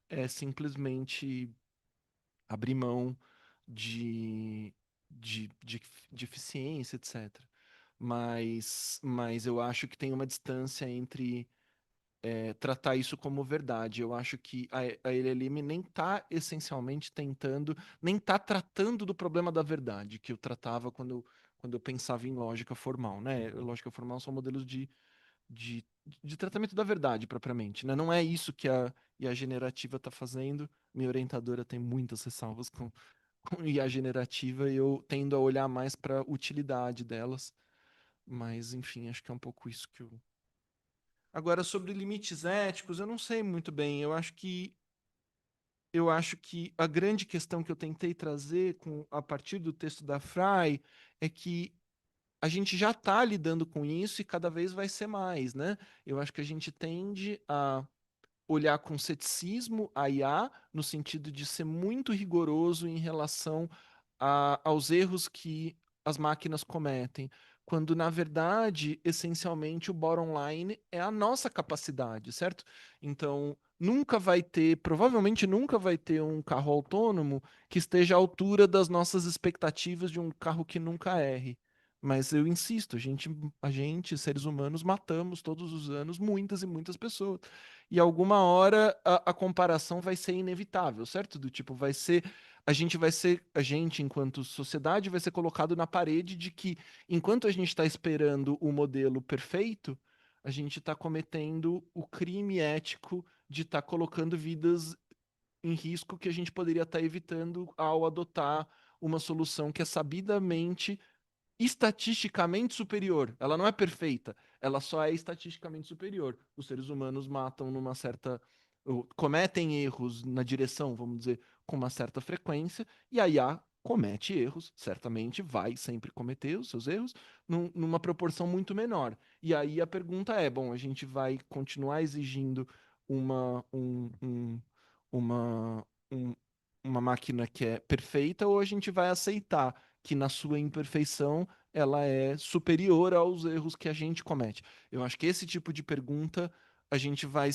[SPEAKER 19] é simplesmente abrir mão de, de eficiência, etc. Mas eu acho que tem uma distância entre tratar isso como verdade. Eu acho que a LLM nem está essencialmente tentando, nem está tratando do problema da verdade, que eu tratava quando eu pensava em lógica formal, né? Lógica formal são modelos de, de tratamento da verdade, propriamente, né? Não é isso que a IA generativa está fazendo. Minha orientadora tem muitas ressalvas com IA generativa, e eu tendo a olhar mais para a utilidade delas. Mas, enfim, acho que é um pouco isso que eu. Agora, sobre limites éticos, eu não sei muito bem. Eu acho que eu acho que a grande questão que eu tentei trazer a partir do texto da Frey é que a gente já está lidando com isso e cada vez vai ser mais, né? Eu acho que a gente tende a olhar com ceticismo a IA, no sentido de ser muito rigoroso em relação aos erros que as máquinas cometem, quando, na verdade, essencialmente, o bottom line é a nossa capacidade, certo? Então, provavelmente nunca vai ter um carro autônomo que esteja à altura das nossas expectativas de um carro que nunca erre. Mas eu insisto, a gente, seres humanos, matamos todos os anos muitas e muitas pessoas. E alguma hora a comparação vai ser inevitável, certo? Do tipo, a gente, enquanto sociedade, vai ser colocado na parede de que, enquanto a gente está esperando o modelo perfeito, a gente está cometendo o crime ético de estar colocando vidas em risco que a gente poderia estar evitando ao adotar uma solução que é sabidamente estatisticamente superior. Ela não é perfeita, ela só é estatisticamente superior. Os seres humanos matam cometem erros na direção, vamos dizer, com uma certa frequência, e a IA comete erros, certamente vai sempre cometer os seus erros, numa proporção muito menor. E aí a pergunta é, bom, a gente vai continuar exigindo uma, um, um, uma, um- uma máquina que é perfeita, ou a gente vai aceitar que na sua imperfeição ela é superior aos erros que a gente comete? Eu acho que esse tipo de pergunta a gente vai.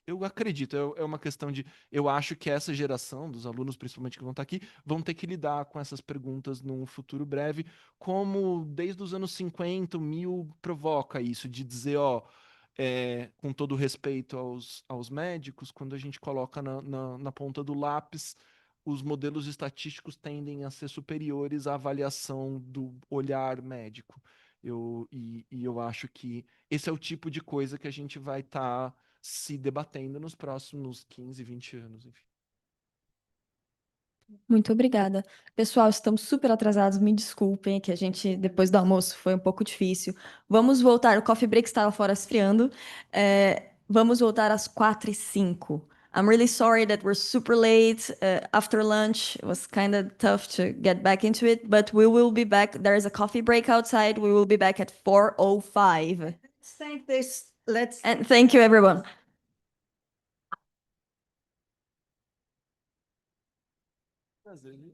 [SPEAKER 19] Eu acredito, é uma questão de. Eu acho que essa geração, dos alunos principalmente que vão estar aqui, vão ter que lidar com essas perguntas num futuro breve, como desde os anos 50, o Mill provoca isso, de dizer, ó. Com todo respeito aos médicos, quando a gente coloca na ponta do lápis, os modelos estatísticos tendem a ser superiores à avaliação do olhar médico. E eu acho que esse é o tipo de coisa que a gente vai estar se debatendo nos próximos 15, 20 anos, enfim.
[SPEAKER 6] Muito obrigada. Pessoal, estamos super atrasados, me desculpem, que a gente, depois do almoço, foi um pouco difícil. Vamos voltar, o coffee break está lá fora esfriando. Vamos voltar às 4h05. I'm really sorry that we're super late. After lunch, it was kind of tough to get back into it, but we will be back. There is a coffee break outside. We will be back at 4:05.
[SPEAKER 1] Let's thank this.
[SPEAKER 6] And thank you, everyone.
[SPEAKER 19] Prazer.